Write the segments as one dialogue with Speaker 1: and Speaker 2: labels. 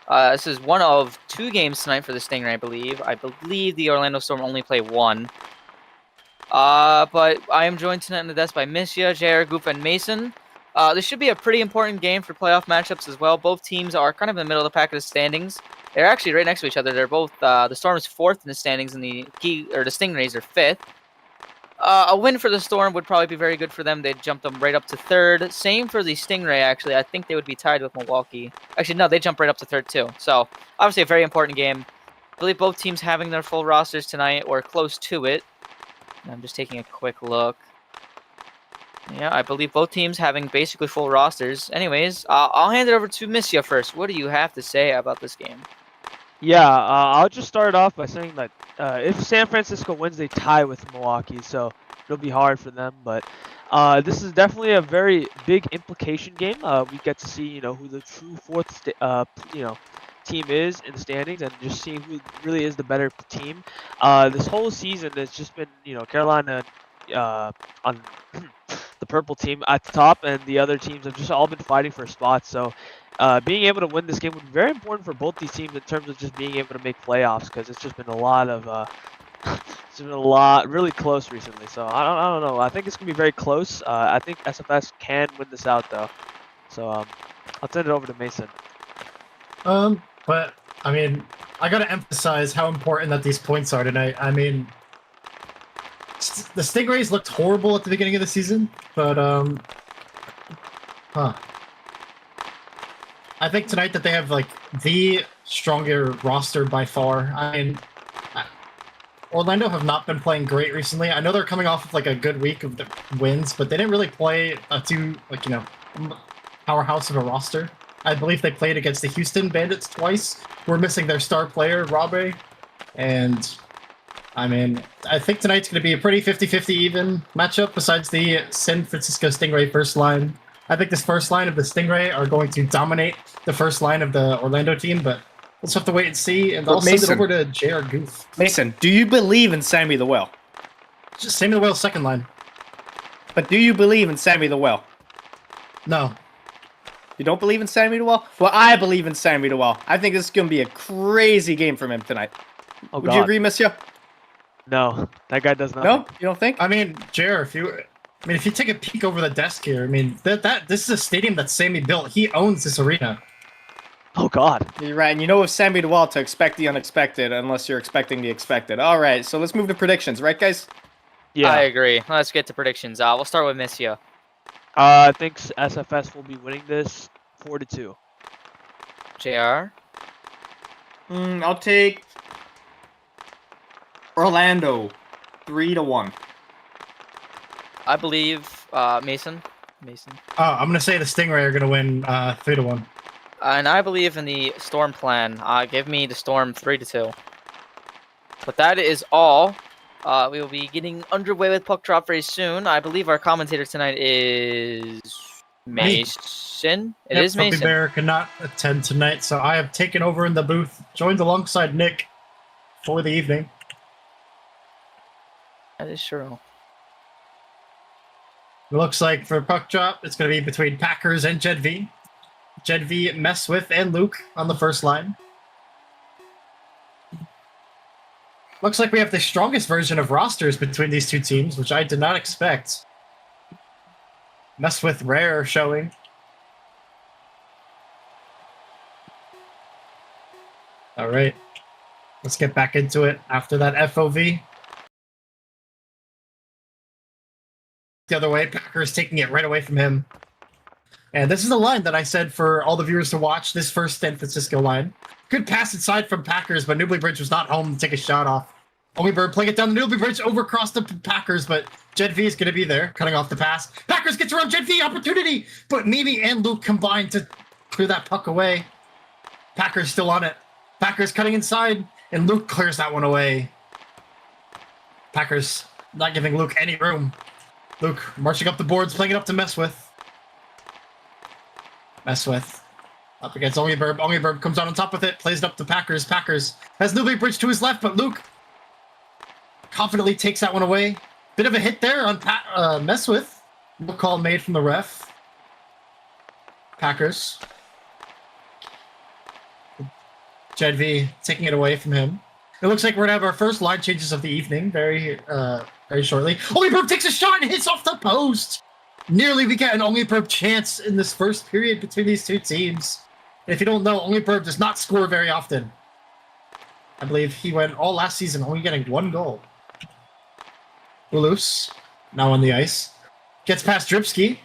Speaker 1: This is one of 2 games tonight for the Stingray, I believe. I believe the Orlando Storm only play 1. But I am joined tonight on the desk by Misha, JR, Goof, and Mason. This should be a pretty important game for playoff matchups as well. Both teams are kind of in the middle of the pack of the standings. They're actually right next to each other. They're both the Storm is 4th in the standings, and the Stingrays are 5th. A win for the Storm would probably be very good for them. They'd jump them right up to 3rd. Same for the Stingray, actually. I think they would be tied with Milwaukee. Actually, no, they jump right up to 3rd, too. So, obviously a very important game. I believe both teams having their full rosters tonight, or close to it. I'm just taking a quick look. Yeah, I believe both teams having basically full rosters. Anyways, I'll hand it over to Misha first. What do you have to say about this game?
Speaker 2: Yeah, I'll just start off by saying that if San Francisco wins, they tie with Milwaukee, so it'll be hard for them. But this is definitely a very big implication game. We get to see, who the true fourth, team is in the standings, and just seeing who really is the better team. This whole season has just been, Carolina on the purple team at the top, and the other teams have just all been fighting for spots. So being able to win this game would be very important for both these teams in terms of just being able to make playoffs, because it's just been a lot of it's been a lot really close recently. So I don't know. I think it's gonna be very close. I think SFS can win this out though. So I'll send it over to Mason.
Speaker 3: But I mean, I gotta emphasize how important that these points are tonight. I mean, the Stingrays looked horrible at the beginning of the season, but I think tonight that they have like the stronger roster by far. I mean, Orlando have not been playing great recently. I know they're coming off of like a good week of the wins, but they didn't really play a powerhouse of a roster. I believe they played against the Houston Bandits twice. We're missing their star player, Rabe. And, I mean, I think tonight's going to be a pretty 50-50 even matchup besides the San Francisco Stingray first line. I think this first line of the Stingray are going to dominate the first line of the Orlando team, but let's have to wait and see. And I'll send it over to JR Goof.
Speaker 4: Mason, do you believe in Sammy the Whale?
Speaker 3: Just Sammy the Whale's second line.
Speaker 4: But do you believe in Sammy the Whale?
Speaker 3: No.
Speaker 4: You don't believe in Sammy the Whale? Well, I believe in Sammy the Whale. I think this is going to be a crazy game from him tonight.
Speaker 2: Oh,
Speaker 4: Would you agree, monsieur?
Speaker 2: No, that guy does not.
Speaker 4: No? You don't think?
Speaker 3: I mean, JR, if you take a peek over the desk here, I mean, this is a stadium that Sammy built. He owns this arena.
Speaker 2: Oh, God.
Speaker 4: You're right. And you know with Sammy the Whale to expect the unexpected unless you're expecting the expected. All right, so let's move to predictions, right, guys?
Speaker 1: Yeah. I agree. Let's get to predictions. We'll start with Misha.
Speaker 2: I think SFS will be winning this 4-2.
Speaker 1: JR?
Speaker 4: I'll take Orlando 3-1.
Speaker 1: I believe Mason.
Speaker 3: I'm going to say the Stingray are going to win 3-1.
Speaker 1: And I believe in the Storm plan. Give me the Storm 3-2. But that is all. We will be getting underway with Puck Drop very soon. I believe our commentator tonight is Mason. It is Mason.
Speaker 3: Bear cannot attend tonight, so I have taken over in the booth, joined alongside Nick for the evening.
Speaker 1: That is true.
Speaker 3: It looks like for Puck Drop, it's going to be between Packers and Jed V. Jed V, Messwith, and Luke on the first line. Looks like we have the strongest version of rosters between these two teams, which I did not expect. Messwith Rare showing. All right. Let's get back into it after that FOV. The other way, Packers taking it right away from him. And this is the line that I said for all the viewers to watch, this first San Francisco line. Good pass inside from Packers, but Newbly Bridge was not home to take a shot off. Bird playing it down the Newbly Bridge, over across the Packers, but Jed V is going to be there, cutting off the pass. Packers gets around Jed V, opportunity! But Mimi and Luke combined to clear that puck away. Packers still on it. Packers cutting inside, and Luke clears that one away. Packers not giving Luke any room. Luke marching up the boards, playing it up to Messwith. Up against ohLuvv. ohLuvv comes out on top with it, plays it up to Packers. Packers has Newbly Bridge to his left, but Luke confidently takes that one away. Bit of a hit there on Messwith. No call made from the ref. Packers. Jedv taking it away from him. It looks like we're gonna have our first line changes of the evening very shortly. ohLuvv takes a shot and hits off the post. Nearly we get an ohLuvv chance in this first period between these two teams. And if you don't know, ohLuvv does not score very often. I believe he went all last season only getting 1 goal. ohLuvv now on the ice. Gets past Dripsky.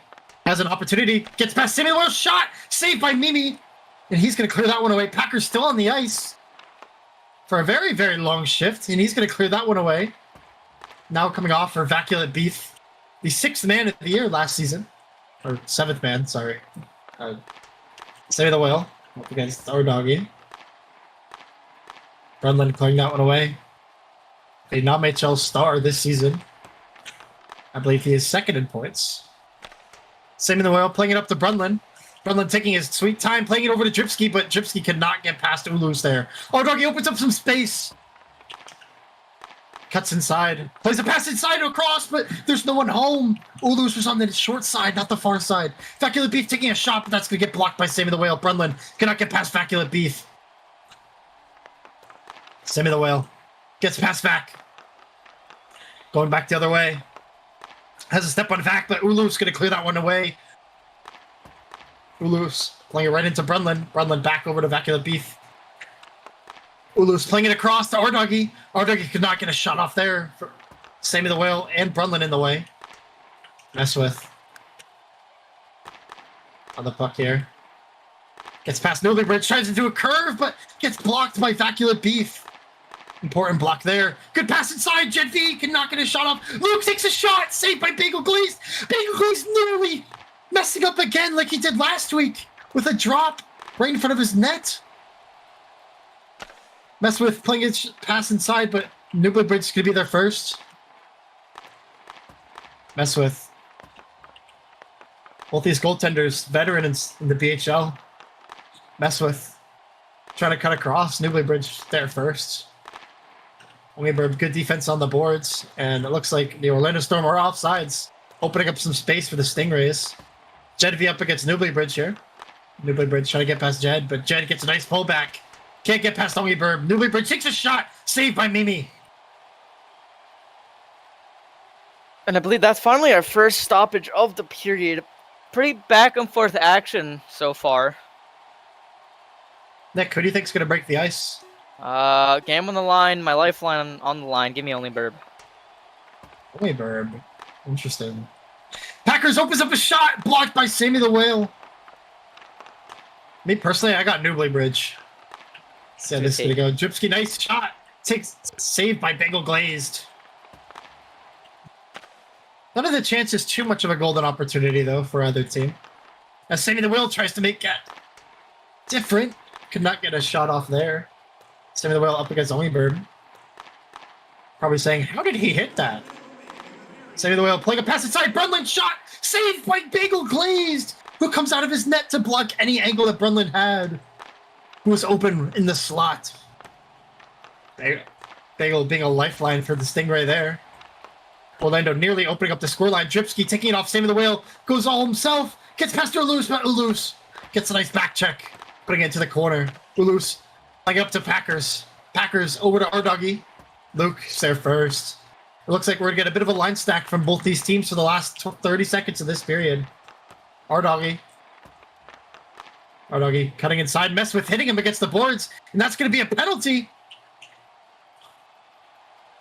Speaker 3: Has an opportunity. Gets past Samuel. Shot! Saved by Mimi. And he's going to clear that one away. Packer's still on the ice for a very, very long shift. And he's going to clear that one away. Now coming off for Vaculent Beef. The 6th man of the year last season. Or 7th man, sorry. Save the Whale up against our doggy. Brunlin clearing that one away. A non-HL star this season. I believe he is 2nd in points. Saving the Whale, playing it up to Brunlin. Brunlin taking his sweet time, playing it over to Dripsky, but Dripsky cannot get past ohLuvv there. Oh, doggy opens up some space. Cuts inside. Plays a pass inside across, but there's no one home. ohLuvv was on the short side, not the far side. Vaculent Beef taking a shot, but that's going to get blocked by Saving the Whale. Brunlin cannot get past Vaculent Beef. Saving the Whale. Gets past Vac. Going back the other way. Has a step on Vac, but ohLuvv's going to clear that one away. ohLuvv's playing it right into Brunlin. Brunlin back over to Vaculent Beef. ohLuvv's playing it across to Ardoggy. Ardoggy could not get a shot off there. Sammy the Whale and Brunlin in the way. Mess with. On the puck here. Gets past Newly Bridge, tries to do a curve, but gets blocked by Vaculent Beef. Important block there. Good pass inside. Jedv cannot get a shot off. Luke takes a shot. Saved by Bagel Glaze. Bagel Glaze nearly messing up again like he did last week with a drop right in front of his net. Mess with playing his pass inside, but Newly Bridge is going to be there first. Mess with. Both these goaltenders, veterans in the BHL. Mess with. Trying to cut across. Newly Bridge there first. ohLuvv, good defense on the boards, and it looks like the Orlando Storm are offsides, opening up some space for the Stingrays. Jedv up against Newly Bridge here. Newly Bridge trying to get past Jed, but Jed gets a nice pullback. Can't get past ohLuvv. Newly Bridge takes a shot, saved by Mimi.
Speaker 1: And I believe that's finally our first stoppage of the period. Pretty back and forth action so far.
Speaker 3: Nick, who do you think's going to break the ice?
Speaker 1: Game on the line, my lifeline on the line. Give me ohLuvv.
Speaker 3: ohLuvv. Interesting. Packers opens up a shot, blocked by Sammy the Whale. Me personally, I got Newly Bridge. So this is gonna go. Dripsky, nice shot. Takes saved by Bagel Glazed. None of the chances too much of a golden opportunity though for either team. As Sammy the Whale tries to make it different, could not get a shot off there. Sammy the Whale up against ohLuvv. Probably saying, how did he hit that? Sammy the Whale playing a pass inside. Brunlin shot. Saved by Bagel Glazed, who comes out of his net to block any angle that Brunlin had. Who was open in the slot. Bagel being a lifeline for the Stingray there. Orlando nearly opening up the scoreline. Dripsky taking it off. Sammy the Whale goes all himself. Gets past ohLuvv, but ohLuvv gets a nice back check. Putting it into the corner. ohLuvv playing up to Packers. Packers over to Ardoggy. Luke's there first. It looks like we're going to get a bit of a line stack from both these teams for the last 30 seconds of this period. Ardoggy cutting inside. Mess with hitting him against the boards. And that's going to be a penalty.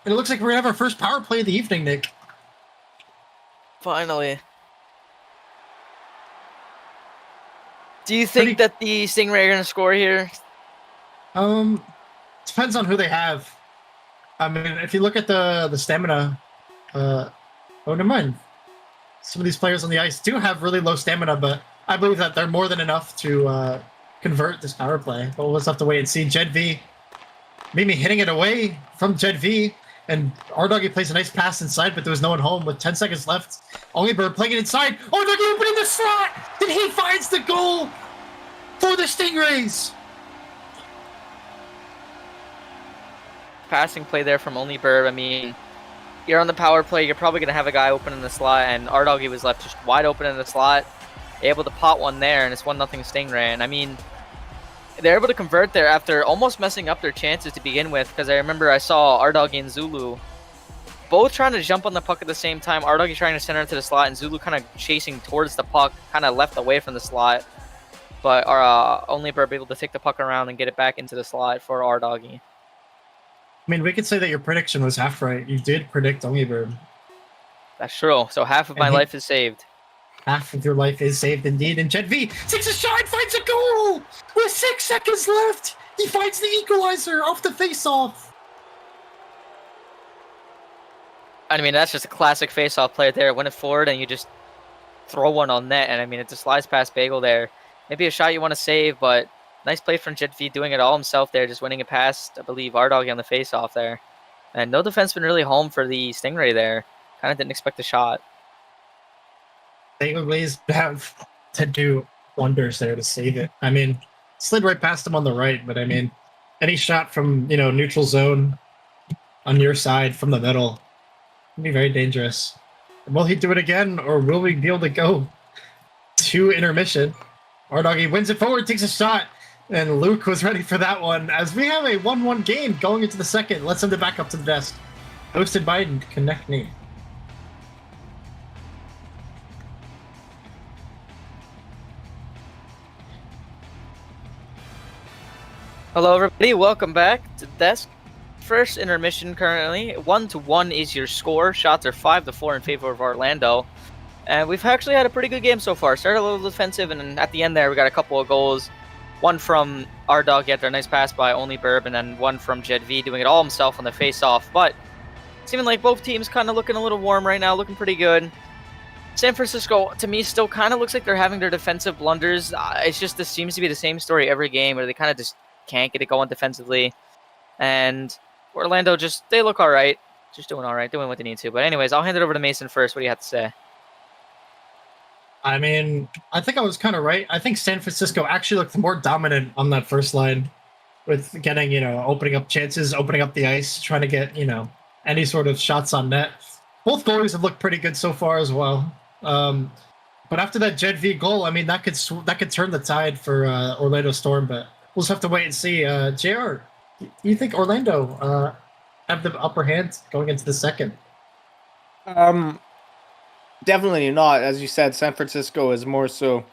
Speaker 3: And it looks like we're going to have our first power play of the evening, Nick.
Speaker 1: Finally. Do you think that the Stingray are going to score here?
Speaker 3: Depends on who they have. I mean, if you look at the stamina, oh, never mind. Some of these players on the ice do have really low stamina, but I believe that they're more than enough to convert this power play. But we'll just have to wait and see. Jedv, Mimi hitting it away from Jedv, and Ardoggy plays a nice pass inside, but there was no one home with 10 seconds left. ohLuvv playing it inside. Ardoggy opening the slot, and he finds the goal for the Stingrays.
Speaker 1: Passing play there from ohLuvv. I mean, you're on the power play, you're probably going to have a guy open in the slot, and Ardoggy was left just wide open in the slot, able to pot one there, and it's 1-0 Stingray. And I mean, they're able to convert there after almost messing up their chances to begin with. Because I remember I saw Ardoggy and Zulu both trying to jump on the puck at the same time. Ardoggy trying to center into the slot, and Zulu kind of chasing towards the puck, kind of left away from the slot. But only Burb able to take the puck around and get it back into the slot for Ardoggy.
Speaker 3: I mean, we could say that your prediction was half right. You did predict ohLuvv.
Speaker 1: That's true. So half of my life is saved.
Speaker 3: Half of your life is saved indeed. And JetV takes a shot, finds a goal! With 6 seconds left! He finds the equalizer off the face-off!
Speaker 1: I mean, that's just a classic face-off play there. Win it forward, and you just throw one on net. And I mean, it just slides past Bagel there. Maybe a shot you want to save, but nice play from JetV doing it all himself there, just winning it past, I believe, Ardoggy on the face-off there. And no defenseman really home for the Stingray there. Kind of didn't expect the shot.
Speaker 3: Bagel Glaze have to do wonders there to save it. I mean, slid right past him on the right, but I mean, any shot from, neutral zone on your side from the middle can be very dangerous. Will he do it again, or will we be able to go to intermission? Ardoggy wins it forward, takes a shot, and Luke was ready for that one, as we have a 1-1 game going into the second. Let's send it back up to the desk. Hosted by Connect Me.
Speaker 1: Hello, everybody. Welcome back to the desk. First intermission currently. 1-1 is your score. Shots are 5-4 in favor of Orlando. And we've actually had a pretty good game so far. Started a little defensive, and then at the end there, we got a couple of goals. One from Ardoggy after a nice pass by ohLuvv, and then one from JetV doing it all himself on the face-off. But seeming like both teams kind of looking a little warm right now, looking pretty good. San Francisco, to me, still kind of looks like they're having their defensive blunders. It's just, this seems to be the same story every game, where they kind of just can't get it going defensively. And Orlando they look all right. Just doing all right, doing what they need to. But anyways, I'll hand it over to Mason first. What do you have to say?
Speaker 3: I mean, I think I was kind of right. I think San Francisco actually looked more dominant on that first line with getting, opening up chances, opening up the ice, trying to get, any sort of shots on net. Both goalies have looked pretty good so far as well. But after that JetV goal, I mean, that could turn the tide for Orlando Storm, but we'll just have to wait and see. JR, do you think Orlando have the upper hand going into the second?
Speaker 4: Definitely not. As you said, San Francisco is more so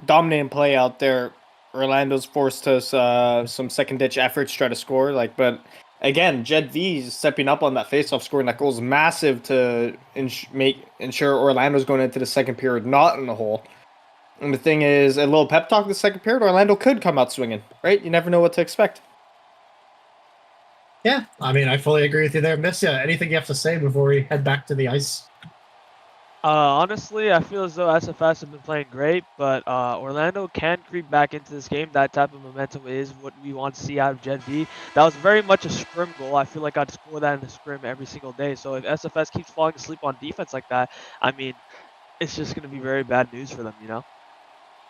Speaker 4: dominating play out there. Orlando's forced to some second-ditch efforts to try to score. But again, JetV is stepping up on that faceoff, scoring that goal is massive to ensure Orlando's going into the second period not in the hole. And the thing is, a little pep talk in the second period, Orlando could come out swinging, right? You never know what to expect.
Speaker 3: Yeah, I mean, I fully agree with you there. Missia, anything you have to say before we head back to the ice?
Speaker 2: Honestly, I feel as though SFS have been playing great, but Orlando can creep back into this game. That type of momentum is what we want to see out of JetV. That was very much a scrim goal. I feel like I'd score that in a scrim every single day. So if SFS keeps falling asleep on defense like that, I mean, it's just going to be very bad news for them,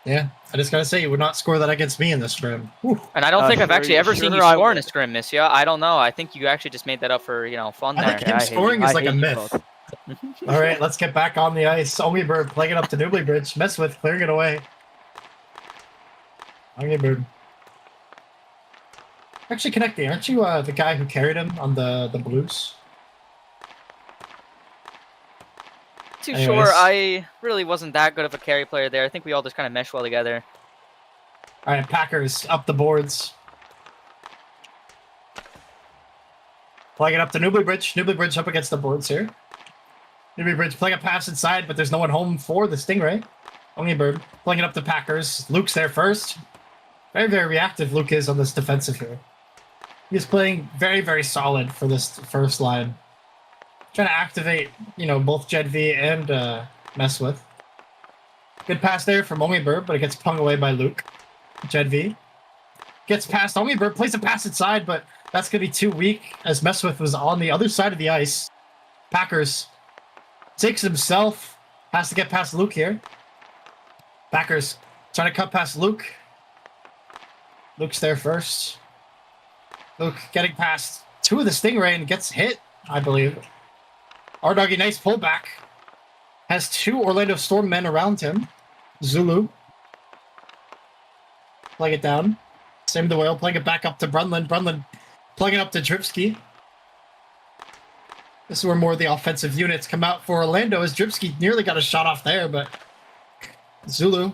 Speaker 3: Yeah, I just gotta say, you would not score that against me in this scrim. Whew.
Speaker 1: And I don't think I've actually ever seen you
Speaker 2: I
Speaker 1: score in a
Speaker 2: would.
Speaker 1: scrim, Missia. I don't know. I think you actually just made that up for, fun
Speaker 3: I
Speaker 1: there.
Speaker 3: think him scoring is like a myth. All right, let's get back on the ice. ohLuvv playing it up to Newbly Bridge. Mess with, clearing it away. ohLuvv. Actually, Connecting, aren't you the guy who carried him on the Blues?
Speaker 1: Too
Speaker 3: Anyways.
Speaker 1: sure. I really wasn't that good of a carry player there. I think we all just kind of meshed well together.
Speaker 3: All right, Packers up the boards. Playing it up to Newbly Bridge. Newbly Bridge up against the boards here. Newbly Bridge playing a pass inside, but there's no one home for the Stingray. ohLuvv playing it up to Packers. Luke's there first. Very, very reactive Luke is on this defensive here. He's playing very, very solid for this first line. Trying to activate, both JetV and Mess with. Good pass there from ohLuvv, but it gets pung away by Luke. JetV gets past ohLuvv, plays a pass inside, but that's going to be too weak as Mess with was on the other side of the ice. Packers takes himself, has to get past Luke here. Packers trying to cut past Luke. Luke's there first. Luke getting past two of the Stingray and gets hit, I believe. Ardoggy, nice pullback. Has two Orlando Storm men around him. Zulu. Playing it down. Same with the Whale, playing it back up to Brunlin. Brunlin playing it up to Dripski. This is where more of the offensive units come out for Orlando, as Dripski nearly got a shot off there, but Zulu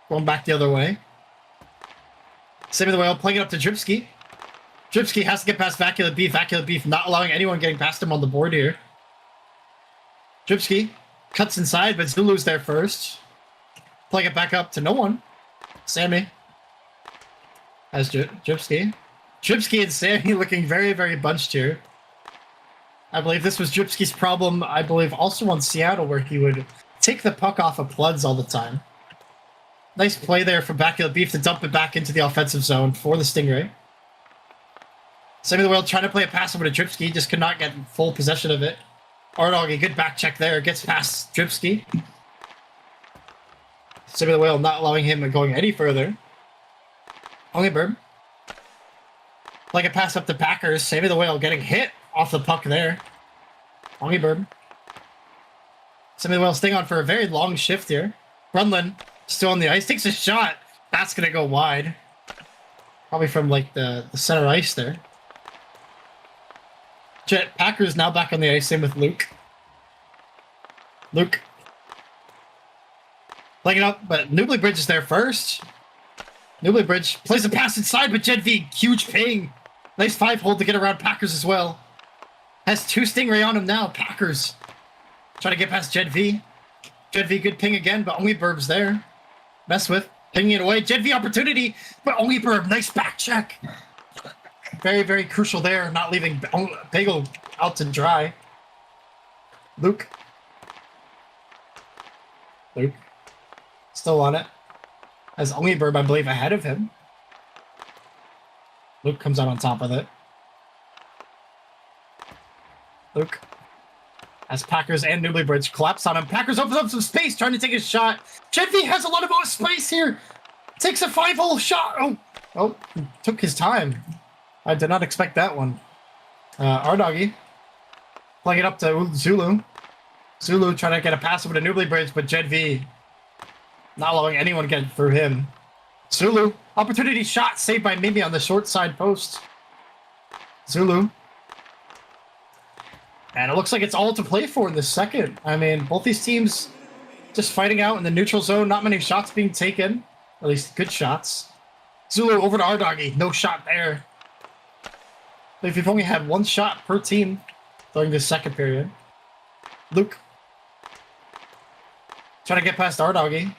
Speaker 3: going back the other way. Same with the Whale, playing it up to Dripski. Dripski has to get past Vacula Beef. Vacula Beef not allowing anyone getting past him on the board here. Dripski cuts inside, but Zulu's there first. Playing it back up to no one. Sammy has Dripski. Dripski and Sammy looking very, very bunched here. I believe this was Dripski's problem, I believe, also on Seattle, where he would take the puck off of Pludds all the time. Nice play there from Vacula Beef to dump it back into the offensive zone for the Stingray. Sammy the Whale trying to play a pass over to Dripski, just could not get full possession of it. Ardoggy, good back check there, gets past Dripski. Sammy the Whale not allowing him going any further. ohLuvv. Like a pass up to Packers, Sammy the Whale getting hit off the puck there. ohLuvv. Sammy the Whale staying on for a very long shift here. Brunlin still on the ice, takes a shot. That's going to go wide. Probably from like the center ice there. Jet Packers now back on the ice, same with Luke. Luke playing it up, but Newbley Bridge is there first. Newbley Bridge plays a pass inside, but Jed V, huge ping. Nice 5-hole to get around Packers as well. Has 2 Stingray on him now. Packers trying to get past Jed V. Jed V, good ping again, but ohLuvv's there. Mess with, pinging it away. Jed V opportunity, but ohLuvv, nice back check. Very, very crucial there, not leaving Bagel out to dry. Luke. Luke. Still on it. Has ohLuvv, I believe, ahead of him. Luke comes out on top of it. Luke. As Packers and Newbley Bridge collapse on him. Packers opens up some space, trying to take a shot. Jedvi has a lot of space here. Takes a 5-hole shot. Oh, took his time. I did not expect that one. Ardoggy playing it up to Zulu. Zulu trying to get a pass over to Newbley Bridge, but Jedvi not allowing anyone to get through him. Zulu, opportunity shot, saved by Mimi on the short side post. Zulu. And it looks like it's all to play for in the second. I mean, both these teams just fighting out in the neutral zone. Not many shots being taken. At least good shots. Zulu over to Ardoggy. No shot there. If you've only had 1 shot per team during this second period. Luke. Trying to get past Ardoggy.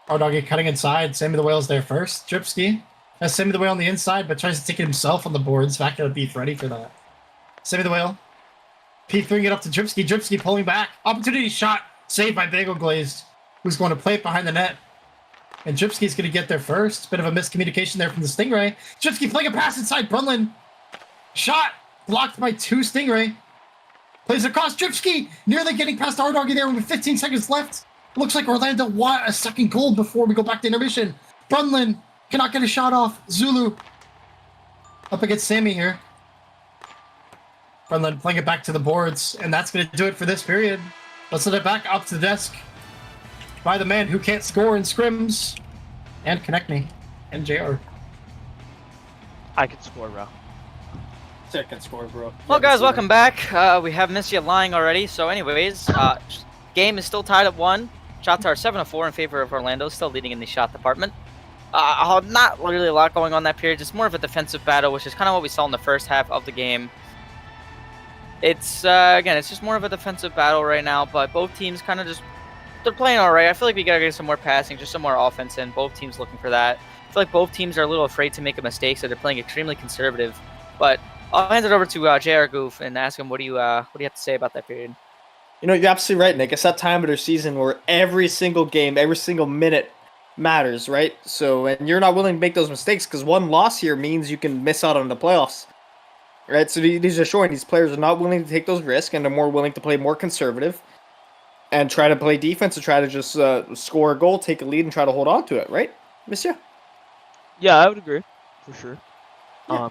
Speaker 3: Ardoggy cutting inside. Sammy the Whale's there first. Dripski has Sammy the Whale on the inside, but tries to take it himself on the boards. Vacula Beef ready for that. Sammy the Whale. Pete throwing it up to Dripski. Dripski pulling back. Opportunity shot. Saved by Bagel Glazed, who's going to play it behind the net. And Dripski's going to get there first. Bit of a miscommunication there from the Stingray. Dripski playing a pass inside Brunlin. Shot. Blocked by 2 Stingray. Plays across Dripski. Nearly getting past Ardoggy there with 15 seconds left. Looks like Orlando want a second goal before we go back to intermission. Brunlin cannot get a shot off. Zulu up against Sammy here. Brunlin playing it back to the boards, and that's going to do it for this period. Let's send it back up to the desk by the man who can't score in scrims. And connect me. And JR.
Speaker 2: I can score, bro.
Speaker 4: Second score, bro.
Speaker 1: Well, guys, welcome back. We have missed you lying already. So anyways, game is still tied at 1. Shots are 7-4 in favor of Orlando, still leading in the shot department. Not really a lot going on that period, just more of a defensive battle, which is kind of what we saw in the first half of the game. It's, again, it's just more of a defensive battle right now, but both teams kind of just, they're playing all right. I feel like we got to get some more passing, just some more offense in. Both teams looking for that. I feel like both teams are a little afraid to make a mistake, so they're playing extremely conservative. But I'll hand it over to JR Goof and ask him, what do you have to say about that period?
Speaker 4: You know, you're absolutely right, Nick. It's that time of their season where every single game, every single minute matters, right? So, and you're not willing to make those mistakes because 1 loss here means you can miss out on the playoffs. Right, so these are showing these players are not willing to take those risks and they're more willing to play more conservative and try to play defense and try to just score a goal, take a lead, and try to hold on to it, right, Monsieur?
Speaker 2: Yeah, I would agree, for sure.
Speaker 4: Yeah.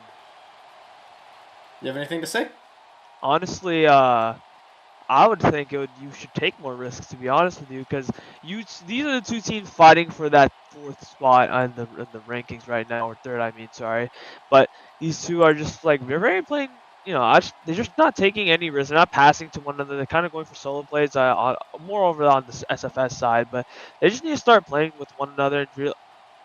Speaker 4: You have anything to say?
Speaker 2: Honestly, I I would think you should take more risks, to be honest with you, because these are the two teams fighting for that 4th spot in the rankings right now, or 3rd, I mean, sorry. But these two are just like they're very playing. They're just not taking any risks. They're not passing to one another. They're kind of going for solo plays. More over on the SFS side, but they just need to start playing with one another and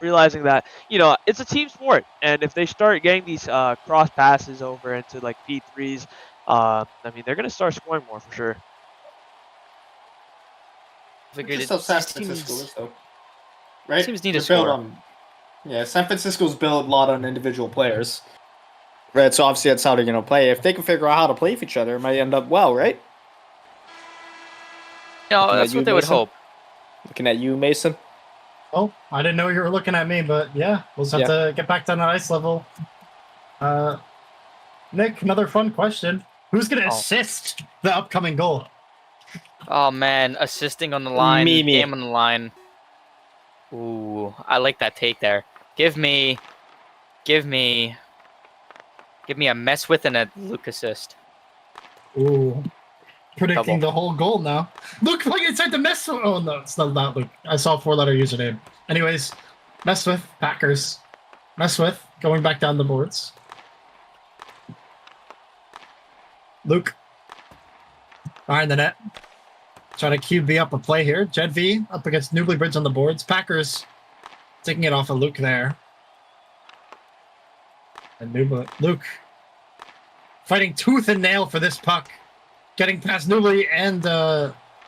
Speaker 2: realizing that it's a team sport, and if they start getting these cross passes over into like P3s, I mean they're gonna start scoring more for sure.
Speaker 1: Figured
Speaker 4: Just how San
Speaker 1: these
Speaker 4: Francisco
Speaker 1: teams-
Speaker 4: is, though. Right?
Speaker 1: teams need
Speaker 4: They're
Speaker 1: to
Speaker 4: built
Speaker 1: score.
Speaker 4: Yeah, San Francisco's built a lot on individual players. Right, so obviously that's how they're gonna play. If they can figure out how to play with each other, it might end up well, right? Looking at
Speaker 1: That's
Speaker 4: you,
Speaker 1: what they would
Speaker 4: Mason?
Speaker 1: hope.
Speaker 4: Looking at you, Mason.
Speaker 3: Oh, I didn't know you were looking at me, but yeah, we'll just have to get back down to ice level. Nick, another fun question. Who's going to assist the upcoming goal?
Speaker 1: Oh man, assisting on the line,
Speaker 4: Mimi.
Speaker 1: game on the line. Ooh, I like that take there. Give me a mess with and a Luke assist.
Speaker 3: Ooh. Predicting
Speaker 1: Double.
Speaker 3: the whole goal now. Look, like inside the mess. Oh, no, it's not Luke. I saw a 4-letter username. Anyways, mess with Packers. Mess with going back down the boards. Luke. Behind the net. Trying to QB up a play here. Jed V up against Newbury Bridge on the boards. Packers taking it off of Luke there. And Luke fighting tooth and nail for this puck. Getting past Newbury and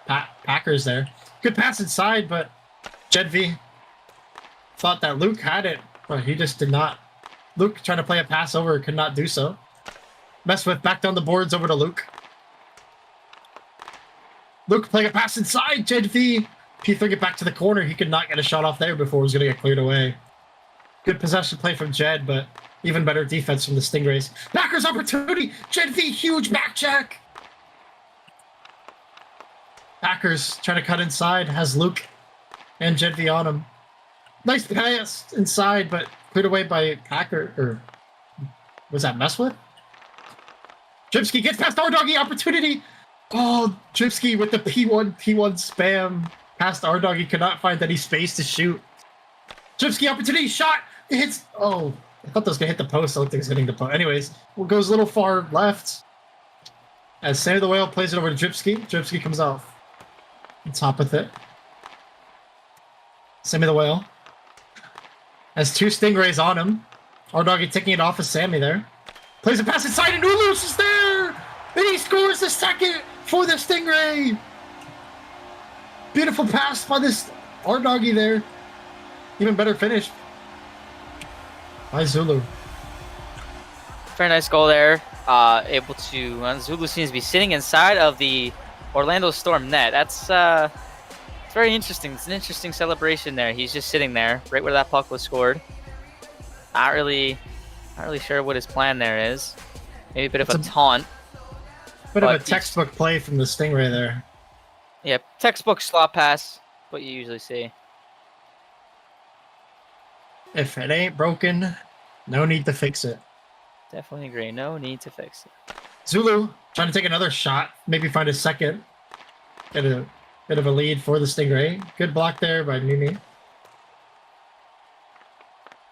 Speaker 3: Packers there. Good pass inside, but Jed V thought that Luke had it, but he just did not. Luke trying to play a pass over, could not do so. Mess with back down the boards over to Luke. Luke playing a pass inside, Jed V. P3 get back to the corner. He could not get a shot off there before it was going to get cleared away. Good possession play from Jed, but even better defense from the Stingrays. Packers opportunity. Jed V, huge back check. Packers trying to cut inside. Has Luke and Jed V on him. Nice pass inside, but cleared away by Packer. Or was that mess with? Dripsky gets past our doggy opportunity. Oh, Dripsky with the P1 spam past our doggy, could not find any space to shoot. Dripsky opportunity shot. It hits. Oh, I thought that was gonna hit the post. I don't think it's hitting the post. Anyways, goes a little far left. As Sammy the Whale plays it over to Dripsky. Dripsky comes off on top with it. Sammy the Whale has 2 Stingrays on him. Our doggy taking it off of Sammy there. Plays a pass inside and ohLuvv is there! And he scores the second for the Stingray! Beautiful pass by this our doggy there. Even better finish by Zulu.
Speaker 1: Very nice goal there. Able to Zulu seems to be sitting inside of the Orlando Storm net. That's it's very interesting. It's an interesting celebration there. He's just sitting there, right where that puck was scored. Not really sure what his plan there is. Maybe a bit of a taunt.
Speaker 3: Bit of a textbook play from the Stingray there.
Speaker 1: Yeah, textbook slot pass. What you usually see.
Speaker 3: If it ain't broken, no need to fix it.
Speaker 1: Definitely agree. No need to fix it.
Speaker 3: Zulu trying to take another shot, maybe find a second. Get a bit of a lead for the Stingray. Good block there by Mimi.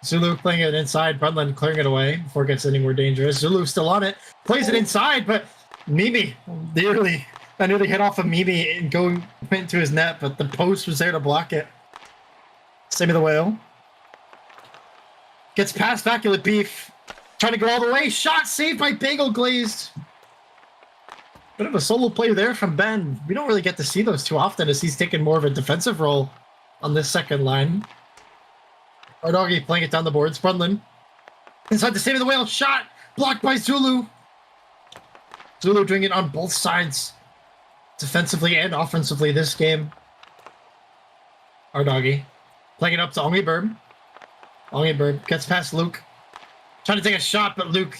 Speaker 3: Zulu playing it inside. Brundtland clearing it away before it gets any more dangerous. Zulu still on it. Plays it inside, but Mimi nearly hit off of Mimi and going into his net, but the post was there to block it. Sammy the Whale. Gets past Vaculate Beef. Trying to go all the way. Shot saved by Bagel Glazed. Bit of a solo play there from Ben. We don't really get to see those too often as he's taking more of a defensive role on this second line. Our doggy playing it down the boards. Brundtland. Inside the Sammy the Whale. Shot. Blocked by Zulu. Zulu doing it on both sides. Defensively and offensively this game. Our doggy. Playing it up to ohLuvv. ohLuvv gets past Luke. Trying to take a shot, but Luke,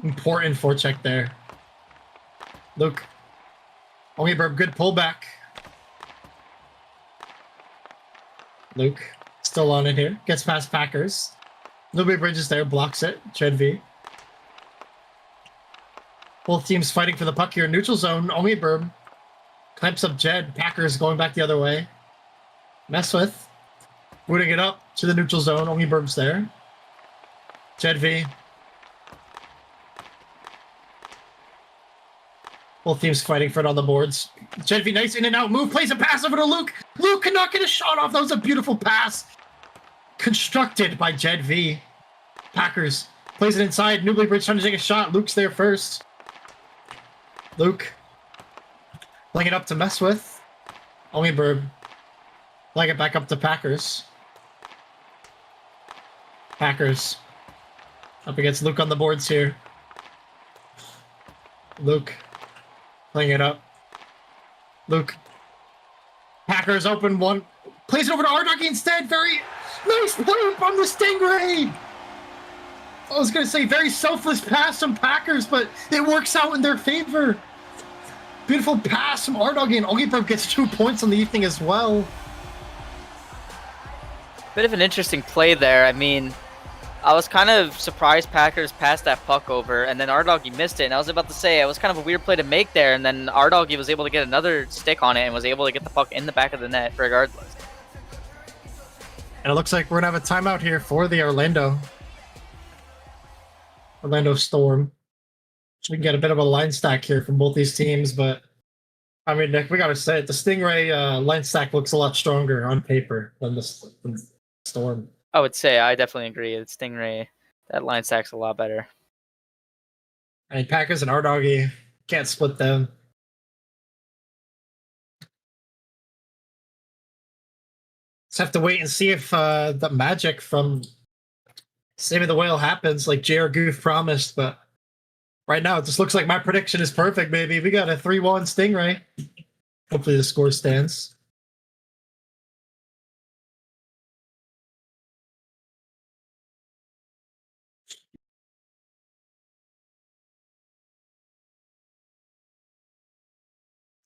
Speaker 3: important forecheck there. Luke. ohLuvv, good pullback. Luke, still on it here. Gets past Packers. Newbury Bridge is there, blocks it. Jed V. Both teams fighting for the puck here in neutral zone. ohLuvv Clamps up Jed. Packers going back the other way. Mess with. Booting it up to the neutral zone. Only Burb's there. Jed V. Both teams fighting for it on the boards. Jed V, nice in and out move. Plays a pass over to Luke. Luke cannot get a shot off. That was a beautiful pass. Constructed by Jed V. Packers. Plays it inside. Newbly Bridge trying to take a shot. Luke's there first. Luke. Playing it up to mess with. Only Burb. Playing it back up to Packers. Packers. Up against Luke on the boards here. Luke. Playing it up. Luke. Packers open one. Plays it over to Ardoggy instead. Very nice play from the Stingray. I was going to say very selfless pass from Packers, but it works out in their favor. Beautiful pass from Ardoggy, and Ogibro gets 2 points on the evening as well.
Speaker 1: Bit of an interesting play there. I mean, I was kind of surprised Packers passed that puck over, and then Ardoggy missed it. And I was about to say, it was kind of a weird play to make there, and then Ardoggy was able to get another stick on it and was able to get the puck in the back of the net regardless.
Speaker 3: And it looks like we're going to have a timeout here for the Orlando Storm. So we can get a bit of a line stack here from both these teams, but I mean, Nick, we got to say it. The Stingray line stack looks a lot stronger on paper than the Storm.
Speaker 1: I would say, I definitely agree. It's Stingray, that line stack's a lot better.
Speaker 3: I mean, Packers and Ardoggy, can't split them. Just have to wait and see if the magic from Saving the Whale happens like JR Goof promised, but right now it just looks like my prediction is perfect, baby. We got a 3-1 Stingray. Hopefully the score stands.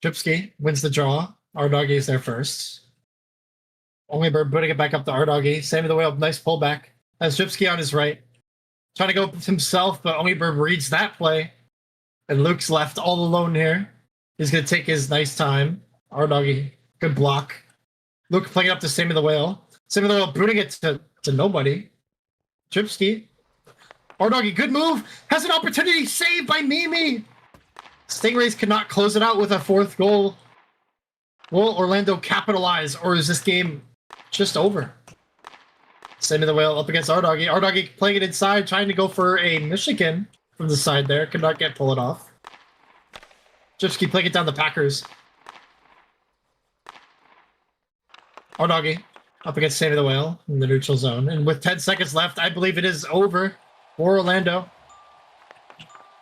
Speaker 3: Jupski wins the draw. Ardoggy is there first. Only Bird putting it back up to Ardoggy. Saving the Whale, nice pullback. Has Jupski on his right. Trying to go himself, but Only Bird reads that play. And Luke's left all alone here. He's going to take his nice time. Ardoggy, good block. Luke playing it up to Sammy the Whale. Sammy the Whale booting it to nobody. Jupski. Ardoggy, good move. Has an opportunity saved by Mimi. Stingrays cannot close it out with a fourth goal. Will Orlando capitalize, or is this game just over? Sammy the Whale up against Ardoggy. Ardoggy playing it inside, trying to go for a Michigan from the side there. Could not pull it off. Jipski playing it down the Packers. Ardoggy up against Sammy the Whale in the neutral zone. And with 10 seconds left, I believe it is over for Orlando.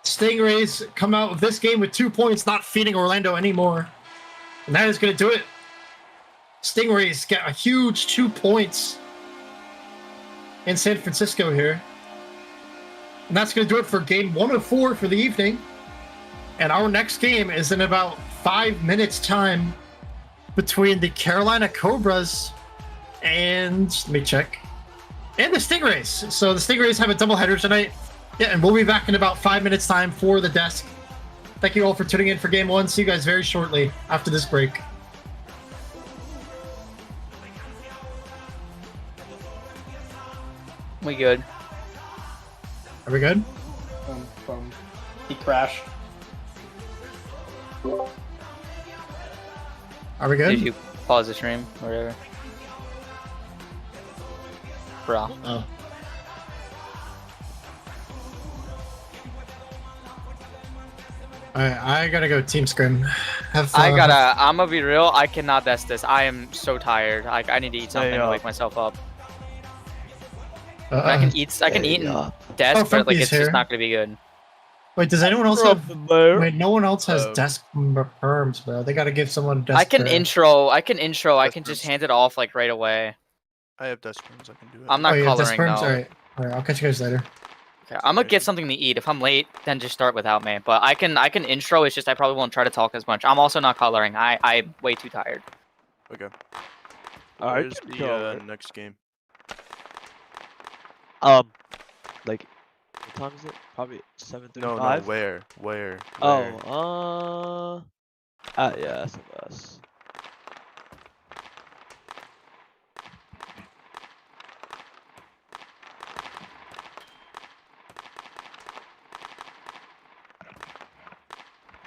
Speaker 3: Stingrays come out of this game with 2 points, not feeding Orlando anymore. And that is going to do it. Stingrays get a huge 2 points in San Francisco here. And that's going to do it for game 1 of 4 for the evening. And our next game is in about 5 minutes time between the Carolina Cobras and, let me check, and the Stingrays. So the Stingrays have a doubleheader tonight. Yeah, and we'll be back in about 5 minutes time for the desk. Thank you all for tuning in for game 1. See you guys very shortly after this break.
Speaker 1: We good.
Speaker 3: Are we good?
Speaker 4: He crashed.
Speaker 3: Are we good?
Speaker 1: Did you pause the stream or whatever? Bro.
Speaker 3: Oh. Alright, I gotta go team scrim. Have fun.
Speaker 1: I'm gonna be real, I cannot desk this. I am so tired. I need to eat something to wake myself up. I can eat and desk, but like it's just not gonna be good.
Speaker 3: Wait, does anyone else have... Wait, no one else has desk perms, bro. They gotta give someone desk
Speaker 1: I can
Speaker 3: perm.
Speaker 1: intro. I can just hand it off like right away.
Speaker 5: I have desk perms, I can do it.
Speaker 1: I'm not coloring though.
Speaker 3: Alright, I'll catch you guys later.
Speaker 1: Okay, I'm gonna get something to eat. If I'm late, then just start without me. But I can intro. It's just I probably won't try to talk as much. I'm also not coloring. I'm way too tired.
Speaker 5: Okay.
Speaker 2: Alright.
Speaker 5: Where's the next game?
Speaker 2: Like, what time is it? Probably 7:35.
Speaker 5: No, where?
Speaker 2: Oh, Yeah, SFS.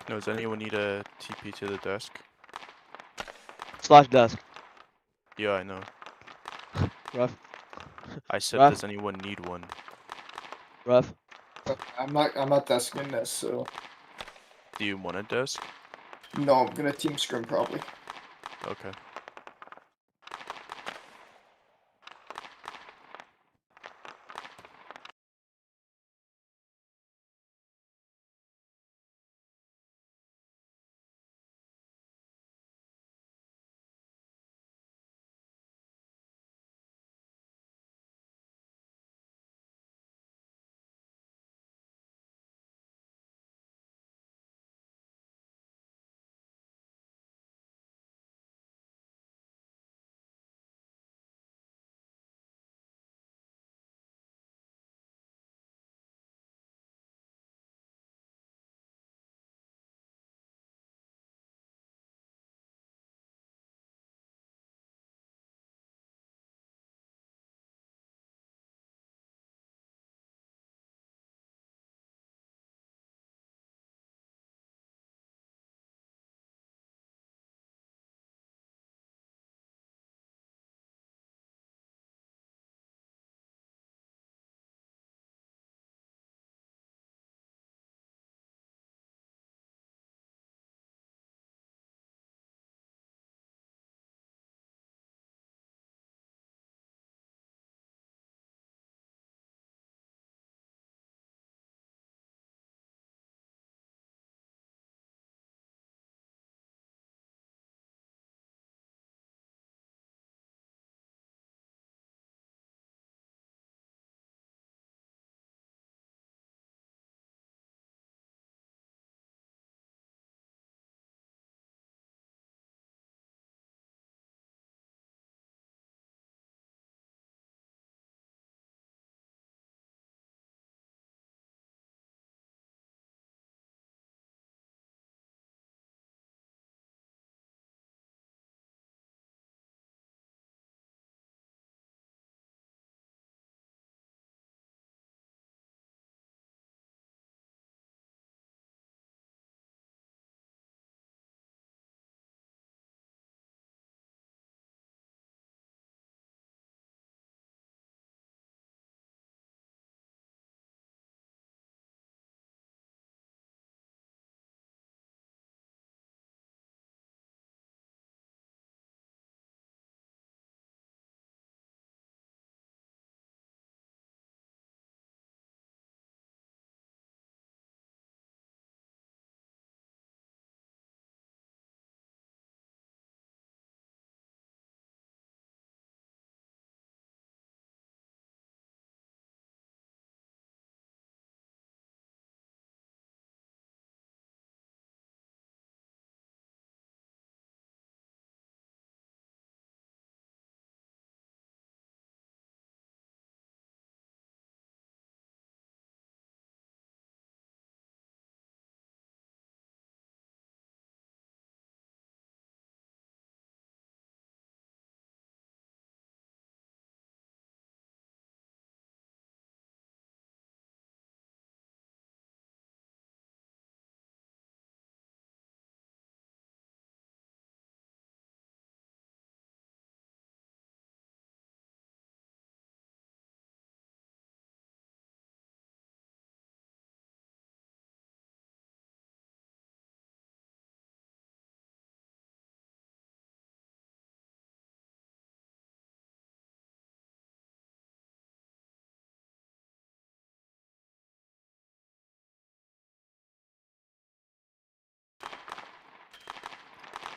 Speaker 5: No, does anyone need a TP to the desk?
Speaker 2: /desk.
Speaker 5: Yeah, I know.
Speaker 2: Rough.
Speaker 5: I said,
Speaker 2: Rough.
Speaker 5: does anyone need one?
Speaker 2: Rough.
Speaker 6: I'm not desking this, so
Speaker 5: Do you want a desk?
Speaker 6: no, I'm gonna team scrim probably.
Speaker 5: Okay.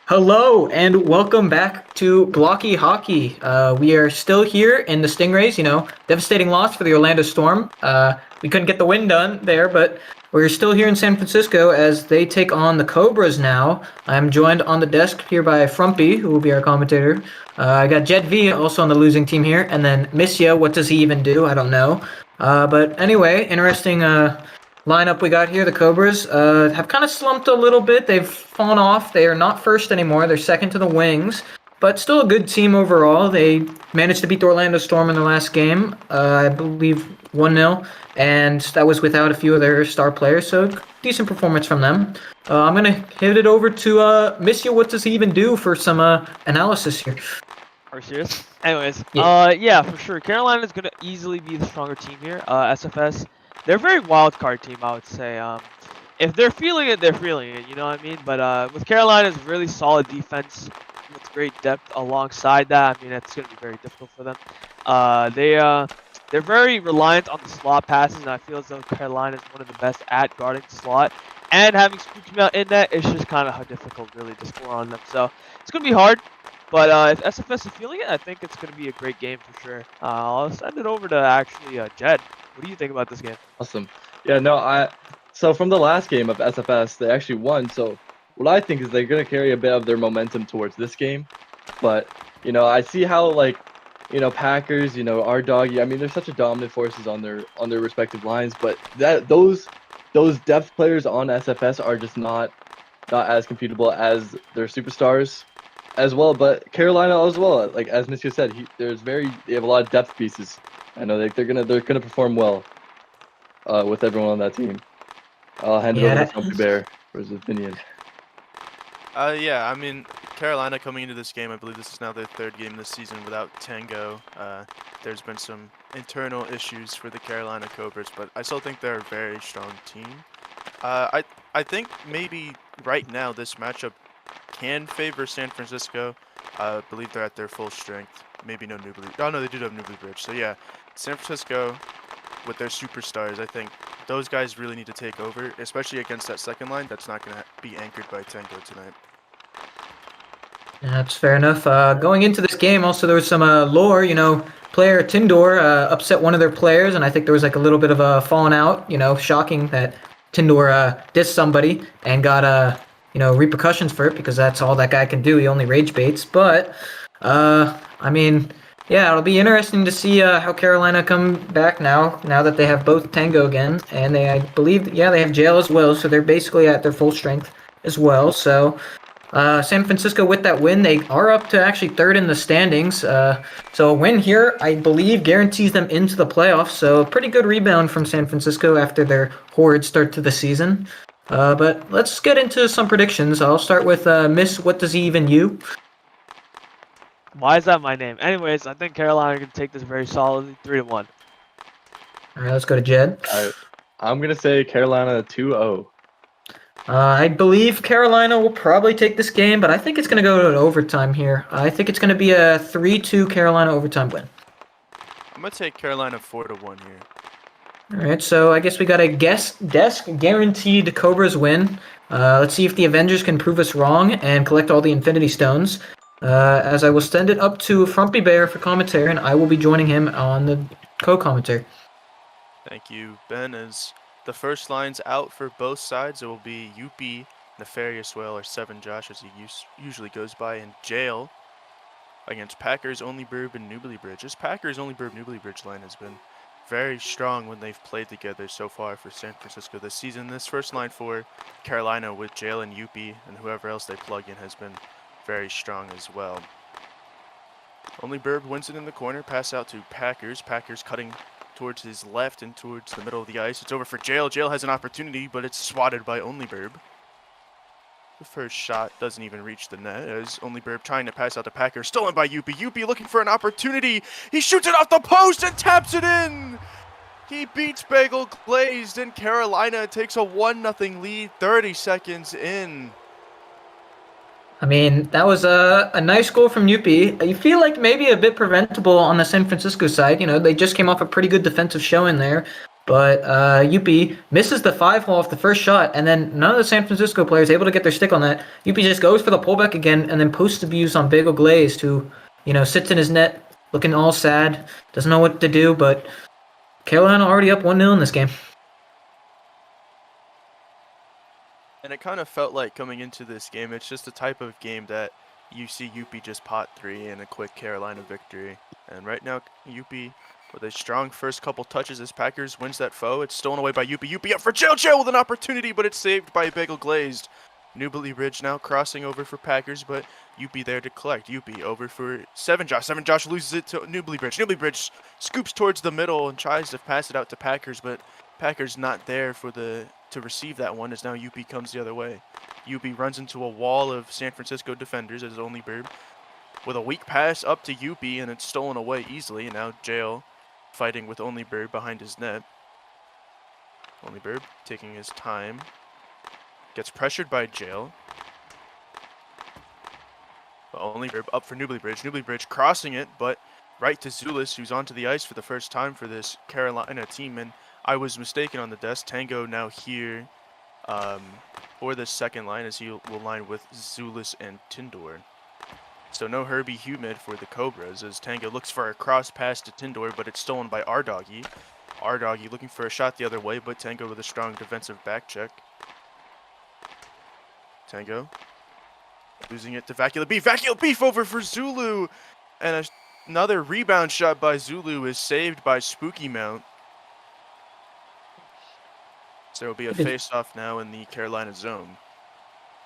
Speaker 7: Hello and welcome back to Blockey Hockey. We are still here in the Stingrays, devastating loss for the Orlando Storm. We couldn't get the win done there, but we're still here in San Francisco as they take on the Cobras now. I'm joined on the desk here by Frumpy, who will be our commentator. I got Jed V also on the losing team here, and then Missia, what does he even do? I don't know. But anyway, interesting lineup we got here. The Cobras have kind of slumped a little bit. They've fallen off. They are not first anymore. They're second to the Wings, but still a good team overall. They managed to beat the Orlando Storm in the last game, I believe 1-0, and that was without a few of their star players, so decent performance from them. I'm going to hit it over to Miss You. What does he even do for some analysis here?
Speaker 2: Are you serious? Anyways,
Speaker 7: Yeah.
Speaker 2: yeah, for sure. Carolina's gonna easily be the stronger team here. SFS, they're a very wild card team, I would say. If they're feeling it, they're feeling it. You know what I mean? But with Carolina's really solid defense with great depth alongside that, I mean, it's gonna be very difficult for them. They're very reliant on the slot passes, and I feel as though Carolina is one of the best at guarding slot. And having Spook come out in that, it's just kind of difficult, really, to score on them. So it's gonna be hard. But if SFS is feeling it, I think it's going to be a great game for sure. I'll send it over to actually Jed. What do you think about this game?
Speaker 8: Awesome. Yeah, no, so from the last game of SFS, they actually won. So what I think is they're going to carry a bit of their momentum towards this game. But, I see how, like, Packers, our doggy, I mean, they're such a dominant forces on their respective lines, but those depth players on SFS are just not as computable as their superstars as well. But Carolina as well, like as Monsieur said, they have a lot of depth pieces. I know they're gonna perform well with everyone on that team. I'll hand it over to Trumpy Bear for his opinion.
Speaker 5: Yeah, I mean, Carolina coming into this game, I believe this is now their third game this season without Tango. There's been some internal issues for the Carolina Cobras, but I still think they're a very strong team. I think maybe right now this matchup can favor San Francisco. I believe they're at their full strength. Maybe no Newbly. Oh no, they do have Newbly Bridge. So yeah, San Francisco with their superstars, I think those guys really need to take over, especially against that second line that's not going to be anchored by Tango tonight.
Speaker 7: That's fair enough. Going into this game, also there was some lore. Player Tindor upset one of their players, and I think there was like a little bit of a falling out. Shocking that Tindor dissed somebody and got repercussions for it, because that's all that guy can do. He only rage baits. But I mean, yeah, it'll be interesting to see how Carolina come back now that they have both Tango again, and I believe, they have Jail as well, so they're basically at their full strength as well. So San Francisco, with that win, they are up to actually third in the standings. So a win here, I believe, guarantees them into the playoffs. So a pretty good rebound from San Francisco after their horrid start to the season. But let's get into some predictions. I'll start with Miss What Does He Even You?
Speaker 2: Why is that my name? Anyways, I think Carolina can take this very solidly, 3-1.
Speaker 7: All right, let's go to Jed.
Speaker 8: I'm going to say Carolina 2-0.
Speaker 7: I believe Carolina will probably take this game, but I think it's going to go to an overtime here. I think it's going to be a 3-2 Carolina overtime win.
Speaker 5: I'm going to take Carolina 4-1 here.
Speaker 7: All right, so I guess we got a desk guaranteed Cobras win. Let's see if the Avengers can prove us wrong and collect all the Infinity Stones. As I will send it up to Frumpy Bear for commentary, and I will be joining him on the co-commentary.
Speaker 5: Thank you, Ben. As the first line's out for both sides, it will be Youppi, Nefarious Whale, or 7 Josh, as he usually goes by, in Jail against Packers, ohLuvv, and Newbly Bridge. This Packers, ohLuvv, Newbly Bridge line has been very strong when they've played together so far for San Francisco this season. This first line for Carolina with Jail and Youppi and whoever else they plug in has been very strong as well. ohLuvv wins it in the corner, pass out to Packers. Packers cutting towards his left and towards the middle of the ice. It's over for Jail. Jail has an opportunity, but it's swatted by ohLuvv. The first shot doesn't even reach the net as ohLuvv trying to pass out to Packers. Stolen by Youppi. Youppi looking for an opportunity. He shoots it off the post and taps it in. He beats Bagel Glazed, and Carolina takes a 1-0 lead 30 seconds in.
Speaker 7: I mean, that was a nice goal from Youppi. You feel like maybe a bit preventable on the San Francisco side. They just came off a pretty good defensive showing there. But Youppi misses the 5-hole off the first shot, and then none of the San Francisco players able to get their stick on that. Youppi just goes for the pullback again, and then post abuse on Bagel Glazed, who, sits in his net looking all sad, doesn't know what to do, but Carolina already up 1-0 in this game.
Speaker 5: And it kind of felt like coming into this game, it's just the type of game that you see Youppi just pot 3 and a quick Carolina victory. And right now, Youppi with a strong first couple touches as Packers wins that foe. It's stolen away by Youppi. Youppi up for Jail. Jail with an opportunity, but it's saved by Bagel Glazed. Newbly Bridge now crossing over for Packers, but Youppi there to collect. Youppi over for Seven Josh. Seven Josh loses it to Newbly Bridge. Newbly Bridge scoops towards the middle and tries to pass it out to Packers, but Packers not there for to receive that one as now Youppi comes the other way. Youppi runs into a wall of San Francisco defenders as ohLuvv with a weak pass up to Youppi, and it's stolen away easily. And now Jail fighting with ohLuvv behind his net. ohLuvv taking his time. Gets pressured by Jail. But ohLuvv up for Newbly Bridge. Newbly Bridge crossing it, but right to ZooLess, who's onto the ice for the first time for this Carolina team. And I was mistaken on the desk. Tango now here for the second line as he will line with ZooLess and Tindor. So no Herbie Humid for the Cobras as Tango looks for a cross pass to Tindor, but it's stolen by Ardoggy. Ardoggy looking for a shot the other way, but Tango with a strong defensive back check. Tango losing it to Vacula Beef. Vacula Beef over for Zulu. And another rebound shot by Zulu is saved by Spooky Mount. So it'll be a face-off now in the Carolina zone.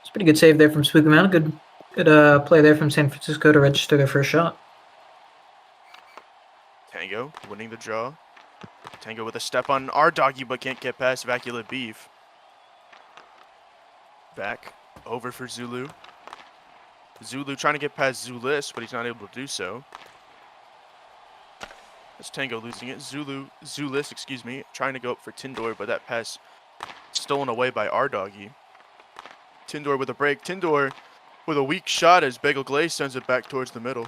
Speaker 7: It's a pretty good save there from Spooky Mount. Good play there from San Francisco to register their first shot.
Speaker 5: Tango winning the draw. Tango with a step on Ardoggy, but can't get past Vacula Beef. Back over for Zulu. Zulu trying to get past ZooLess, but he's not able to do so. That's Tango losing it. ZooLess, excuse me, trying to go up for Tindor, but that pass stolen away by Ardoggy. Tindor with a break. Tindor with a weak shot as Bagel Glaze sends it back towards the middle.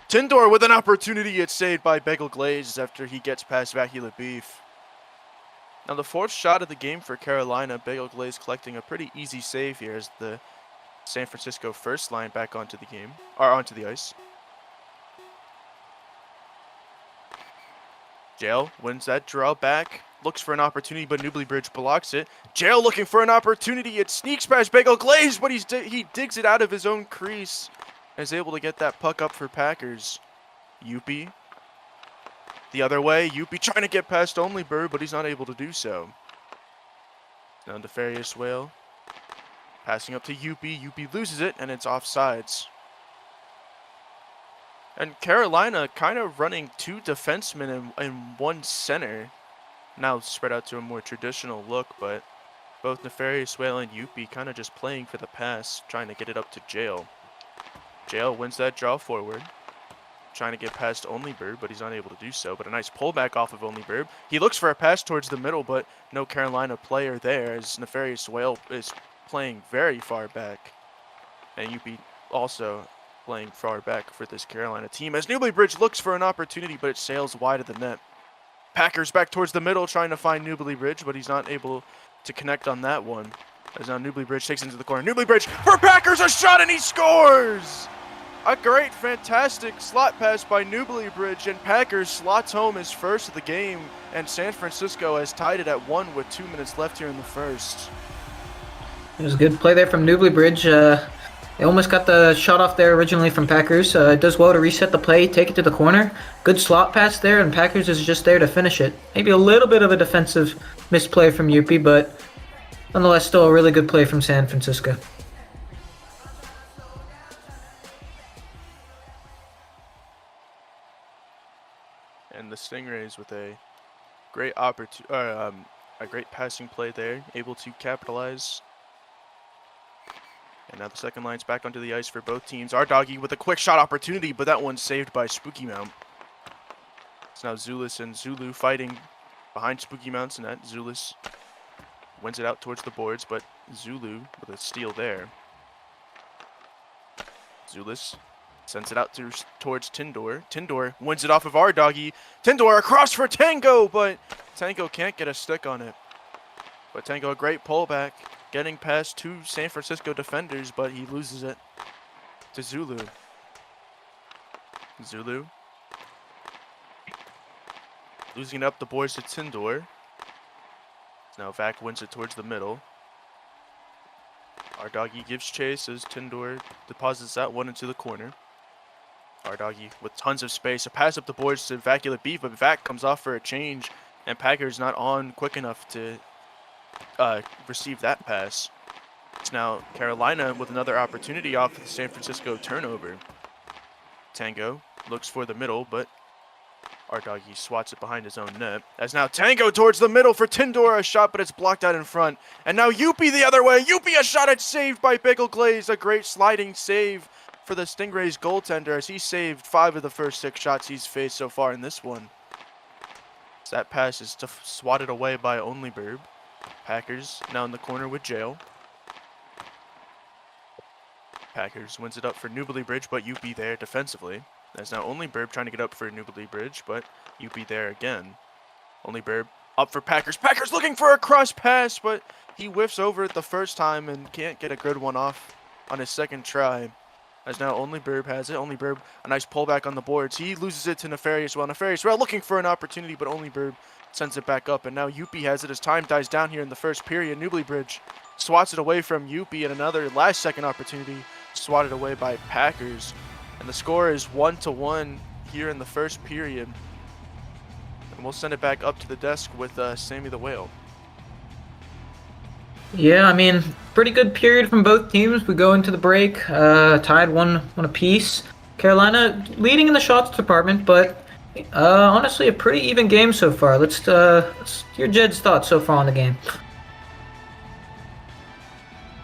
Speaker 5: Tindor with an opportunity. It's saved by Bagel Glaze after he gets past Vacula Beef. Now the fourth shot of the game for Carolina. Bagel Glaze collecting a pretty easy save here as the San Francisco first line back onto the game, or onto the ice. Jail wins that draw back, looks for an opportunity, but Newbly Bridge blocks it. Jail looking for an opportunity. It sneaks past Bagel Glaze, but he digs it out of his own crease and is able to get that puck up for Packers. Youppi the other way. Youppi trying to get past ohLuvv, but he's not able to do so. Down to Farius Whale. Passing up to Youppi. Youppi loses it, and it's offsides. And Carolina kind of running two defensemen and one center. Now spread out to a more traditional look, but both Nefarious Whale and Youppi kind of just playing for the pass, trying to get it up to Jail. Jail wins that draw forward. Trying to get past ohLuvv, but he's not able to do so. But a nice pullback off of ohLuvv. He looks for a pass towards the middle, but no Carolina player there as Nefarious Whale is playing very far back. And Youppi also playing far back for this Carolina team as Newbly Bridge looks for an opportunity, but it sails wide of the net. Packers back towards the middle trying to find Newbly Bridge, but he's not able to connect on that one. As now Newbly Bridge takes into the corner. Newbly Bridge for Packers, a shot, and he scores! A great, fantastic slot pass by Newbly Bridge, and Packers slots home his first of the game, and San Francisco has tied it at 1 with 2 minutes left here in the first.
Speaker 7: It was a good play there from Newbly Bridge. They almost got the shot off there originally from Packers. It does well to reset the play, take it to the corner. Good slot pass there, and Packers is just there to finish it. Maybe a little bit of a defensive misplay from Youppi, but nonetheless still a really good play from San Francisco.
Speaker 5: And the Stingrays with a great a great passing play there, able to capitalize. And now the second line's back onto the ice for both teams. Ardoggy with a quick shot opportunity, but that one's saved by Spooky Mount. It's now ZooLess and Zulu fighting behind Spooky Mount's net. ZooLess wins it out towards the boards, but Zulu with a steal there. ZooLess sends it out towards Tindor. Tindor wins it off of Ardoggy. Tindor across for Tango, but Tango can't get a stick on it. But Tango, a great pullback, getting past two San Francisco defenders, but he loses it to Zulu. Zulu losing it up the boards to Tindor. Now Vac wins it towards the middle. Ardoggy gives chase as Tindor deposits that one into the corner. Doggy with tons of space. A pass up the boards to Vaculate Beef, but Vac comes off for a change, and Packers not on quick enough to receive that pass. It's now Carolina with another opportunity off the San Francisco turnover. Tango looks for the middle, but Doggy swats it behind his own net. As now Tango towards the middle for Tindor, a shot, but it's blocked out in front. And now Youppi the other way. Youppi, a shot, it's saved by Bagel Glaze. A great sliding save for the Stingrays goaltender as he saved 5 of the first 6 shots he's faced so far in this one. As that pass is swatted away by ohLuvv. Packers now in the corner with Jail. Packers wins it up for Newbly Bridge, but Youppi there defensively. That's now ohLuvv trying to get up for Newbly Bridge, but Youppi there again. ohLuvv up for Packers. Packers looking for a cross pass, but he whiffs over it the first time and can't get a good one off on his second try. As now ohLuvv has it. ohLuvv, a nice pullback on the boards. He loses it to Nefarious Well. Nefarious Well looking for an opportunity, but ohLuvv sends it back up. And now Youppi has it as time dies down here in the first period. Newbly Bridge swats it away from Youppi, and another last second opportunity swatted away by Packers. And the score is 1-1 here in the first period. And we'll send it back up to the desk with Sammy the Whale.
Speaker 7: Yeah, I mean, pretty good period from both teams. We go into the break, tied one apiece. Carolina leading in the shots department, but honestly, a pretty even game so far. Let's hear Jed's thoughts so far on the game.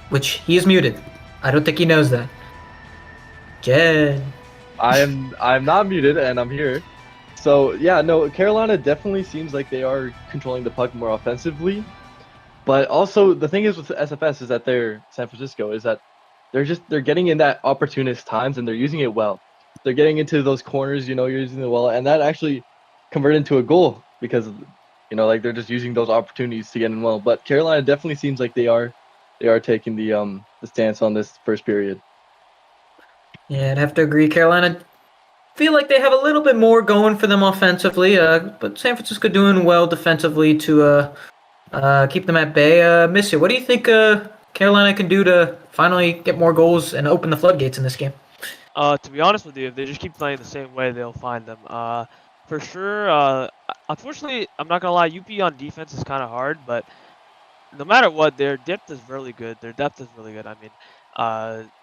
Speaker 7: Which he is muted. I don't think he knows that. Jed.
Speaker 8: I'm not muted and I'm here. So yeah, no, Carolina definitely seems like they are controlling the puck more offensively. But also the thing is with SFS is that they're San Francisco is that they're getting in that opportunist times and they're using it well. They're getting into those corners, you're using it well, and that actually converted into a goal because like they're just using those opportunities to get in well. But Carolina definitely seems like they are taking the stance on this first period.
Speaker 7: Yeah, I'd have to agree. Carolina feel like they have a little bit more going for them offensively, but San Francisco doing well defensively to keep them at bay. Missy, what do you think Carolina can do to finally get more goals and open the floodgates in this game?
Speaker 2: To be honest with you, if they just keep playing the same way, they'll find them. For sure. Unfortunately, I'm not gonna lie, Youppi on defense is kind of hard, but no matter what, their depth is really good. I mean,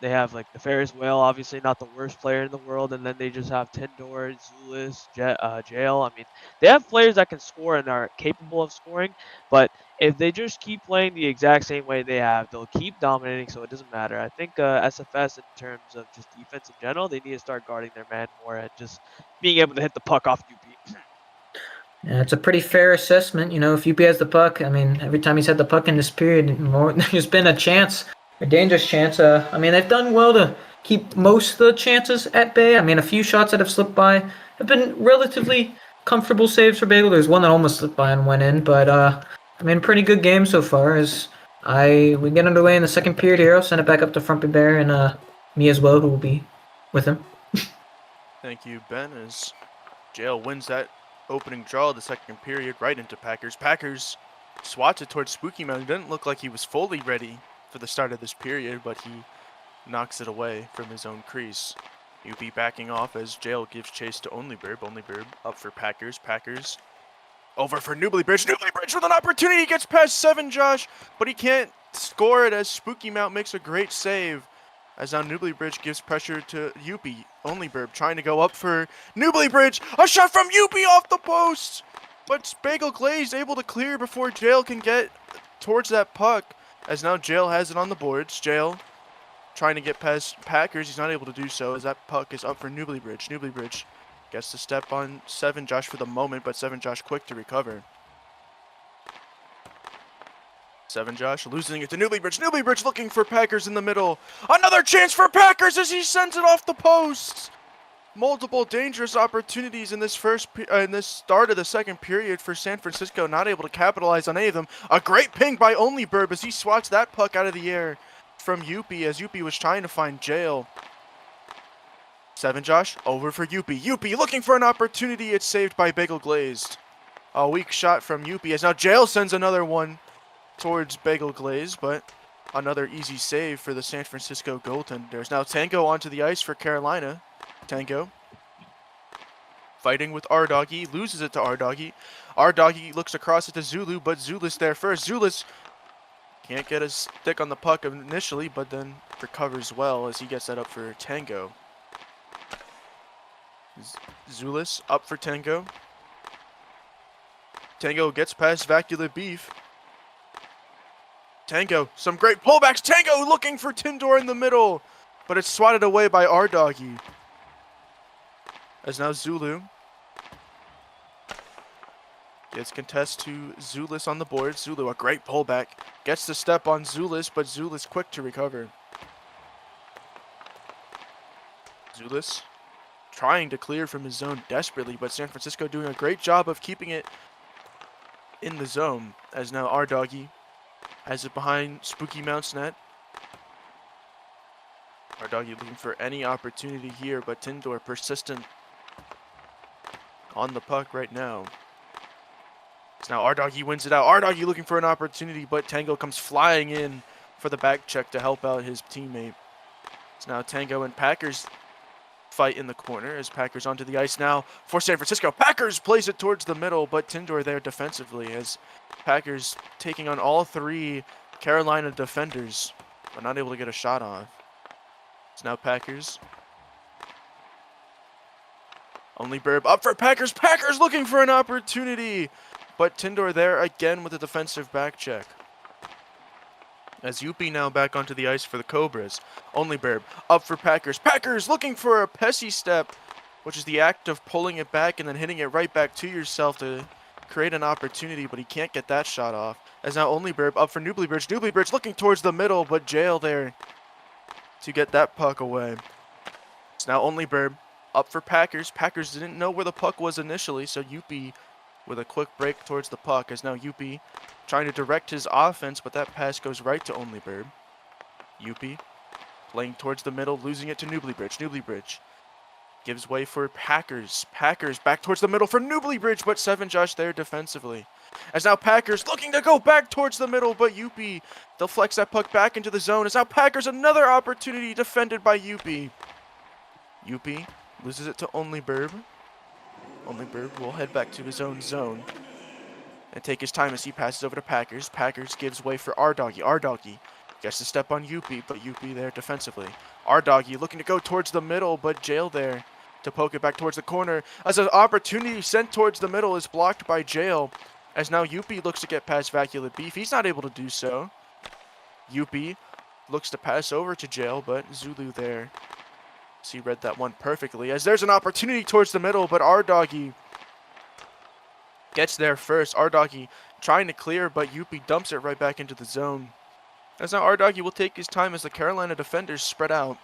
Speaker 2: they have like Nefarious Whale, obviously not the worst player in the world, and then they just have Tindor, Zulus, Jail. I mean, they have players that can score and are capable of scoring, but if they just keep playing the exact same way they have, they'll keep dominating, so it doesn't matter. I think SFS, in terms of just defense in general, they need to start guarding their man more and just being able to hit the puck off Youppi.
Speaker 7: Yeah, it's a pretty fair assessment. If Youppi has the puck, I mean, every time he's had the puck in this period, there's been a chance, a dangerous chance. I mean, they've done well to keep most of the chances at bay. I mean, a few shots that have slipped by have been relatively comfortable saves for Bagel. There's one that almost slipped by and went in, but I mean, pretty good game so far. As we get underway in the second period here, I'll send it back up to Frumpy Bear and me as well, who will be with him.
Speaker 5: Thank you, Ben, as Jail wins that opening draw of the second period right into Packers. Packers swats it towards Spooky Mountain. Didn't look like he was fully ready for the start of this period, but he knocks it away from his own crease. Youppi backing off as Jail gives chase to ohLuvv. ohLuvv up for Packers. Packers over for Newbly Bridge. Newbly Bridge with an opportunity. He gets past 7 Josh, but he can't score it as Spooky Mount makes a great save. As now Newbly Bridge gives pressure to Youppi. ohLuvv trying to go up for Newbly Bridge. A shot from Youppi off the post. But Bagel Glaze able to clear before Jail can get towards that puck. As now Jail has it on the boards. Jail trying to get past Packers. He's not able to do so as that puck is up for Newbly Bridge. Newbly Bridge gets to step on 7 Josh for the moment, but 7 Josh quick to recover. 7 Josh losing it to Newbly Bridge. Newbly Bridge looking for Packers in the middle. Another chance for Packers as he sends it off the post. Multiple dangerous opportunities in this start of the second period for San Francisco. Not able to capitalize on any of them. A great ping by ohLuvv as he swats that puck out of the air from Youppi as Youppi was trying to find Jail. 7 Josh over for Youppi. Youppi looking for an opportunity. It's saved by Bagel Glazed. A weak shot from Youppi as now Jail sends another one towards Bagel Glaze, but another easy save for the San Francisco goaltenders. Now Tango onto the ice for Carolina. Tango fighting with ohLuvv, loses it to ohLuvv. ohLuvv looks across it to Zulu, but Zulus there first. Zulus can't get his stick on the puck initially, but then recovers well as he gets that up for Tango. Zulus up for Tango. Tango gets past Vacular Beef. Tango, some great pullbacks. Tango looking for Tindor in the middle, but it's swatted away by ohLuvv. As now Zulu gets contest to Zulus on the board. Zulu, a great pullback. Gets the step on Zulus, but Zulus quick to recover. Zulus trying to clear from his zone desperately, but San Francisco doing a great job of keeping it in the zone. As now ohLuvv has it behind Spooky Mount's net. ohLuvv looking for any opportunity here, but Tindor persistent on the puck right now. So now ohLuvv wins it out. ohLuvv looking for an opportunity, but Tango comes flying in for the back check to help out his teammate. So now Tango and Packers fight in the corner as Packers onto the ice now for San Francisco. Packers plays it towards the middle, but Tindor there defensively as Packers taking on all three Carolina defenders, but not able to get a shot off. So now Packers. ohLuvv up for Packers. Packers looking for an opportunity, but Tindor there again with a defensive back check. As Youppi now back onto the ice for the Cobras. ohLuvv up for Packers. Packers looking for a Pessy step, which is the act of pulling it back and then hitting it right back to yourself to create an opportunity, but he can't get that shot off. As now ohLuvv up for Nubley-Bridge. Nubley-Bridge looking towards the middle, but Jail there to get that puck away. It's now ohLuvv up for Packers. Packers didn't know where the puck was initially, so Youppi with a quick break towards the puck. As now Youppi trying to direct his offense, but that pass goes right to ohLuvv. Youppi playing towards the middle, losing it to Nubley-Bridge. Nubley-Bridge gives way for Packers. Packers back towards the middle for Nubley-Bridge, but Seven Josh there defensively. As now Packers looking to go back towards the middle, but Youppi deflects that puck back into the zone. As now Packers another opportunity defended by Youppi. Youppi loses it to ohLuvv. ohLuvv will head back to his own zone and take his time as he passes over to Packers. Packers gives way for ohLuvv. ohLuvv gets to step on Youppi, but Youppi there defensively. ohLuvv looking to go towards the middle, but Jail there to poke it back towards the corner. As an opportunity sent towards the middle is blocked by Jail. As now Youppi looks to get past Vacular Beef. He's not able to do so. Youppi looks to pass over to Jail, but Zulu there. So he read that one perfectly. As there's an opportunity towards the middle, but ohLuvv gets there first. ohLuvv trying to clear, but Youppi dumps it right back into the zone. As now ohLuvv will take his time as the Carolina defenders spread out.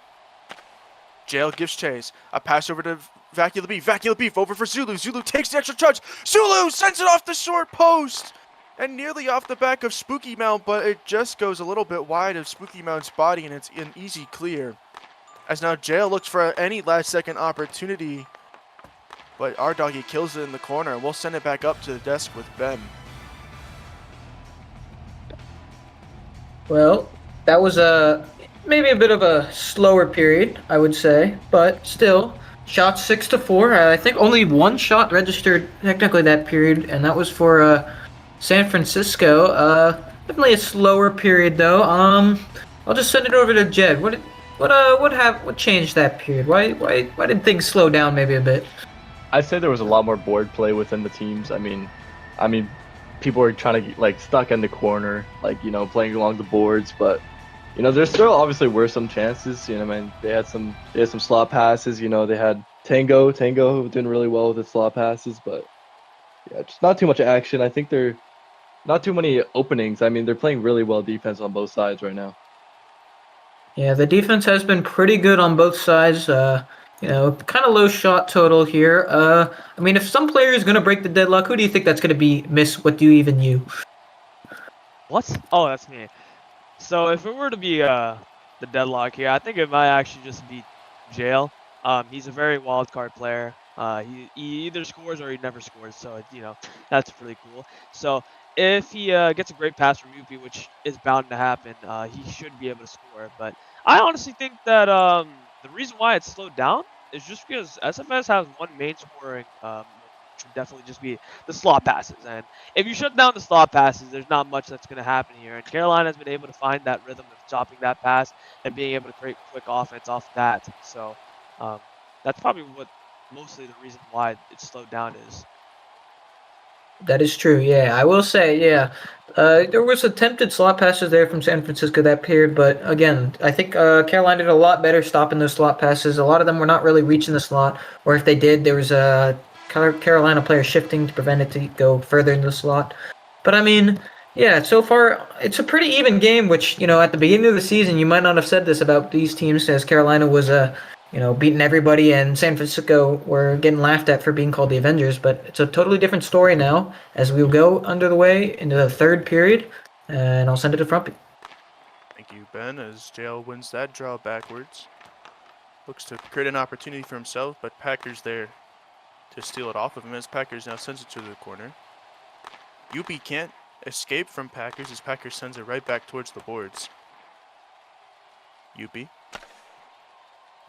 Speaker 5: Jail gives chase. A pass over to Vacular Beef. Vacular Beef over for Zulu. Zulu takes the extra touch. Zulu sends it off the short post and nearly off the back of Spooky Mount, but it just goes a little bit wide of Spooky Mount's body, and it's an easy clear. As now Jail looks for any last-second opportunity, but ohLuvv kills it in the corner, and we'll send it back up to the desk with Ben.
Speaker 7: Well, that was maybe a bit of a slower period, I would say, but still, shots 6-4. I think only one shot registered technically that period, and that was for San Francisco. Definitely a slower period though. I'll just send it over to Jed. What changed that period? Why did things slow down maybe a bit?
Speaker 8: I'd say there was a lot more board play within the teams. I mean, people were trying to get, like, stuck in the corner, like, you know, playing along the boards, but you know, there still obviously were some chances. You know, I mean, they had some slot passes. You know, they had Tango doing really well with his slot passes, but yeah, just not too much action. I think they're not too many openings. I mean, they're playing really well defense on both sides right now.
Speaker 7: Yeah, the defense has been pretty good on both sides. You know, kind of low shot total here. I mean, if some player is going to break the deadlock, who do you think that's going to be? Miss, what do you even you?
Speaker 2: What? Oh, that's me. So if it were to be the deadlock here, I think it might actually just be Jail. He's a very wild card player. He either scores or he never scores. So, you know, that's really cool. So if he gets a great pass from Youppi, which is bound to happen, he should be able to score. But I honestly think that the reason why it slowed down is just because SFS has one main scoring, which would definitely just be the slot passes. And if you shut down the slot passes, there's not much that's going to happen here. And Carolina has been able to find that rhythm of stopping that pass and being able to create quick offense off that. So that's probably what mostly the reason why it's slowed down is.
Speaker 7: That is true. Yeah, I will say, yeah, there was attempted slot passes there from San Francisco that period, but again, I think Carolina did a lot better stopping those slot passes. A lot of them were not really reaching the slot, or if they did, there was a Carolina player shifting to prevent it to go further into the slot. But I mean, yeah, so far it's a pretty even game. Which at the beginning of the season, you might not have said this about these teams, as Carolina was beating everybody, and San Francisco were getting laughed at for being called the Avengers. But it's a totally different story now as we go under the way into the third period, and I'll send it to Frumpy.
Speaker 5: Thank you, Ben, as JL wins that draw backwards. Looks to create an opportunity for himself, but Packers there to steal it off of him as Packers now sends it to the corner. Youppi can't escape from Packers as Packers sends it right back towards the boards. Youppi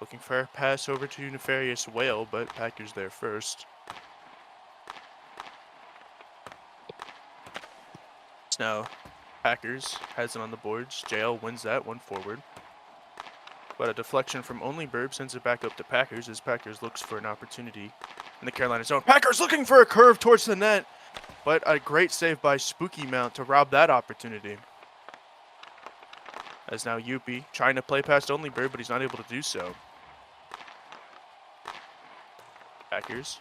Speaker 5: looking for a pass over to Nefarious Whale, but Packers there first. Now Packers has it on the boards. JL wins that one forward. But a deflection from ohLuvv sends it back up to Packers as Packers looks for an opportunity in the Carolina zone. Packers looking for a curve towards the net, but a great save by Spooky Mount to rob that opportunity. As now Youppi trying to play past ohLuvv, but he's not able to do so. Packers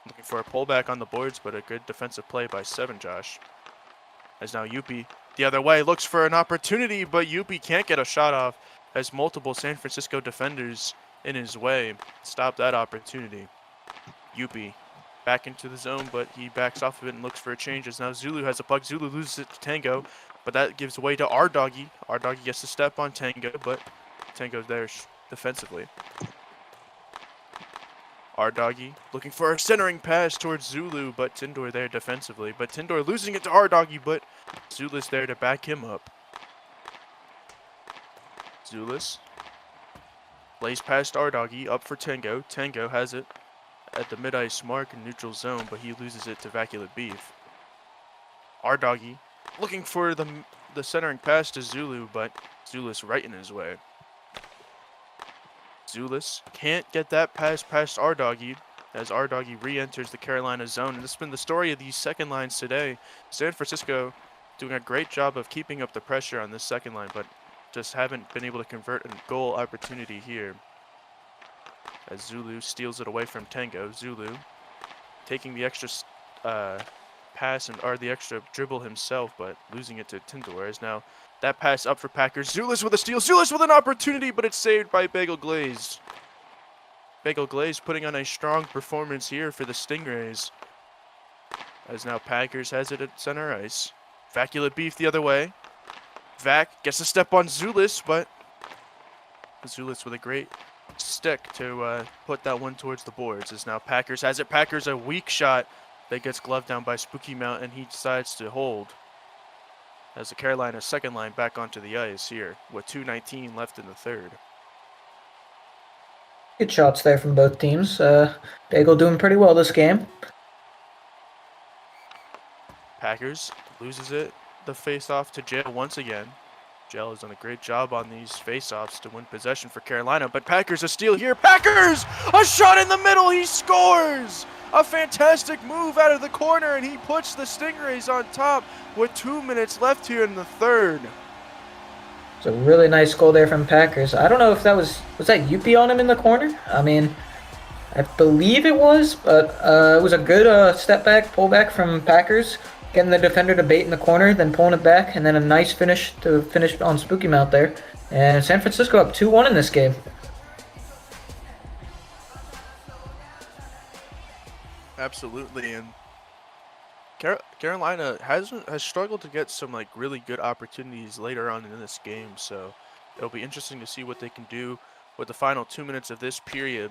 Speaker 5: looking for a pullback on the boards, but a good defensive play by 7 Josh. As now Youppi the other way looks for an opportunity, but Youppi can't get a shot off as multiple San Francisco defenders in his way stop that opportunity. Youppi back into the zone, but he backs off of it and looks for a change as now Zulu has a puck. Zulu loses it to Tango, but that gives way to ohDoggy. ohDoggy gets to step on Tango, but Tango's there defensively. ohDoggy looking for a centering pass towards Zulu, but Tindor there defensively. But Tindor losing it to ohDoggy, but Zulus there to back him up. Zulus plays past ohDoggy, up for Tango. Tango has it at the mid-ice mark in neutral zone, but he loses it to Vaculate Beef. ohDoggy looking for the centering pass to Zulu, but Zulus right in his way. Zulus can't get that pass past ohDoggy as ohDoggy re-enters the Carolina zone. And this has been the story of these second lines today. San Francisco doing a great job of keeping up the pressure on this second line, but just haven't been able to convert a goal opportunity here. As Zulu steals it away from Tango. Zulu taking the extra pass or the extra dribble himself, but losing it to Tindor. As now that pass up for Packers. Zulus with a steal. Zulus with an opportunity, but it's saved by Bagel Glaze. Bagel Glaze putting on a strong performance here for the Stingrays. As now Packers has it at center ice. Vaculate Beef the other way. Vac gets a step on Zulus, but Zulus with a great stick to put that one towards the boards. As now Packers has it. Packers a weak shot that gets gloved down by Spooky Mount, and he decides to hold. As the Carolina second line back onto the ice here with 2:19 left in the third.
Speaker 7: Good shots there from both teams. Bagel doing pretty well this game.
Speaker 5: Packers loses it, the face-off to Jail once again. Jail has done a great job on these face-offs to win possession for Carolina, but Packers a steal here. Packers! A shot in the middle, he scores! A fantastic move out of the corner, and he puts the Stingrays on top with 2 minutes left here in the third.
Speaker 7: It's a really nice goal there from Packers. I don't know if that was that Youppi on him in the corner? I mean, I believe it was, but it was a good step back, pull back from Packers, getting the defender to bait in the corner, then pulling it back, and then a nice finish to finish on Spooky Mount there. And San Francisco up 2-1 in this game.
Speaker 5: Absolutely, and Carolina has struggled to get some really good opportunities later on in this game, so it'll be interesting to see what they can do with the final 2 minutes of this period,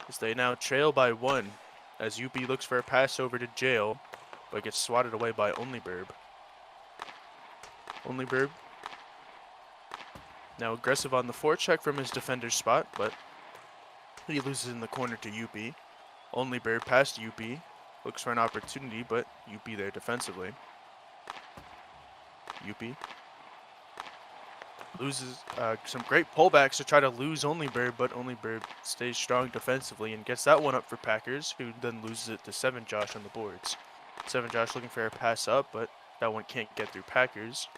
Speaker 5: as they now trail by 1, as Youppi looks for a pass over to Jail, but gets swatted away by ohLuvv. ohLuvv now aggressive on the forecheck from his defender's spot, but He loses in the corner to Youppi. ohLuvv past Youppi. Looks for an opportunity, but Youppi there defensively. Youppi loses some great pullbacks to try to lose ohLuvv, but ohLuvv stays strong defensively and gets that one up for Packers, who then loses it to 7Josh on the boards. 7Josh looking for a pass up, but that one can't get through Packers.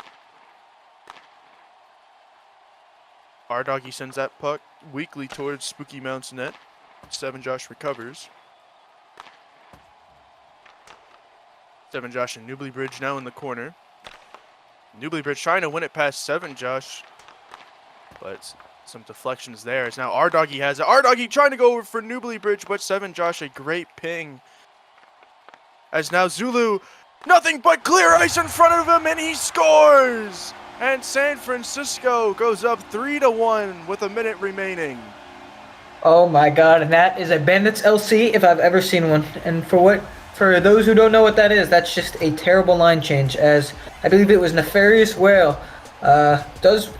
Speaker 5: ohLuvv sends that puck weakly towards Spooky Mount's net. 7Josh recovers. 7Josh and Newbly now in the corner. Newbly trying to win it past 7Josh, but some deflections there. As now ohLuvv has it. ohLuvv trying to go over for Newbly, but 7Josh a great ping. As now Zulu, nothing but clear ice in front of him, and he scores! And San Francisco goes up 3-1 with a minute remaining.
Speaker 7: Oh my god, and that is a Bandits LC if I've ever seen one. And for those who don't know what that is, that's just a terrible line change, as I believe it was Nefarious Whale. Does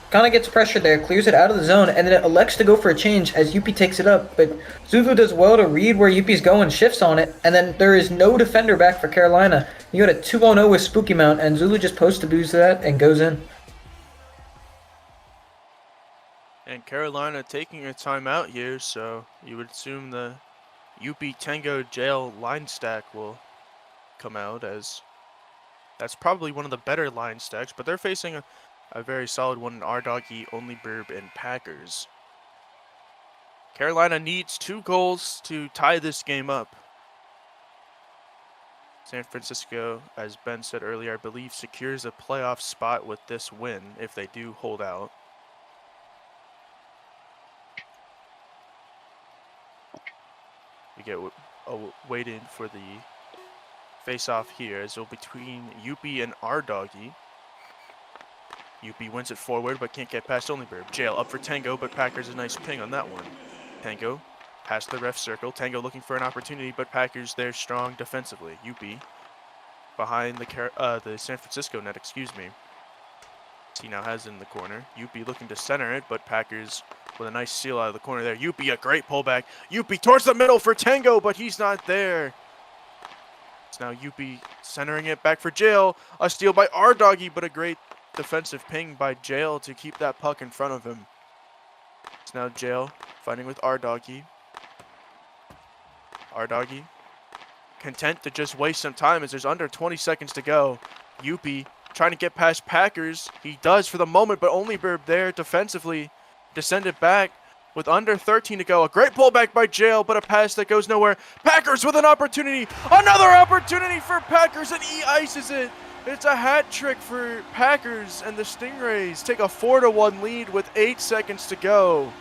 Speaker 7: kind of gets pressure there, clears it out of the zone, and then it elects to go for a change as Youppi takes it up. But Zulu does well to read where Youppi's going, shifts on it, and then there is no defender back for Carolina. You got a 2-on-0 with Spooky Mount, and Zulu just post-abuses that and goes in.
Speaker 5: And Carolina taking a timeout here, so you would assume the Youppi Tango Jail line stack will come out, as that's probably one of the better line stacks, but they're facing a very solid one in ohLuvv, ohLuvv, and Packers. Carolina needs 2 goals to tie this game up. San Francisco, as Ben said earlier, I believe secures a playoff spot with this win if they do hold out. We get waiting for the face-off here, as it'll between Youppi and ohLuvv. Youppi wins it forward, but can't get past ohLuvv. Jail up for Tango, but Packers a nice ping on that one. Tango past the ref circle. Tango looking for an opportunity, but Packers there strong defensively. Youppi behind the San Francisco net, excuse me. He now has it in the corner. Youppi looking to center it, but Packers with a nice seal out of the corner there. Youppi a great pullback. Youppi towards the middle for Tango, but he's not there. It's now Youppi centering it back for Jail. A steal by ohLuvv, but a great defensive ping by Jail to keep that puck in front of him. It's now Jail fighting with ohLuvv. ohLuvv content to just waste some time as there's under 20 seconds to go. Youppi trying to get past Packers. He does for the moment, but ohLuvv there defensively to send it back with under 13 to go. A great pullback by Jail, but a pass that goes nowhere. Packers with an opportunity. Another opportunity for Packers, and he ices it. It's a hat trick for Packers, and the Stingrays take a 4-1 lead with 8 seconds to go.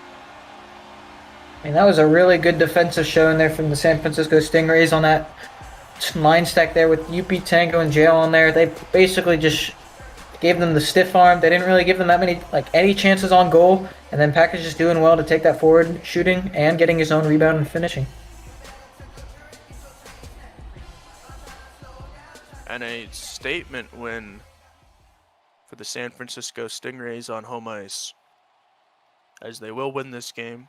Speaker 7: I mean, that was a really good defensive showing there from the San Francisco Stingrays on that line stack there with Youppi, Tango, and Jail on there. They basically just gave them the stiff arm. They didn't really give them that many, any chances on goal. And then Packers just doing well to take that forward, shooting and getting his own rebound and finishing.
Speaker 5: And a statement win for the San Francisco Stingrays on home ice, as they will win this game.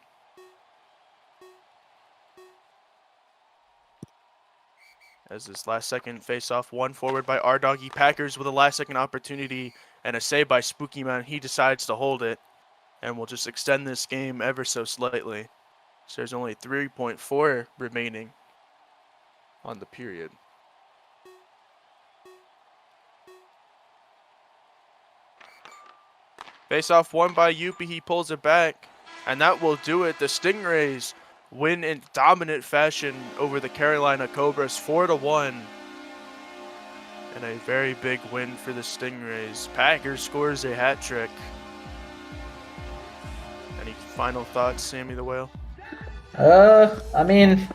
Speaker 5: As this last second face-off won forward by ohLuvv. Packers with a last second opportunity and a save by Spooky Mount. He decides to hold it, and we'll just extend this game ever so slightly. So there's only 3.4 remaining on the period. Face-off won by Youppi. He pulls it back, and that will do it. The Stingrays win in dominant fashion over the Carolina Cobras, 4-1. And a very big win for the Stingrays. Packers scores a hat trick. Any final thoughts, Sammy the Whale?
Speaker 7: I mean,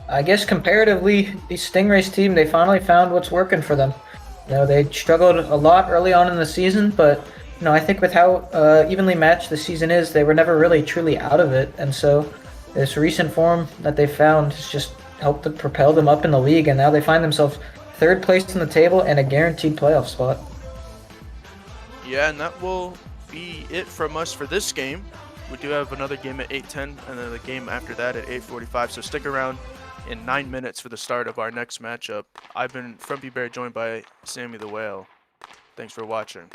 Speaker 7: I guess comparatively, the Stingrays team, they finally found what's working for them. You know, they struggled a lot early on in the season, but I think with how evenly matched the season is, they were never really truly out of it, and so this recent form that they found has just helped to propel them up in the league, and now they find themselves third place in the table and a guaranteed playoff spot.
Speaker 5: Yeah, and that will be it from us for this game. We do have another game at 8:10, and then the game after that at 8:45. So stick around in 9 minutes for the start of our next matchup. I've been Frumpy Bear, joined by Sammy the Whale. Thanks for watching.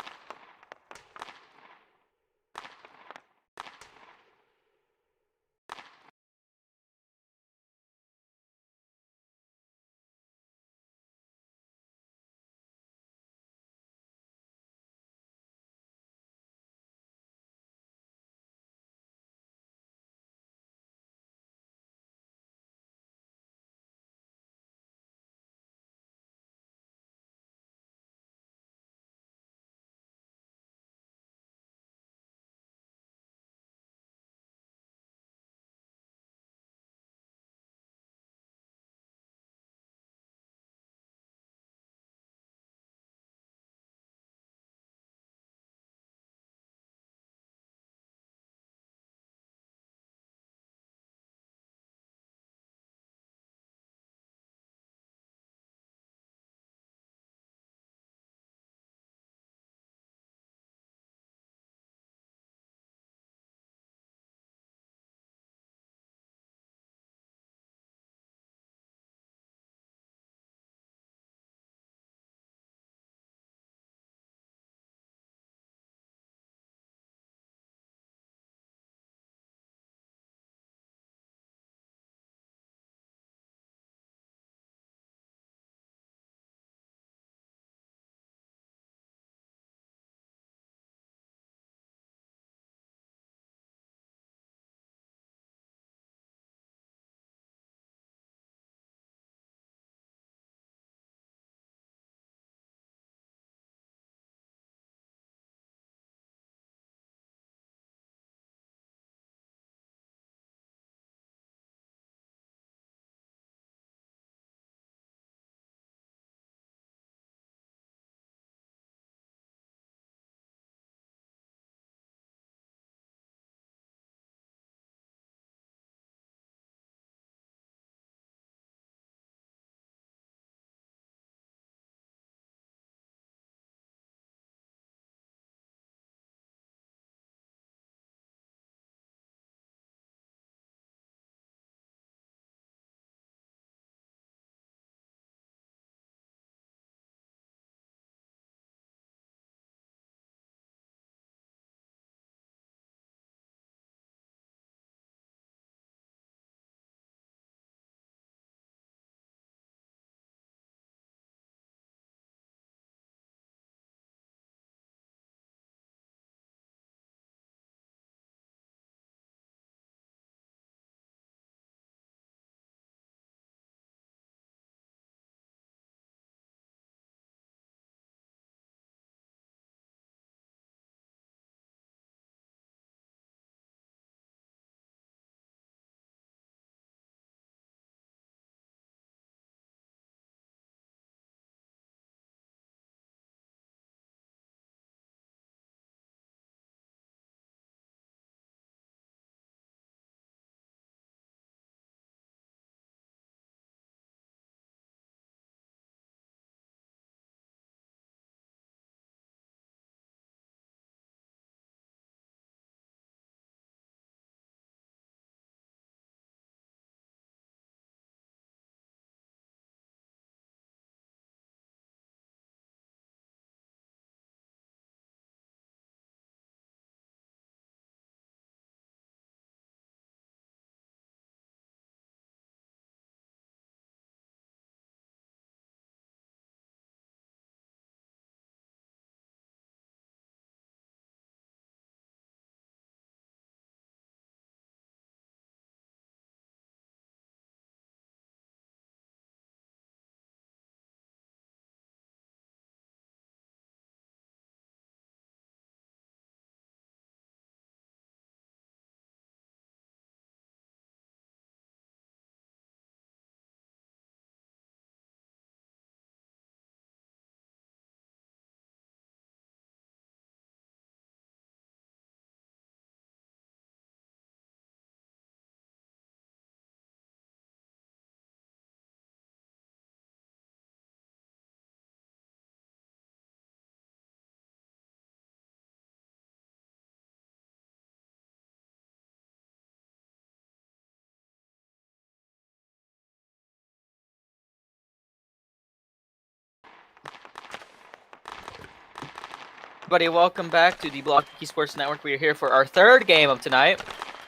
Speaker 1: Everybody, welcome back to the Blockey Sports Network. We are here for our third game of tonight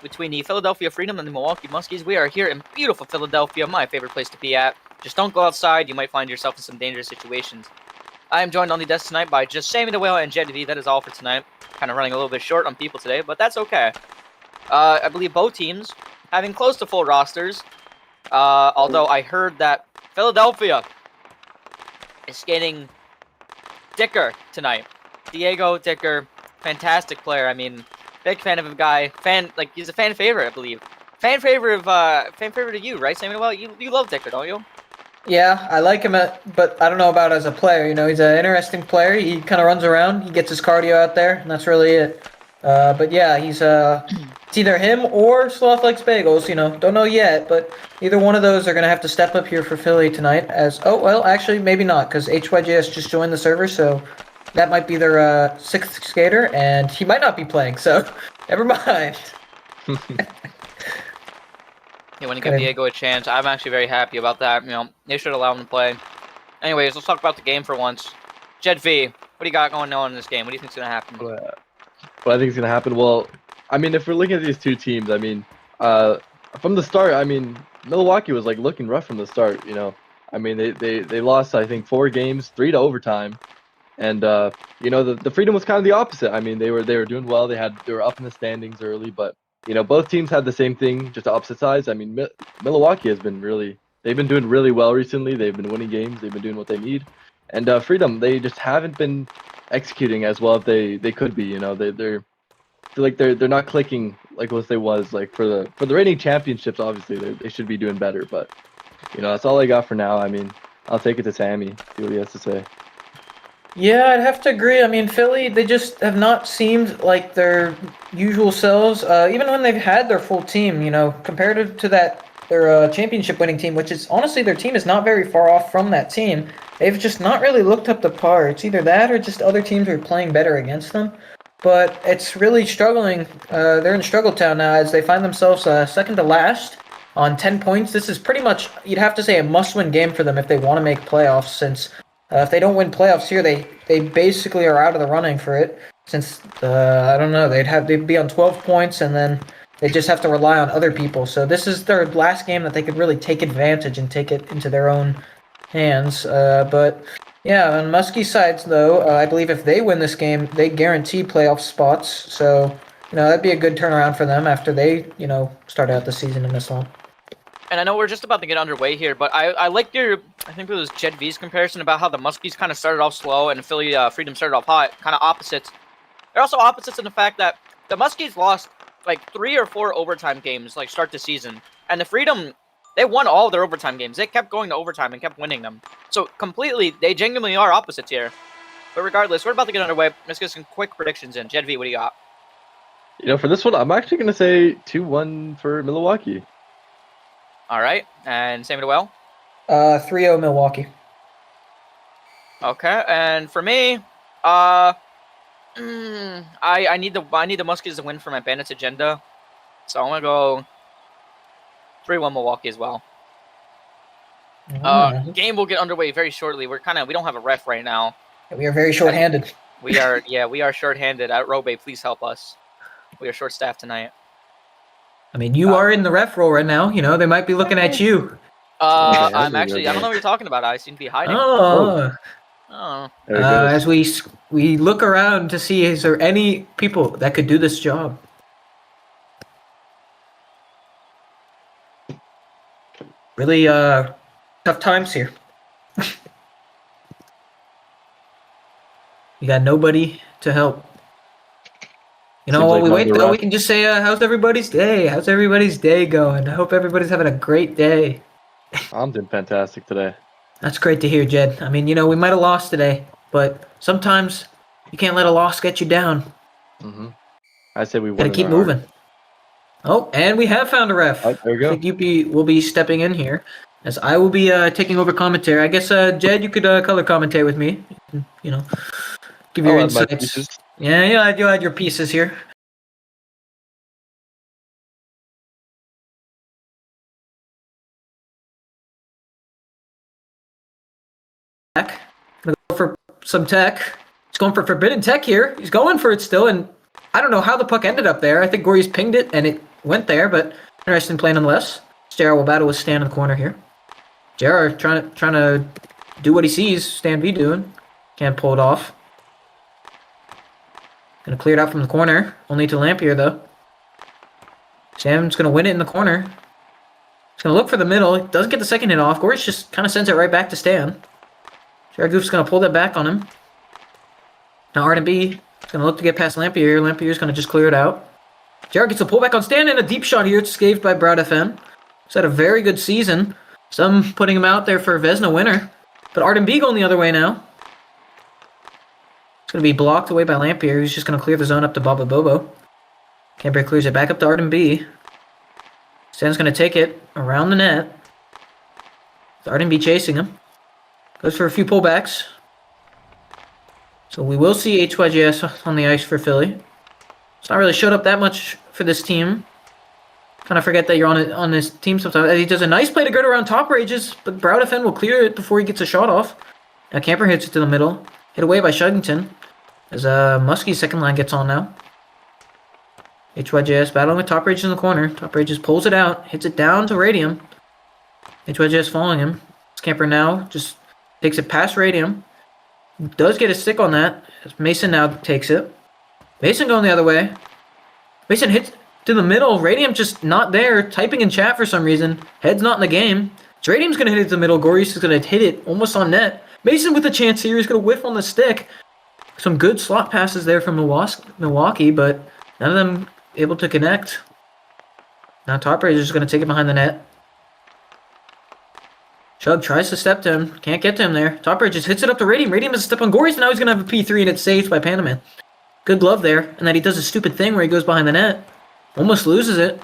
Speaker 1: between the Philadelphia Freedom and the Milwaukee Muskies. We are here in beautiful Philadelphia, my favorite place to be at. Just don't go outside, you might find yourself in some dangerous situations. I am joined on the desk tonight by just Sammy the Whale and Jed V. That is all for tonight. Kind of running a little bit short on people today, but that's okay. I believe both teams having close to full rosters, although I heard that Philadelphia is getting Dicker tonight. Diego Dicker, fantastic player. I mean, big fan of a guy. He's a fan favorite, I believe. Fan favorite of you, right, Samuel? Well, you love Dicker, don't you?
Speaker 7: Yeah, I like him, but I don't know about as a player. You know, he's an interesting player. He kind of runs around. He gets his cardio out there, and that's really it. But yeah, he's it's either him or Sloth Likes Bagels. You know, don't know yet, but either one of those are gonna have to step up here for Philly tonight. Actually, maybe not, because HYJS just joined the server, so that might be their sixth skater, and he might not be playing. So never mind.
Speaker 1: Yeah, when you give Diego a chance, I'm actually very happy about that. You know, they should allow him to play. Anyways, let's talk about the game for once. Jed V, what do you got going on in this game? What do you think's gonna happen?
Speaker 8: What I think is gonna happen? Well, I mean, if we're looking at these two teams, I mean, from the start, I mean, Milwaukee was like looking rough from the start. You know, I mean, they lost, I think, 4 games, 3 to overtime, and you know, the Freedom was kind of the opposite. I mean, they were doing well. They were up in the standings early, but you know, both teams had the same thing, just the opposite sides. I mean, Milwaukee has been they've been doing really well recently. They've been winning games. They've been doing what they need, and Freedom, they just haven't been executing as well as they could be. You know, they're not clicking like what they was like for the reigning championships. Obviously, they should be doing better, but you know, that's all I got for now. I mean, I'll take it to Sammy. See what he has to say.
Speaker 7: Yeah, I'd have to agree. I mean, Philly, they just have not seemed like their usual selves, even when they've had their full team, you know, comparative to their championship winning team, which is honestly, their team is not very far off from that team. They've just not really looked up to par. It's either that or just other teams are playing better against them. But it's really struggling. They're in struggle town now as they find themselves second to last on 10 points. This is pretty much, you'd have to say, a must-win game for them if they want to make playoffs, since if they don't win playoffs here, they basically are out of the running for it. Since I don't know, they'd be on 12 points, and then they just have to rely on other people. So this is their last game that they could really take advantage and take it into their own hands. But yeah, on Muskie's sides though, I believe if they win this game, they guarantee playoff spots. So you know, that'd be a good turnaround for them after they start out the season in this one.
Speaker 1: And I know we're just about to get underway here, but I like I think it was Jed V's comparison about how the Muskies kind of started off slow and Philly Freedom started off hot, kind of opposites. They're also opposites in the fact that the Muskies lost like 3 or 4 overtime games, like start the season. And the Freedom, they won all of their overtime games. They kept going to overtime and kept winning them. So they genuinely are opposites here. But regardless, we're about to get underway. Let's get some quick predictions in. Jed V, what do you got?
Speaker 8: You know, for this one, I'm actually going to say 2-1 for Milwaukee.
Speaker 1: All right, and Sammy Well?
Speaker 7: 3-0 Milwaukee.
Speaker 1: Okay, and for me, I need the Muskies to win for my Bandits agenda, so I'm gonna go 3-1 Milwaukee as well. Game will get underway very shortly. We don't have a ref right now.
Speaker 7: We are very short-handed.
Speaker 1: We are short-handed. Robe, please help us. We are short-staffed tonight.
Speaker 7: I mean, you are in the ref role right now. You know, they might be looking at you.
Speaker 1: I don't know what you're talking about. I seem to be hiding.
Speaker 7: As we look around to see, is there any people that could do this job? Really tough times here. You got nobody to help. You know, while we wait though, we can just say, how's everybody's day? How's everybody's day going? I hope everybody's having a great day.
Speaker 8: I'm doing fantastic today.
Speaker 7: That's great to hear, Jed. I mean, you know, we might have lost today, but sometimes you can't let a loss get you down.
Speaker 8: Mm-hmm. I say we
Speaker 7: gotta keep moving. Oh, and we have found a ref.
Speaker 8: Oh, there we go.
Speaker 7: I think Youppi will be stepping in here, as I will be taking over commentary. I guess, Jed, you could color commentate with me. You know, give your insights. Yeah, you'll add your pieces here. I'm gonna go for some tech. He's going for Forbidden Tech here. He's going for it still, and I don't know how the puck ended up there. I think Gory's pinged it, and it went there, but interesting play nonetheless. JR will battle with Stan in the corner here. JR trying to do what he sees Stan V doing. Can't pull it off. Gonna clear it out from the corner. Only to Lampier, though. Stan's gonna win it in the corner. He's gonna look for the middle. He doesn't get the second hit off. Goris just kind of sends it right back to Stan. JR Goof's gonna pull that back on him. Now R&B is gonna look to get past Lampier. Lampier's gonna just clear it out. JR gets a pullback on Stan and a deep shot here. It's saved by Broad FM. He's had a very good season. Some putting him out there for Vesna winner. But R&B going the other way now. It's going to be blocked away by Lampier. He's just going to clear the zone up to Baba Bobo. Camper clears it back up to R&B. Stan's going to take it around the net. R&B chasing him. Goes for a few pullbacks. So we will see HYGS on the ice for Philly. It's not really showed up that much for this team. Kind of forget that you're on this team sometimes. He does a nice play to go around top rages, but Brow Defend will clear it before he gets a shot off. Now Camper hits it to the middle. Hit away by Shuggington. As Muskie's second line gets on now. HYGS battling with Top Rages in the corner. Top Rages pulls it out. Hits it down to Radium. HYGS following him. Camper now just takes it past Radium. Does get a stick on that. Mason now takes it. Mason going the other way. Mason hits to the middle. Radium just not there. Typing in chat for some reason. Head's not in the game. So Radium's going to hit it to the middle. Goris is going to hit it almost on net. Mason with a chance here. He's going to whiff on the stick. Some good slot passes there from Milwaukee, but none of them able to connect. Now Top Raiders is going to take it behind the net. Chug tries to step to him. Can't get to him there. Top Raiders hits it up to Radium. Radium has a step on Goris. Now he's going to have a P3 and it's saved by Panaman. Good glove there. And then he does a stupid thing where he goes behind the net. Almost loses it.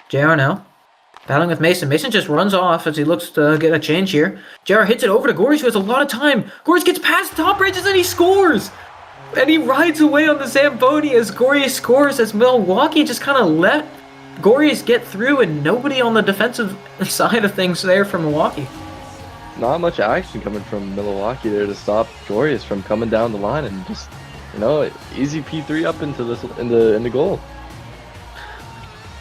Speaker 7: JR now. Battling with Mason. Mason just runs off as he looks to get a change here. JR hits it over to Goris, who has a lot of time. Goris gets past Top Rages and he scores! And he rides away on the Zamboni as Goris scores, as Milwaukee just kind of let Goris get through and nobody on the defensive side of things there for Milwaukee.
Speaker 8: Not much action coming from Milwaukee there to stop Gorius from coming down the line and just, you know, easy P3 up into this in the goal.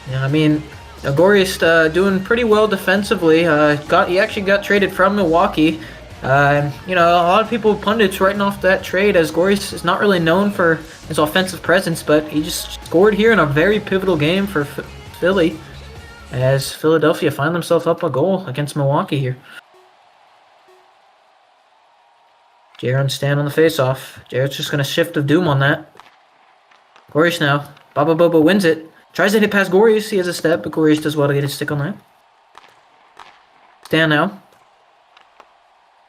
Speaker 7: Yeah, I mean, Gorius doing pretty well defensively. He actually got traded from Milwaukee. You know, a lot of people, pundits, writing off that trade as Gorius is not really known for his offensive presence, but he just scored here in a very pivotal game for Philly as Philadelphia find themselves up a goal against Milwaukee here. Jaron stand on the faceoff. Jared's just going to shift the doom on that. Gorius now. Baba Bobo wins it. Tries to hit past Gorius. He has a step, but Gorius does well to get his stick on that. Stan now.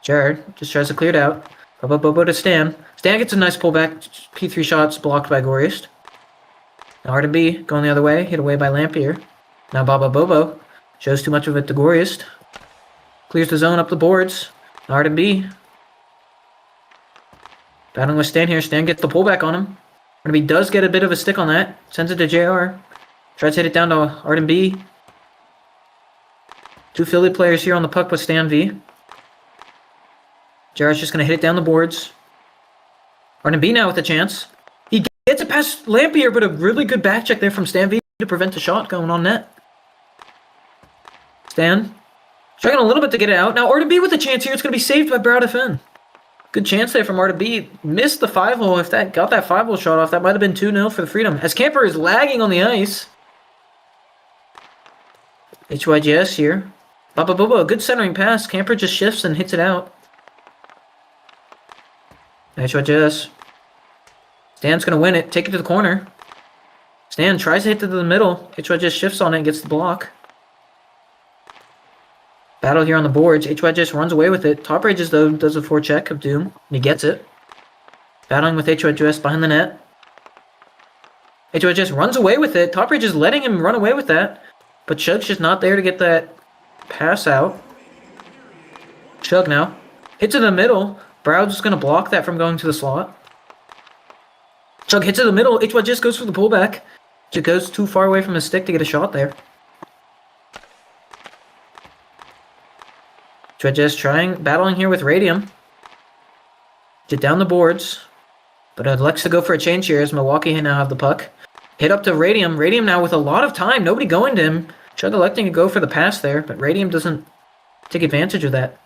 Speaker 7: Jared just tries to clear it out. Baba Bobo to Stan. Stan gets a nice pullback. P3 shots blocked by Gorius. Now R2B going the other way. Hit away by Lampier. Now Baba Bobo shows too much of it to Gorius. Clears the zone up the boards. Now R2B. Battling with Stan here. Stan gets the pullback on him. R2B does get a bit of a stick on that. Sends it to JR. Tries to hit it down to R2B. Two Philly players here on the puck with Stan V. JR's just going to hit it down the boards. R2B now with a chance. He gets it past Lampier, but a really good back check there from Stan V to prevent the shot going on net. Stan struggling a little bit to get it out. Now R2B with a chance here. It's going to be saved by Brow FN. Good chance there from R2B. Missed the 5-hole. If that got that 5-hole shot off, that might have been 2-0 for the Freedom. As Camper is lagging on the ice. HYGS here. Baba Bobo, a good centering pass. Camper just shifts and hits it out. HYGS. Stan's going to win it. Take it to the corner. Stan tries to hit it to the middle. HYGS shifts on it and gets the block. Battle here on the boards. HYGS runs away with it. Top Rages, though, does a forecheck of Doom. And he gets it. Battling with HYGS behind the net. HYGS runs away with it. Top Rages letting him run away with that. But Chug's just not there to get that pass out. Chug now. Hits in the middle. Brow's just going to block that from going to the slot. Chug hits in the middle. HYGS goes for the pullback. Just goes too far away from his stick to get a shot there. HYGS battling here with Radium. Get down the boards. But elects to go for a change here as Milwaukee now have the puck. Hit up to Radium. Radium now with a lot of time. Nobody going to him. Chug electing to go for the pass there, but Radium doesn't take advantage of that.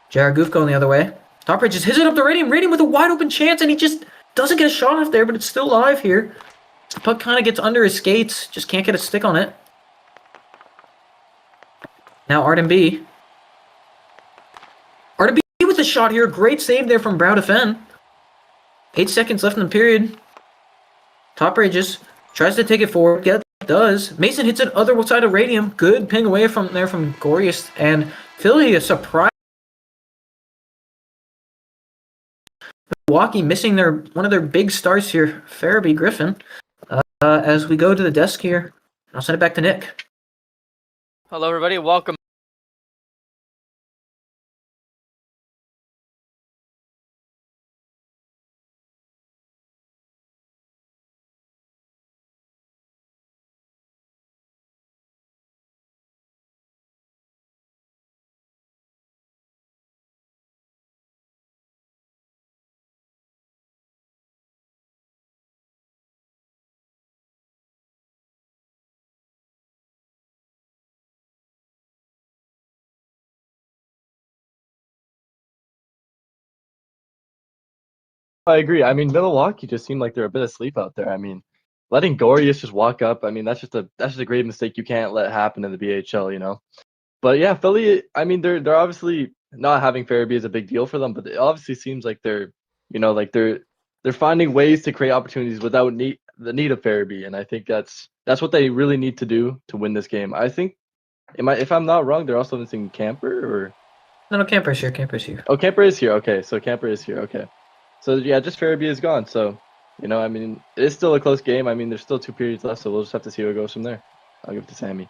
Speaker 7: Jared Goof going the other way. Topper just hits it up to Radium. Radium with a wide open chance, and he just doesn't get a shot off there, but it's still live here. The puck kind of gets under his skates. Just can't get a stick on it. Now Arden B. Arden B with a shot here. Great save there from Brow Defend. 8 seconds left in the period. Top Rages tries to take it forward. Yeah, does. Mason hits it other side of Radium. Good ping away from there from Gorius. And Philly, a surprise. Milwaukee missing one of their big stars here, Farabee Griffin. As we go to the desk here, I'll send it back to Nick.
Speaker 1: Hello, everybody. Welcome.
Speaker 8: I agree. I mean, Milwaukee just seemed like they're a bit asleep out there. I mean, letting Gorius just walk up, I mean, that's just a great mistake you can't let happen in the BHL, you know. But yeah, Philly, I mean, they're obviously not having Farabee is a big deal for them, but it obviously seems like they're, you know, like they're finding ways to create opportunities without the need of Farabee, and I think that's what they really need to do to win this game. I think, if I'm not wrong, they're also missing Camper or.
Speaker 7: No, Camper's here. Camper's here.
Speaker 8: Oh, Camper is here. Okay, so Camper is here. Okay. So yeah, just Farabee is gone. So, you know, I mean, it is still a close game. I mean, there's still 2 periods left, so we'll just have to see where it goes from there. I'll give it to Sammy.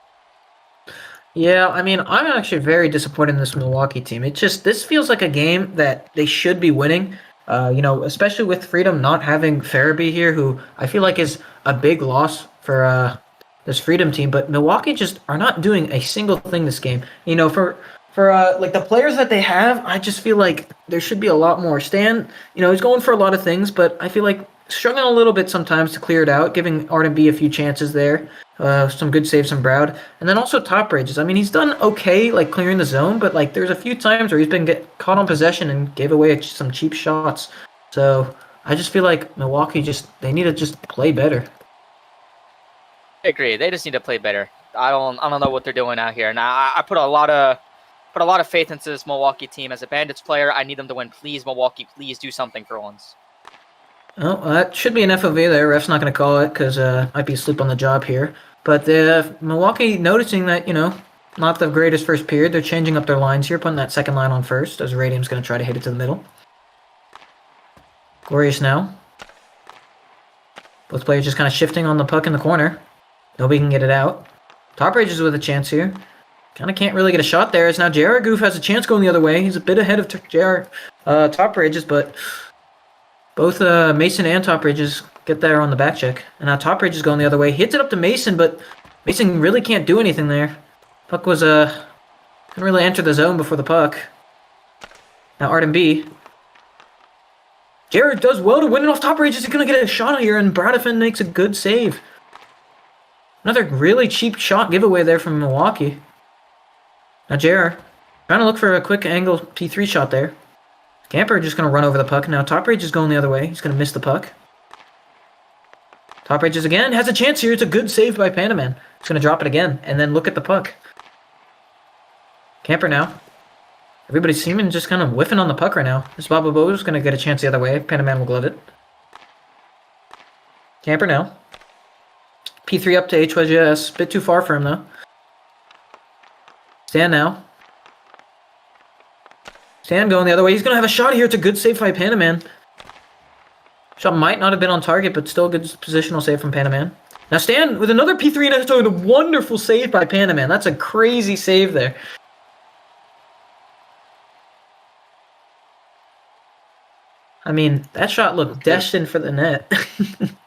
Speaker 7: Yeah, I mean, I'm actually very disappointed in this Milwaukee team. This feels like a game that they should be winning. You know, especially with Freedom not having Farabee here, who I feel like is a big loss for this Freedom team. But Milwaukee just are not doing a single thing this game. You know, for like the players that they have, I just feel like there should be a lot more. Stan, you know, he's going for a lot of things, but I feel like struggling a little bit sometimes to clear it out, giving Arden B a few chances there. Some good saves from Browd. And then also Top Rages. I mean, he's done okay, like clearing the zone, but like there's a few times where he's been caught on possession and gave away some cheap shots. So I just feel like Milwaukee they need to just play better.
Speaker 1: I agree. They just need to play better. I don't know what they're doing out here. Now I put a lot of faith into this Milwaukee team. As a Bandits player, I need them to win. Please, Milwaukee, please do something for once.
Speaker 7: Oh, that should be an FOV there. Ref's not going to call it because might be asleep on the job here. But Milwaukee noticing that, you know, not the greatest first period. They're changing up their lines here, putting that second line on first as Radium's going to try to hit it to the middle. Glorious now. Both players just kind of shifting on the puck in the corner. Nobody can get it out. Top Rages with a chance here. Kind of can't really get a shot there. As now Jared Goof has a chance going the other way. He's a bit ahead of Top Rages, but both Mason and Top Rages get there on the back check. And now Top Rages going the other way. Hits it up to Mason, but Mason really can't do anything there. Puck was couldn't really enter the zone before the puck. Now Arden B. Jared does well to win it off Top Rages. He's going to get a shot here, and Bradifin makes a good save. Another really cheap shot giveaway there from Milwaukee. Now Jared trying to look for a quick angle P3 shot there. Camper just going to run over the puck. Now Top Rages going the other way. He's going to miss the puck. Top Rages again has a chance here. It's a good save by Panaman. He's going to drop it again and then look at the puck. Camper now. Everybody's seeming just kind of whiffing on the puck right now. This Baba Bo's going to get a chance the other way. Panaman will glove it. Camper now. P3 up to HYGS. Bit too far for him though. Stan now. Stan going the other way. He's going to have a shot here. It's a good save by Panaman. Shot might not have been on target, but still a good positional save from Panaman. Now Stan with another P3 and a wonderful save by Panaman. That's a crazy save there. I mean, that shot looked destined for the net.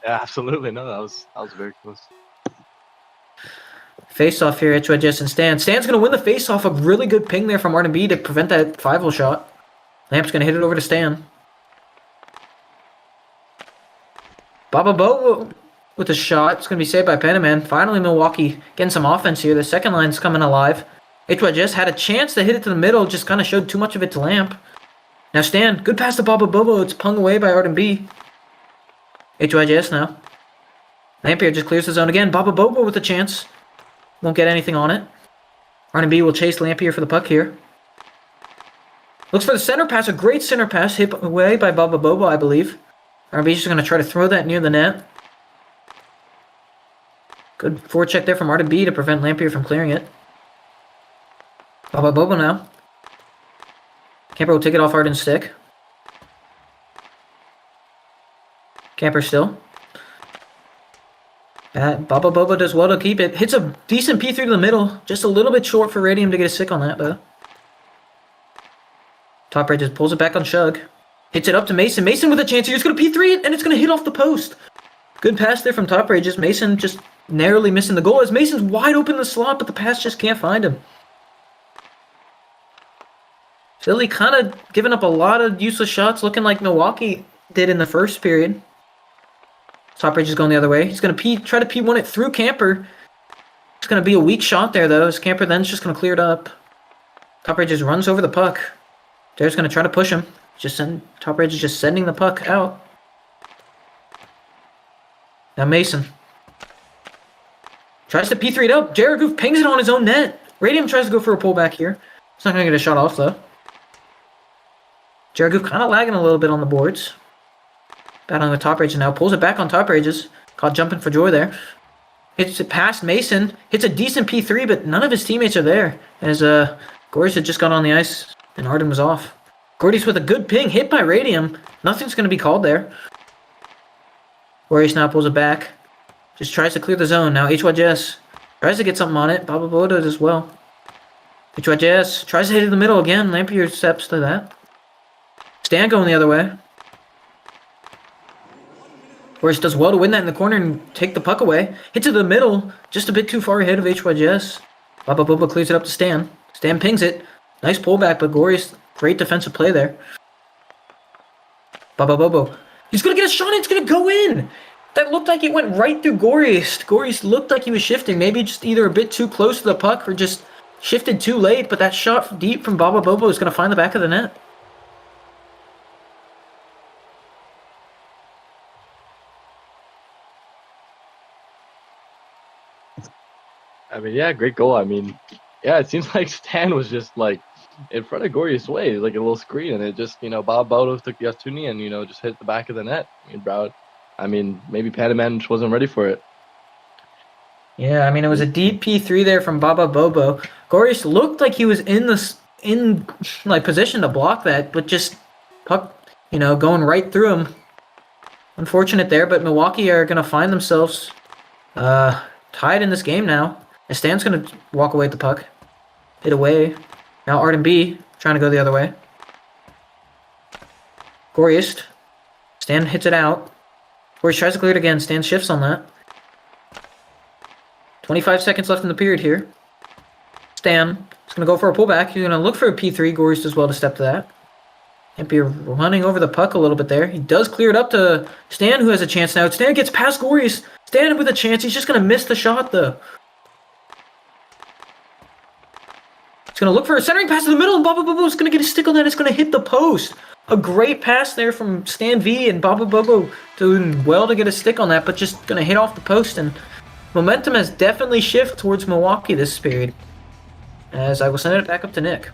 Speaker 8: Yeah, absolutely. No, that was very close.
Speaker 7: Face-off here, HYGS and Stan. Stan's going to win the face-off. A really good ping there from Arden B to prevent that 5-hole shot. Lamp's going to hit it over to Stan. Baba Bo with a shot. It's going to be saved by Panaman. Finally, Milwaukee getting some offense here. The second line's coming alive. HYJS had a chance to hit it to the middle, just kind of showed too much of it to Lamp. Now Stan, good pass to Baba Bobo. It's pung away by Arden B. HYJS now. Lampier just clears the zone again. Baba Bobo with a chance. Won't get anything on it. Arden B will chase Lampier for the puck here. Looks for the center pass. A great center pass hit away by Baba Bobo, I believe. Arden B just going to try to throw that near the net. Good forecheck there from Arden B to prevent Lampier from clearing it. Baba Bobo now. Camper will take it off Arden's stick. Camper still. Baba Bobo does well to keep it. Hits a decent P3 to the middle. Just a little bit short for Radium to get a stick on that, though. Top right just pulls it back on Shug. Hits it up to Mason. Mason with a chance here. He's going to P3 it, and it's going to hit off the post. Good pass there from Top right. Just Mason just narrowly missing the goal. As Mason's wide open in the slot, but the pass just can't find him. Philly kind of giving up a lot of useless shots, looking like Milwaukee did in the first period. Topridge is going the other way. He's going to try to P1 it through Camper. It's going to be a weak shot there, though, as Camper then's just going to clear it up. Topridge just runs over the puck. Jared's going to try to push him. Topridge is just sending the puck out. Now Mason. Tries to P3 it up. Jared Goof pings it on his own net. Radium tries to go for a pullback here. It's not going to get a shot off, though. Jared Goof kind of lagging a little bit on the boards. Battling with Top Rages now. Pulls it back on Top Rages. Caught jumping for joy there. Hits it past Mason. Hits a decent P3, but none of his teammates are there. As Gordy's had just got on the ice, and Arden was off. Gordy's with a good ping. Hit by Radium. Nothing's going to be called there. Gordy's now pulls it back. Just tries to clear the zone. Now HYJS tries to get something on it. Baba Bo does as well. HYJS tries to hit it in the middle again. Lampier steps to that. Stan going the other way. Boris does well to win that in the corner and take the puck away. Hits it to the middle, just a bit too far ahead of HYJS. Baba Boba clears it up to Stan. Stan pings it. Nice pullback, but Glorious, great defensive play there. Baba Bobo. He's going to get a shot and it's going to go in. That looked like it went right through Glorious. Glorious looked like he was shifting. Maybe just either a bit too close to the puck or just shifted too late, but that shot deep from Baba Bobo is going to find the back of the net.
Speaker 8: I mean, yeah, great goal. I mean, yeah, it seems like Stan was just like in front of Glorious way, like a little screen, and it just, Bob Bodo took the opportunity and, just hit the back of the net. I mean, maybe Panaman just wasn't ready for it.
Speaker 7: Yeah, I mean, it was a deep P3 there from Baba Bobo. Glorious looked like he was in position to block that, but just puck, going right through him. Unfortunate there, but Milwaukee are going to find themselves tied in this game now. And Stan's going to walk away with the puck. Hit away. Now Arden B trying to go the other way. Glorious. Stan hits it out. Glorious tries to clear it again. Stan shifts on that. 25 seconds left in the period here. Stan is going to go for a pullback. He's going to look for a P3. Glorious does well to step to that. Lampier running over the puck a little bit there. He does clear it up to Stan, who has a chance now. Stan gets past Glorious. Stan with a chance. He's just going to miss the shot, though. He's going to look for a centering pass in the middle, and Baba Bobo is going to get a stick on that. It's going to hit the post. A great pass there from Stan V, and Baba Bobo doing well to get a stick on that, but just going to hit off the post. And momentum has definitely shifted towards Milwaukee this period. As I will send it back up to Nick.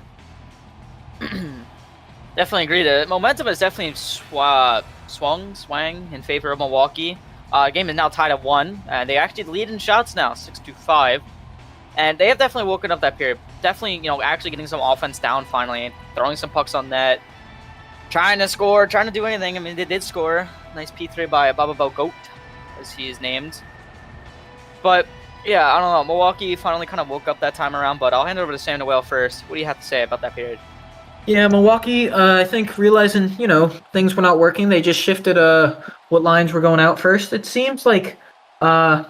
Speaker 1: Definitely agree. The momentum has definitely swang in favor of Milwaukee. Game is now tied at 1, and they actually lead in shots now, 6-5. And they have definitely woken up that period. Definitely, actually getting some offense down finally, throwing some pucks on net, trying to score, trying to do anything. I mean, they did score. Nice P3 by Baba Bo Goat, as he is named. But yeah, I don't know. Milwaukee finally kind of woke up that time around. But I'll hand it over to Sam Noel first. What do you have to say about that period?
Speaker 7: Yeah, Milwaukee, I think realizing, things were not working, they just shifted what lines were going out first. It seems like, I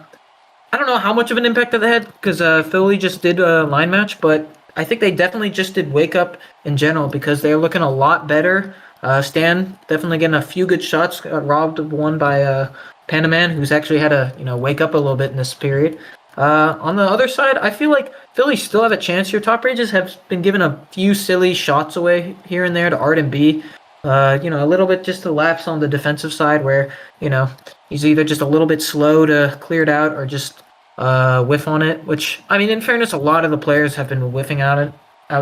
Speaker 7: don't know how much of an impact that had, because Philly just did a line match, but I think they definitely just did wake up in general, because they're looking a lot better. Stan definitely getting a few good shots, got robbed of one by Panaman, who's actually had to, wake up a little bit in this period. On the other side, I feel like Philly still have a chance here. Top Rages have been given a few silly shots away here and there to Art and B. A little bit just a lapse on the defensive side where, he's either just a little bit slow to clear it out or just whiff on it, which, I mean, in fairness, a lot of the players have been whiffing out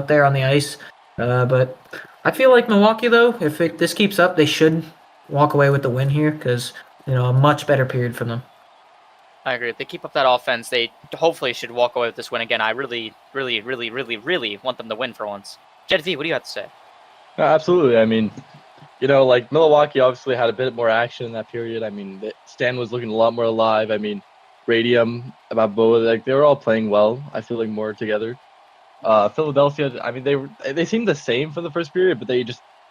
Speaker 7: there on the ice. But I feel like Milwaukee, though, if this keeps up, they should walk away with the win here because, a much better period for them.
Speaker 1: I agree. If they keep up that offense, they hopefully should walk away with this win again. I really, really, really, really, really want them to win for once. Jed V, what do you have to say?
Speaker 8: No, absolutely. I mean, like Milwaukee obviously had a bit more action in that period. I mean, Stan was looking a lot more alive. I mean, Radium, Balboa, like they were all playing well. I feel like more together. Philadelphia, I mean, they seemed the same for the first period, but they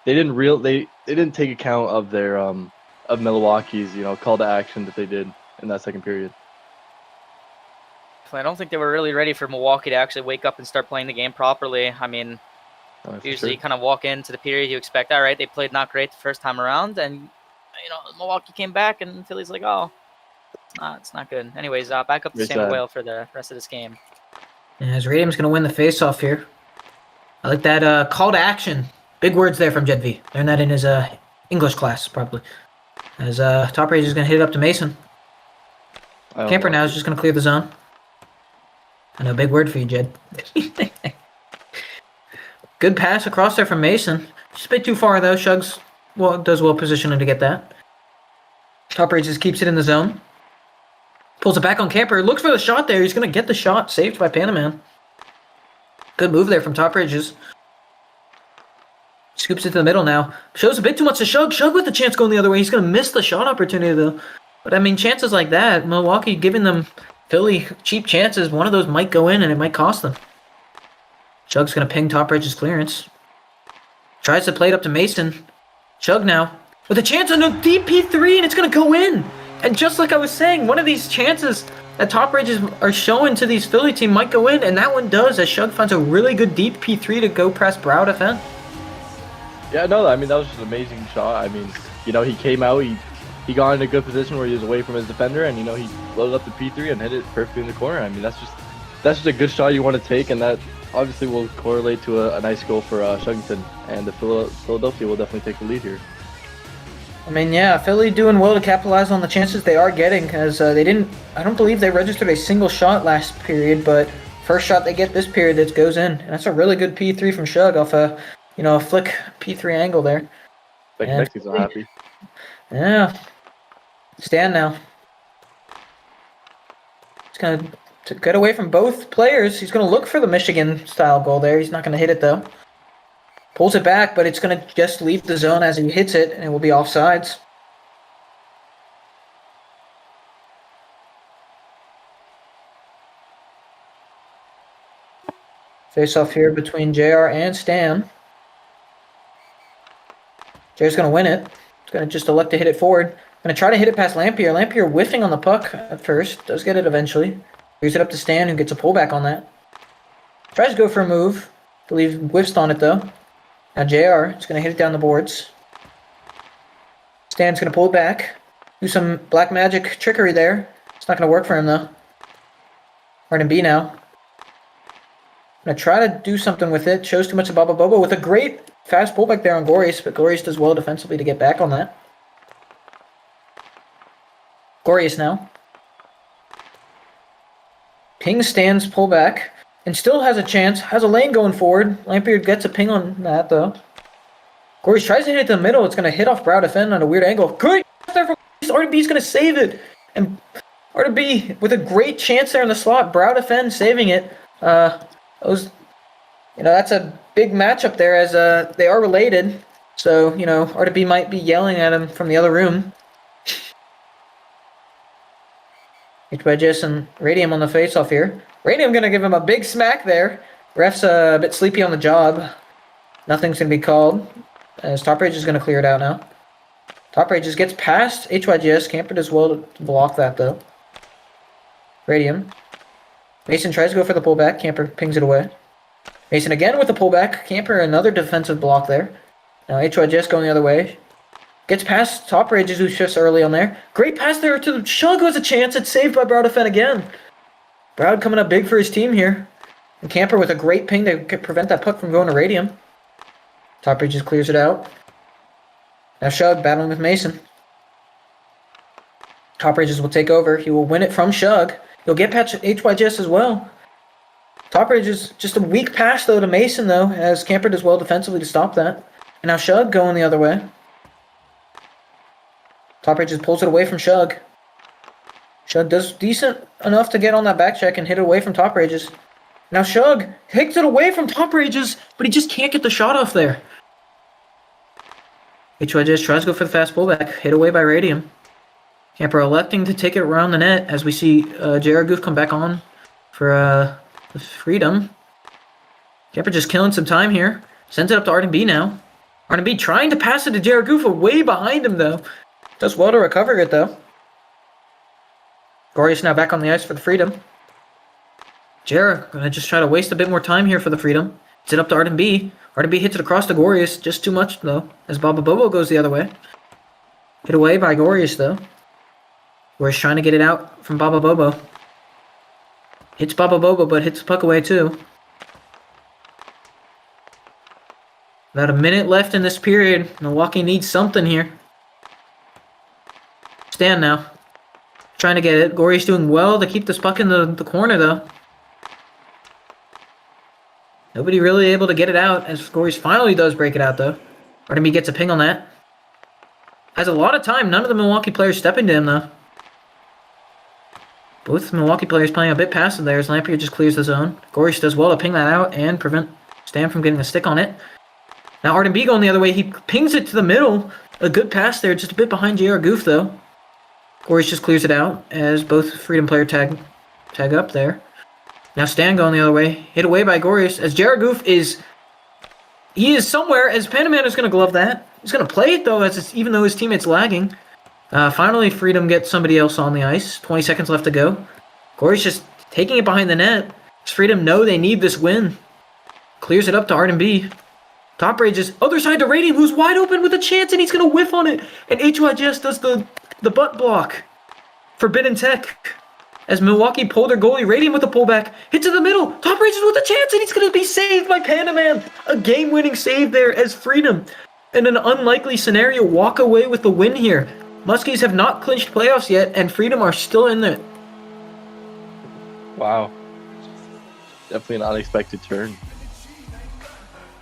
Speaker 8: didn't take account of their of Milwaukee's call to action that they did in that second period.
Speaker 1: I don't think they were really ready for Milwaukee to actually wake up and start playing the game properly. I mean, usually you kind of walk into the period, you expect, all right, they played not great the first time around, and Milwaukee came back, and Philly's like, oh, it's not good. Anyways, back up to Sam Whale for the rest of this game.
Speaker 7: And as Radium's going to win the face-off here. I like that call to action. Big words there from Jed V. Learned that in his English class, probably. As Top Rage is going to hit it up to Mason. Camper now is just going to clear the zone. I know, big word for you, Jed. Good pass across there from Mason. Just a bit too far, though. Shugs does well positioning to get that. Top Rage just keeps it in the zone. Pulls it back on Camper. Looks for the shot there. He's going to get the shot. Saved by Panaman. Good move there from Top Rages. Scoops it to the middle now. Shows a bit too much to Shug. Shug with the chance going the other way. He's going to miss the shot opportunity, though. But, I mean, chances like that, Milwaukee giving them Philly cheap chances, one of those might go in and it might cost them. Shug's going to ping Top Rage's clearance. Tries to play it up to Mason. Shug now with a chance on a DP3, and it's going to go in. And just like I was saying, one of these chances that Top Rages are showing to these Philly team might go in, and that one does, as Shug finds a really good deep P3 to go press Brow defend.
Speaker 8: Yeah, no, I mean, that was just an amazing shot. I mean, he came out, he got in a good position where he was away from his defender, and, he loaded up the P3 and hit it perfectly in the corner. I mean, that's just a good shot you want to take, and that obviously will correlate to a nice goal for Shuggington, and the Philadelphia will definitely take the lead here.
Speaker 7: I mean, yeah, Philly doing well to capitalize on the chances they are getting, because I don't believe they registered a single shot last period, but first shot they get this period that goes in, and that's a really good P3 from Shug off a flick P3 angle there.
Speaker 8: Like Mexi's not happy.
Speaker 7: Yeah. Stan now. He's going to get away from both players. He's going to look for the Michigan-style goal there. He's not going to hit it, though. Pulls it back, but it's going to just leave the zone as he hits it, and it will be offsides. Face-off here between JR and Stan. JR's going to win it. He's going to just elect to hit it forward. Going to try to hit it past Lampier. Lampier whiffing on the puck at first. Does get it eventually. Clears it up to Stan, who gets a pullback on that. Tries to go for a move. I believe whiffs on it, though. Now JR is going to hit it down the boards. Stan's going to pull it back. Do some black magic trickery there. It's not going to work for him, though. Hard and B now. Going to try to do something with it. Shows too much of Baba Bobo with a great fast pullback there on Gorius, but Gorius does well defensively to get back on that. Gorius now. Ping Stan's pullback. And still has a chance. Has a lane going forward. Lampier gets a ping on that, though. Gorius tries to hit it to the middle. It's going to hit off Brow defend on a weird angle. Great there from RDB's going to save it. And RDB with a great chance there in the slot. Brow defend saving it. That's a big matchup there as they are related. So, RDB might be yelling at him from the other room. Hit by Jess and Radium on the face-off here. Radium going to give him a big smack there. Ref's a bit sleepy on the job. Nothing's going to be called. As Top Rage is going to clear it out now. Top Rage just gets past HYGS. Camper does well to block that, though. Radium. Mason tries to go for the pullback. Camper pings it away. Mason again with the pullback. Camper another defensive block there. Now HYGS going the other way. Gets past Top Rages, who's just early on there. Great pass there to Shug, who has a chance. It's saved by Browdefen again. Browd coming up big for his team here. And Camper with a great ping to prevent that puck from going to Radium. Top Rages clears it out. Now Shug battling with Mason. Top Rages will take over. He will win it from Shug. He'll get past HYJS as well. Top Rages, just a weak pass though to Mason though, as Camper does well defensively to stop that. And now Shug going the other way. Top Rages pulls it away from Shug. Shug does decent enough to get on that back check and hit it away from Top Rages. Now Shug takes it away from Top Rages, but he just can't get the shot off there. HYJS tries to go for the fast pullback, hit away by Radium. Camper electing to take it around the net as we see JR Goof come back on for the Freedom. Camper just killing some time here. Sends it up to R&B now. R&B trying to pass it to JR Goof, way behind him though. Does well to recover it though. Gorius now back on the ice for the Freedom. Jera gonna just try to waste a bit more time here for the Freedom. It's it up to R&B. R&B hits it across to Gorius, just too much though, as Baba Bobo goes the other way. Hit away by Gorius though. Gorius trying to get it out from Baba Bobo. Hits Baba Bobo, but hits the puck away too. About a minute left in this period. Milwaukee needs something here. Stan now. Trying to get it. Gorius doing well to keep this puck in the corner though. Nobody really able to get it out as Gorius finally does break it out though. R&B gets a ping on that. Has a lot of time. None of the Milwaukee players stepping to him though. Both Milwaukee players playing a bit passive there as Lampier just clears the zone. Gorius does well to ping that out and prevent Stan from getting a stick on it. Now R&B going the other way. He pings it to the middle. A good pass there, just a bit behind JR Goof though. Gorius just clears it out as both Freedom player tag up there. Now Stan going the other way. Hit away by Gorius as JR Goof is... He is somewhere as Panaman is going to glove that. He's going to play it though, even though his teammate's lagging. Finally, Freedom gets somebody else on the ice. 20 seconds left to go. Gorius just taking it behind the net. As Freedom know they need this win. Clears it up to R&B. Top Rages, other side to Radium, who's wide open with a chance, and he's going to whiff on it. And HYJS does the butt block. Forbidden Tech. As Milwaukee pulled their goalie, Radium with the pullback. Hits in the middle. Top Rages with a chance, and he's going to be saved by Panaman. A game-winning save there as Freedom, in an unlikely scenario, walk away with the win here. Muskies have not clinched playoffs yet, and Freedom are still in there.
Speaker 8: Wow. Definitely an unexpected turn.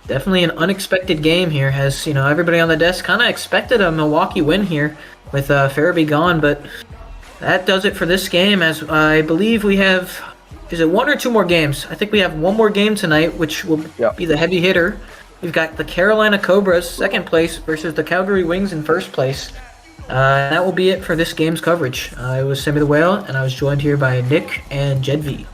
Speaker 7: Definitely an unexpected game here, as everybody on the desk kind of expected a Milwaukee win here with Farabee gone, but that does it for this game, as I believe we have, is it one or two more games? I think we have one more game tonight, which will be the heavy hitter. We've got the Carolina Cobras, second place, versus the Calgary Wings in first place. That will be it for this game's coverage. I was Sammy the Whale, and I was joined here by Nick and Jed V.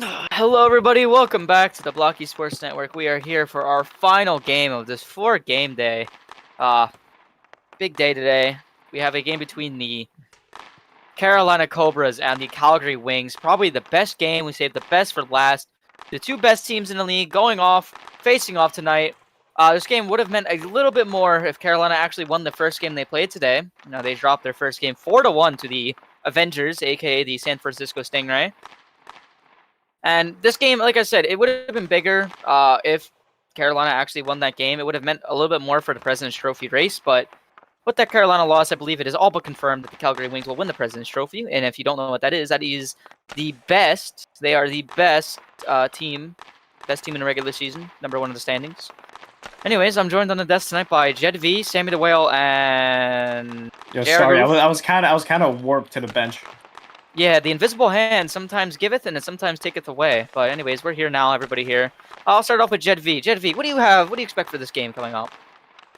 Speaker 1: Hello, everybody. Welcome back to the Blockey Sports Network. We are here for our final game of this 4-game day. Big day today. We have a game between the Carolina Cobras and the Calgary Wings. Probably the best game. We saved the best for last. The two best teams in the league facing off tonight. This game would have meant a little bit more if Carolina actually won the first game they played today. Now they dropped their first game 4-1 to the Avengers, aka the San Francisco Stingray. And this game, like I said, it would have been bigger if Carolina actually won that game. It would have meant a little bit more for the President's Trophy race, but with that Carolina loss, I believe it is all but confirmed that the Calgary Wings will win the President's Trophy. And if you don't know what that is the best. They are the best team in the regular season, number 1 in the standings. Anyways, I'm joined on the desk tonight by JedV, Sammy the Whale, and
Speaker 4: Yo,
Speaker 1: Jared
Speaker 4: sorry,
Speaker 1: Roof.
Speaker 4: I was kind of warped to the bench.
Speaker 1: Yeah, the invisible hand sometimes giveth and it sometimes taketh away. But anyways, we're here now, everybody here. I'll start off with JedV. JedV, what do you have? What do you expect for this game coming up?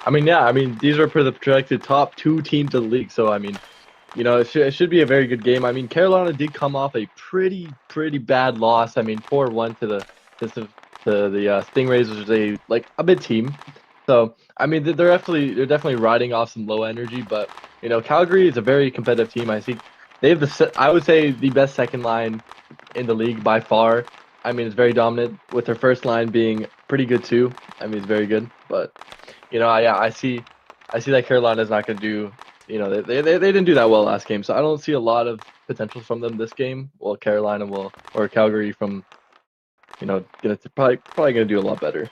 Speaker 8: These are for the projected top 2 teams of the league. So, it should be a very good game. Carolina did come off a pretty bad loss. 4-1 to the Stingrays, which is a mid team. So, they're definitely riding off some low energy. But, Calgary is a very competitive team. I think they have I would say the best second line in the league by far. It's very dominant, with their first line being pretty good too. It's very good. But, I see that Carolina's not going to do, they didn't do that well last game. So I don't see a lot of potential from them this game. Well, Calgary from, probably going to do a lot better.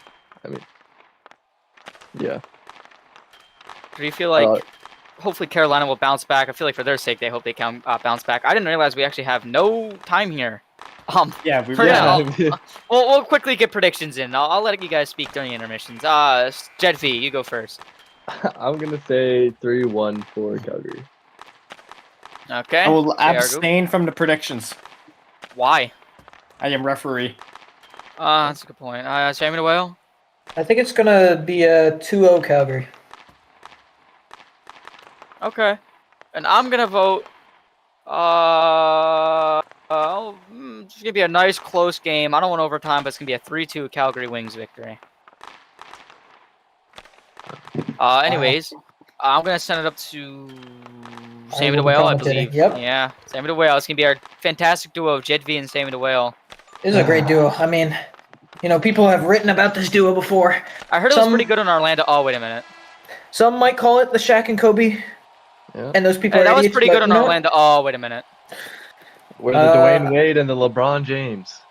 Speaker 8: Yeah.
Speaker 1: Do you feel like hopefully Carolina will bounce back? I feel like for their sake, they hope they can bounce back. I didn't realize we actually have no time here. We'll quickly get predictions in. I'll let you guys speak during intermissions. JedV, you go first.
Speaker 8: I'm going to say 3-1 for Calgary.
Speaker 1: Okay.
Speaker 4: I will
Speaker 1: JR,
Speaker 4: abstain from the predictions.
Speaker 1: Why?
Speaker 4: I am referee.
Speaker 1: That's a good point. Sammy the Whale?
Speaker 7: I think it's gonna be a 2-0 Calgary.
Speaker 1: Okay. And I'm gonna vote. It's gonna be a nice close game. I don't want overtime, but it's gonna be a 3-2 Calgary Wings victory. Anyways, I'm gonna send it up to Sammy the Whale, I believe.
Speaker 7: Yep.
Speaker 1: Yeah, Sammy the Whale. It's gonna be our fantastic duo of JedV and Sammy the Whale.
Speaker 7: This is a great duo. People have written about this duo before.
Speaker 1: I heard it was pretty good in Orlando. Oh, wait a minute.
Speaker 7: Some might call it the Shaq and Kobe.
Speaker 8: Yeah.
Speaker 7: And those people are
Speaker 1: that was
Speaker 7: idiots,
Speaker 1: pretty
Speaker 7: but
Speaker 1: good in Orlando. Oh, wait a minute.
Speaker 8: We're the Dwayne Wade and the LeBron James.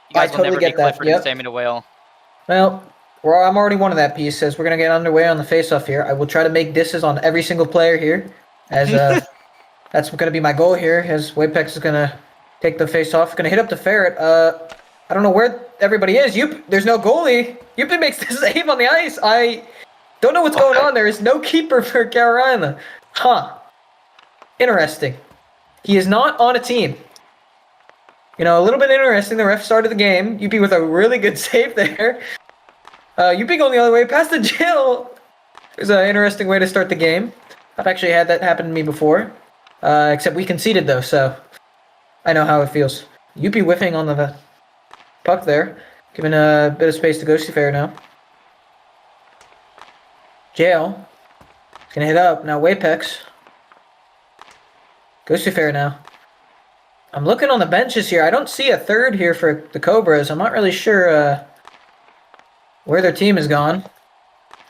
Speaker 1: You guys
Speaker 7: I
Speaker 1: will
Speaker 7: totally
Speaker 1: never
Speaker 7: get
Speaker 1: be
Speaker 7: that,
Speaker 1: Clifford
Speaker 7: yep.
Speaker 1: and Sammy the Whale.
Speaker 7: Well, I'm already one of that piece. Says we're gonna get underway on the face-off here. I will try to make disses on every single player here, as that's gonna be my goal here. As Wapex is gonna take the face-off, gonna hit up the ferret. I don't know where everybody is. There's no goalie. Youppi makes the save on the ice. I don't know what's going on. There is no keeper for Carolina. Huh. Interesting. He is not on a team. A little bit interesting. The ref started the game. Youppi with a really good save there. Youppi going the other way past the jail. There's an interesting way to start the game. I've actually had that happen to me before. Except we conceded though, so I know how it feels. Youppi whiffing on the puck there. Giving a bit of space to Ghosty Fair now. Jail. He's gonna hit up. Now Wapex. Ghosty Fair now. I'm looking on the benches here. I don't see a third here for the Cobras. I'm not really sure where their team has gone.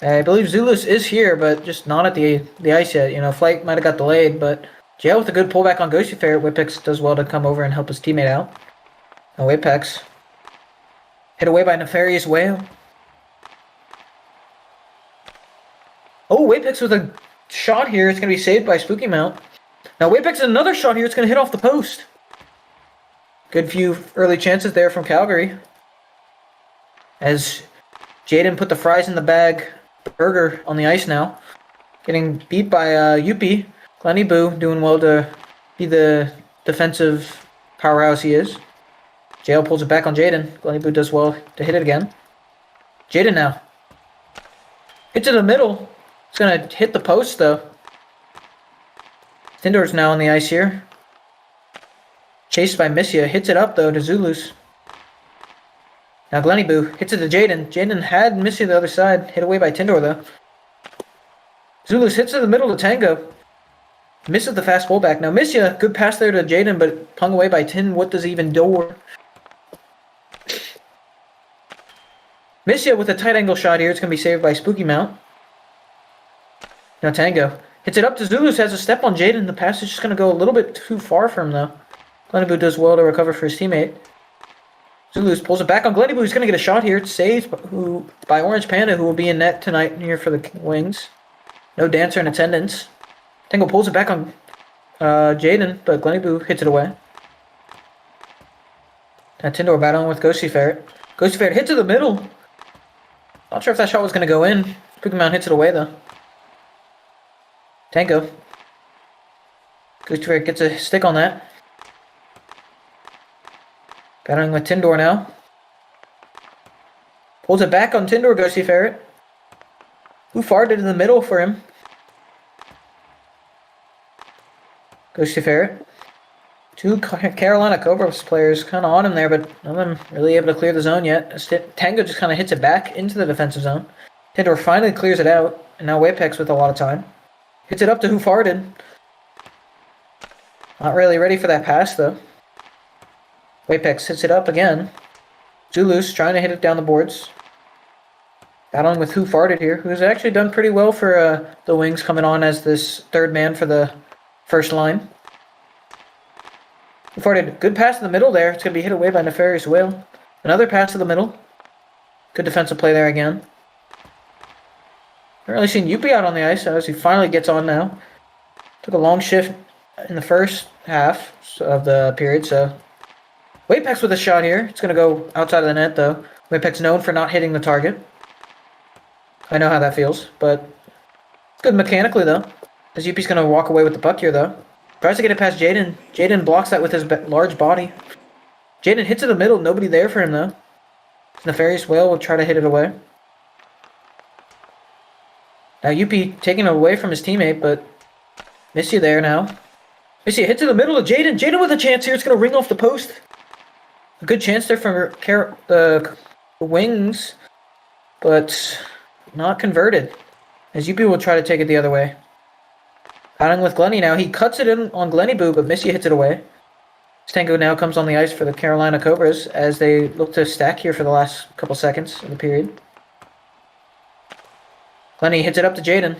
Speaker 7: I believe Zulus is here, but just not at the ice yet. Flight might have got delayed, but Jail with a good pullback on Ghosty Fair. Wapex does well to come over and help his teammate out. Now Wapex. Hit away by Nefarious Whale. Oh, Wapex with a shot here. It's going to be saved by Spooky Mount. Now Wapex another shot here. It's going to hit off the post. Good few early chances there from Calgary. As Jaden put the fries in the bag. Burger on the ice now. Getting beat by Youppi. Glenny Boo doing well to be the defensive powerhouse he is. Jail pulls it back on Jaden. Glenny Boo does well to hit it again. Jaden now. Hit to the middle. It's going to hit the post though. Tindor's now on the ice here. Chased by Missia. Hits it up though to Zulus. Now Glennyboo hits it to Jaden. Jaden had Missy on the other side. Hit away by Tindor, though. Zulus hits to the middle to Tango. Misses the fast pullback. Now Missia, good pass there to Jaden, but hung away by Tin. What does he even do? Missia with a tight angle shot here. It's going to be saved by Spooky Mount. Now Tango hits it up to Zulus. Has a step on Jaden. The pass is just going to go a little bit too far for him, though. Glennyboo does well to recover for his teammate. Zulus pulls it back on Glennyboo. He's going to get a shot here. It's saved by Orange Panda, who will be in net tonight here for the Wings. No dancer in attendance. Tango pulls it back on Jaden, but Glennyboo hits it away. Now Tindor battling with Ghosty Ferret. Ghosty Ferret hits to the middle. Not sure if that shot was going to go in. Spooky Mount hits it away, though. Tango. Ghosty Ferret gets a stick on that. Battling with Tindor now. Pulls it back on Tindor, Ghosty Ferret. Who farted in the middle for him? Ghosty Ferret. Two Carolina Cobras players kind of on him there, but none of them really able to clear the zone yet. Tango just kind of hits it back into the defensive zone. Tindor finally clears it out, and now Wapex with a lot of time. Hits it up to Who Farted. Not really ready for that pass, though. Wapex hits it up again. Zulus trying to hit it down the boards. Battling with Who Farted here, who's actually done pretty well for the Wings coming on as this third man for the first line. Who Farted, good pass in the middle there. It's going to be hit away by Nefarious Whale. Another pass to the middle. Good defensive play there again. Haven't really seen Youppi out on the ice as he finally gets on now. Took a long shift in the first half of the period, so Wapex with a shot here. It's going to go outside of the net, though. Wapex known for not hitting the target. I know how that feels, but it's good mechanically, though. As Youppi's going to walk away with the puck here, though. Tries to get it past Jaden. Jaden blocks that with his large body. Jaden hits it in the middle. Nobody there for him, though. Nefarious Whale will try to hit it away. Now Youppi taking it away from his teammate, but Missy there now. Missy hits in the middle of Jaden. Jaden with a chance here. It's going to ring off the post. A good chance there from the Wings, but not converted. As Youppi will try to take it the other way. Battling with Glenny now. He cuts it in on Glennyboo, but Missy hits it away. Tango now comes on the ice for the Carolina Cobras as they look to stack here for the last couple seconds of the period. Glenny hits it up to Jaden.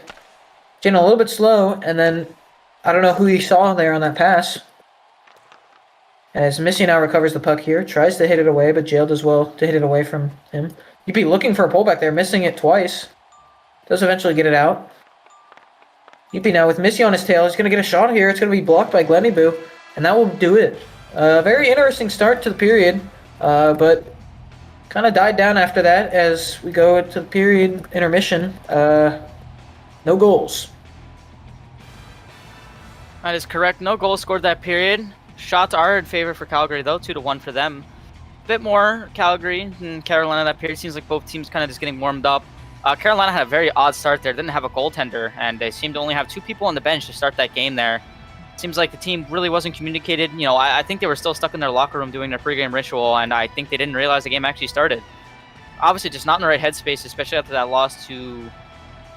Speaker 7: Jaden a little bit slow, and then I don't know who he saw there on that pass. As Missy now recovers the puck here, tries to hit it away, but jailed as well to hit it away from him. You'd be looking for a pullback there, missing it twice. Does eventually get it out. Youppi now with Missy on his tail. He's going to get a shot here. It's going to be blocked by Glennyboo, and that will do it. Very interesting start to the period, but kind of died down after that as we go to the period intermission. No goals.
Speaker 1: That is correct. No goals scored that period. Shots are in favor for Calgary, though, 2-1 for them. A bit more Calgary than Carolina that period. Seems like both teams kind of just getting warmed up. Carolina had a very odd start there. Didn't have a goaltender, and they seemed to only have 2 people on the bench to start that game there. Seems like the team really wasn't communicated. You know, I think they were still stuck in their locker room doing their pregame ritual, and I think they didn't realize the game actually started. Obviously, just not in the right headspace, especially after that loss to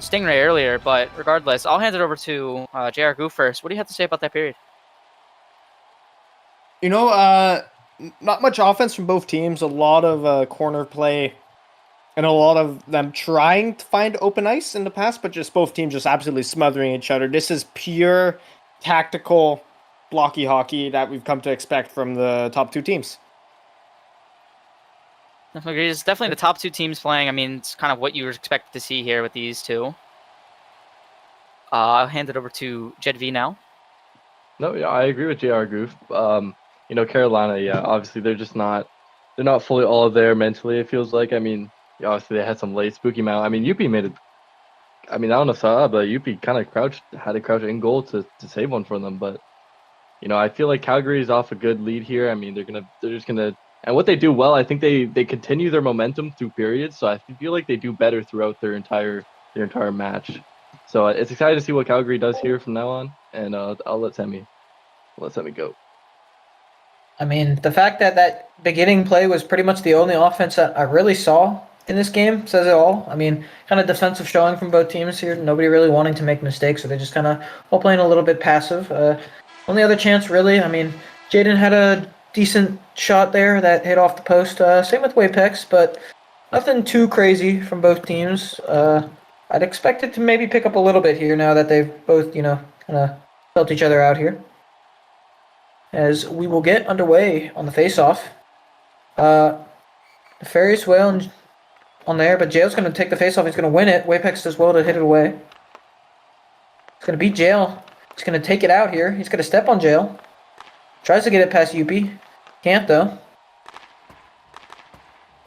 Speaker 1: Stingray earlier. But regardless, I'll hand it over to JR Goof first. What do you have to say about that period?
Speaker 4: You know, not much offense from both teams. A lot of corner play. And a lot of them trying to find open ice in the past, but just both teams just absolutely smothering each other. This is pure tactical blocky hockey that we've come to expect from the top 2 teams.
Speaker 1: Definitely agree. It's definitely the top 2 teams playing. I mean, it's kind of what you were expected to see here with these 2. I'll hand it over to Jed V now.
Speaker 8: No, yeah, I agree with JR Goof. You know, Carolina, yeah, obviously they're not fully all there mentally, it feels like. I mean, obviously they had some late Spooky Mount. I mean, Youppi made it. I mean, I don't know if you saw, but Youppi kind of had to crouch in goal to save one for them. But you know, I feel like Calgary is off a good lead here. I mean, they're just gonna, and what they do well, I think they continue their momentum through periods. So I feel like they do better throughout their entire match. So it's exciting to see what Calgary does here from now on. And I'll let Sammy go.
Speaker 7: I mean, the fact that that beginning play was pretty much the only offense that I really saw in this game says it all. I mean, kind of defensive showing from both teams here. Nobody really wanting to make mistakes, so they just kind of all playing a little bit passive. Only other chance, really, I mean, Jaden had a decent shot there that hit off the post. Same with Wapex, but nothing too crazy from both teams. I'd expect it to maybe pick up a little bit here now that they've both, kind of felt each other out here. As we will get underway on the face-off. Nefarious Whale on there, but Jail's going to take the face-off. He's going to win it. Wapex does well to hit it away. He's going to beat Jail. He's going to take it out here. He's going to step on Jail. Tries to get it past Youppi. Can't, though.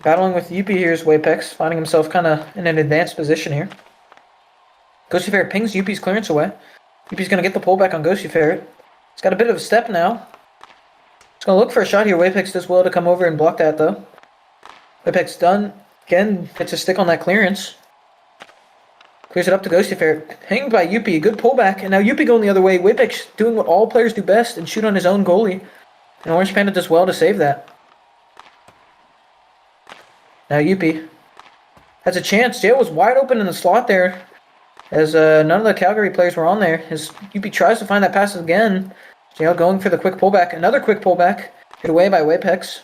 Speaker 7: Battling with Youppi here is Wapex, finding himself kind of in an advanced position here. Ghosty Ferret pings Youppi's clearance away. Youppi's going to get the pullback on Ghosty Ferret. He's got a bit of a step now. He's going to look for a shot here. Wapex does well to come over and block that, though. Wapex done. Again, gets a stick on that clearance. Clears it up to Ghosty Ferret. Pinged by Youppi. Good pullback. And now Youppi going the other way. Wapex doing what all players do best and shoot on his own goalie. And Orange Panda does well to save that. Now Youppi has a chance. Jail was wide open in the slot there. As none of the Calgary players were on there. As Youppi tries to find that pass again. Jail going for the quick pullback. Another quick pullback. Hit away by Wapex.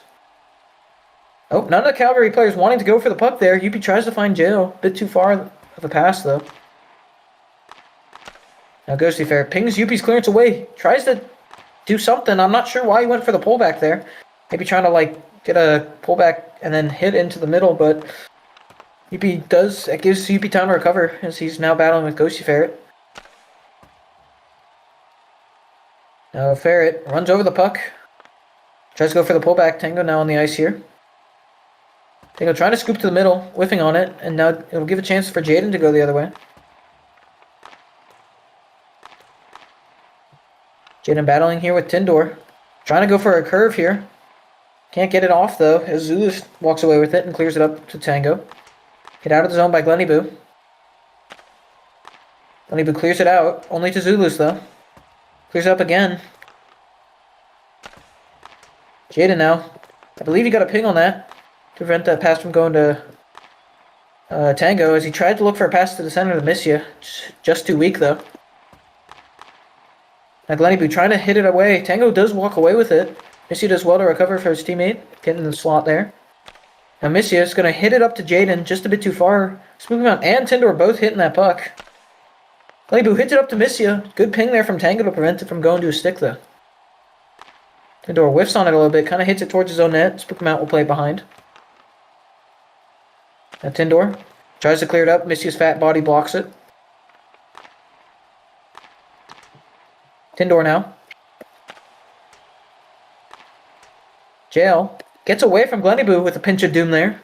Speaker 7: Oh, none of the Calgary players wanting to go for the puck there. Youppi tries to find Jail. A bit too far of a pass, though. Now Ghosty Ferret pings Youppi's clearance away. Tries to do something. I'm not sure why he went for the pullback there. Maybe trying to, get a pullback and then hit into the middle, but Youppi does. It gives Youppi time to recover as he's now battling with Ghosty Ferret. Now Ferret runs over the puck. Tries to go for the pullback. Tango now on the ice here. Tango trying to scoop to the middle, whiffing on it, and now it'll give a chance for Jaden to go the other way. Jaden battling here with Tindor. Trying to go for a curve here. Can't get it off though, as Zulus walks away with it and clears it up to Tango. Hit out of the zone by Glenny Boo. Glenny Boo clears it out, only to Zulus though. Clears it up again. Jaden now. I believe he got a ping on that to prevent that pass from going to Tango, as he tried to look for a pass to the center to miss you. Just too weak though. Now Glenny Boo trying to hit it away. Tango does walk away with it. Missy does well to recover for his teammate, getting in the slot there. Now Missy is going to hit it up to Jaden, just a bit too far. Smoothing out and Tindor both hitting that puck. Glenny Boo hits it up to Missy. Good ping there from Tango to prevent it from going to a stick though. Tindor whiffs on it a little bit, kind of hits it towards his own net. Spook him out will play behind. Now Tindor tries to clear it up. Missy's fat body blocks it. Tindor now. Jail gets away from Glenny Boo with a pinch of doom there.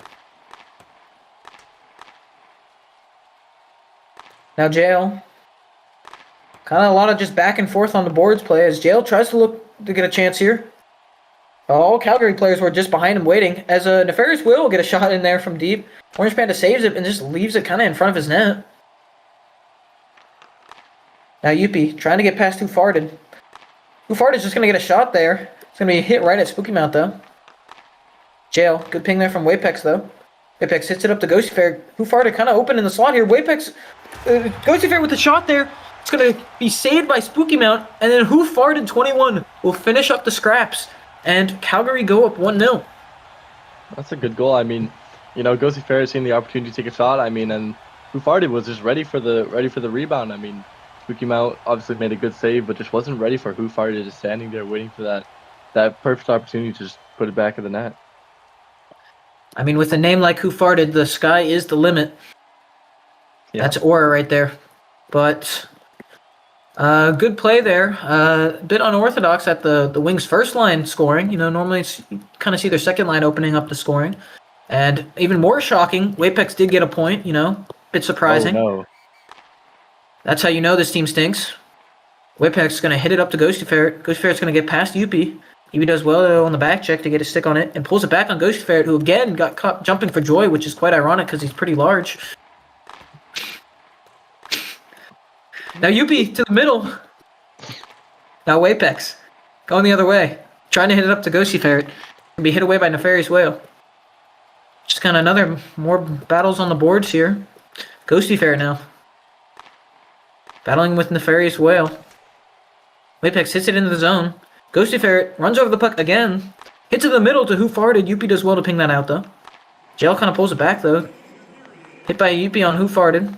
Speaker 7: Now Jail. Kind of a lot of just back and forth on the boards play as Jail tries to look to get a chance here. All Calgary players were just behind him waiting as a Nefarious will get a shot in there from deep. Orange Panda saves it and just leaves it kind of in front of his net. Now Youppi trying to get past Who Farted. Who Farted is just going to get a shot there. It's going to be hit right at Spooky Mount, though. Jail. Good ping there from Wapex, though. Wapex hits it up to Ghosty Ferret. Who Farted kind of open in the slot here. Wapex, Ghosty Ferret with the shot there. It's going to be saved by Spooky Mount. And then Who Farted 21 will finish up the scraps. And Calgary go up 1-0.
Speaker 8: That's a good goal. I mean, Ghosty Ferret seeing the opportunity to take a shot. I mean, and Who Farted was just ready for the rebound. I mean, Spooky Mount obviously made a good save, but just wasn't ready for Who Farted, just standing there waiting for that perfect opportunity to just put it back in the net.
Speaker 7: I mean, with a name like Who Farted, the sky is the limit. Yeah. That's aura right there. But good play there. A bit unorthodox at the Wings' first line scoring. Normally you kind of see their second line opening up the scoring. And even more shocking, Wapex did get a point, bit surprising.
Speaker 8: Oh, no.
Speaker 7: That's how you know this team stinks. Wapex is going to hit it up to Ghosty Ferret. Ghosty Ferret's going to get past Youppi. Youppi does well on the back check to get a stick on it and pulls it back on Ghosty Ferret, who again got caught jumping for joy, which is quite ironic because he's pretty large. Now Youppi to the middle. Now Wapex going the other way. trying to hit it up to Ghosty Ferret. Can be hit away by Nefarious Whale. Just kind of more battles on the boards here. Ghosty Ferret now. Battling with Nefarious Whale. Apex hits it into the zone. Ghosty Ferret runs over the puck again. Hits it in the middle to Who Farted. Youppi does well to ping that out though. Jail kind of pulls it back though. Hit by Youppi on Who Farted.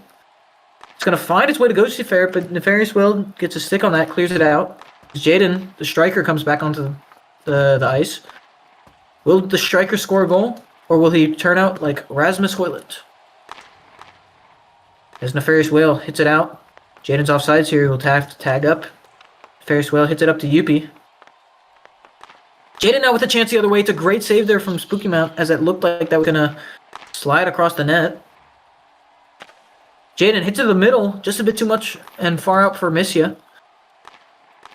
Speaker 7: It's going to find its way to Ghosty Ferret, but Nefarious Whale gets a stick on that, clears it out. Jaden, the striker, comes back onto the ice. Will the striker score a goal? Or will he turn out like Rasmus Hoyland? As Nefarious Whale hits it out. Jaden's offsides here. He'll have to tag up. Nefarious Whale hits it up to Youppi. Jaden now with a chance the other way. It's a great save there from Spooky Mount as it looked like that was going to slide across the net. Jaden hits it to the middle. Just a bit too much and far out for Missia.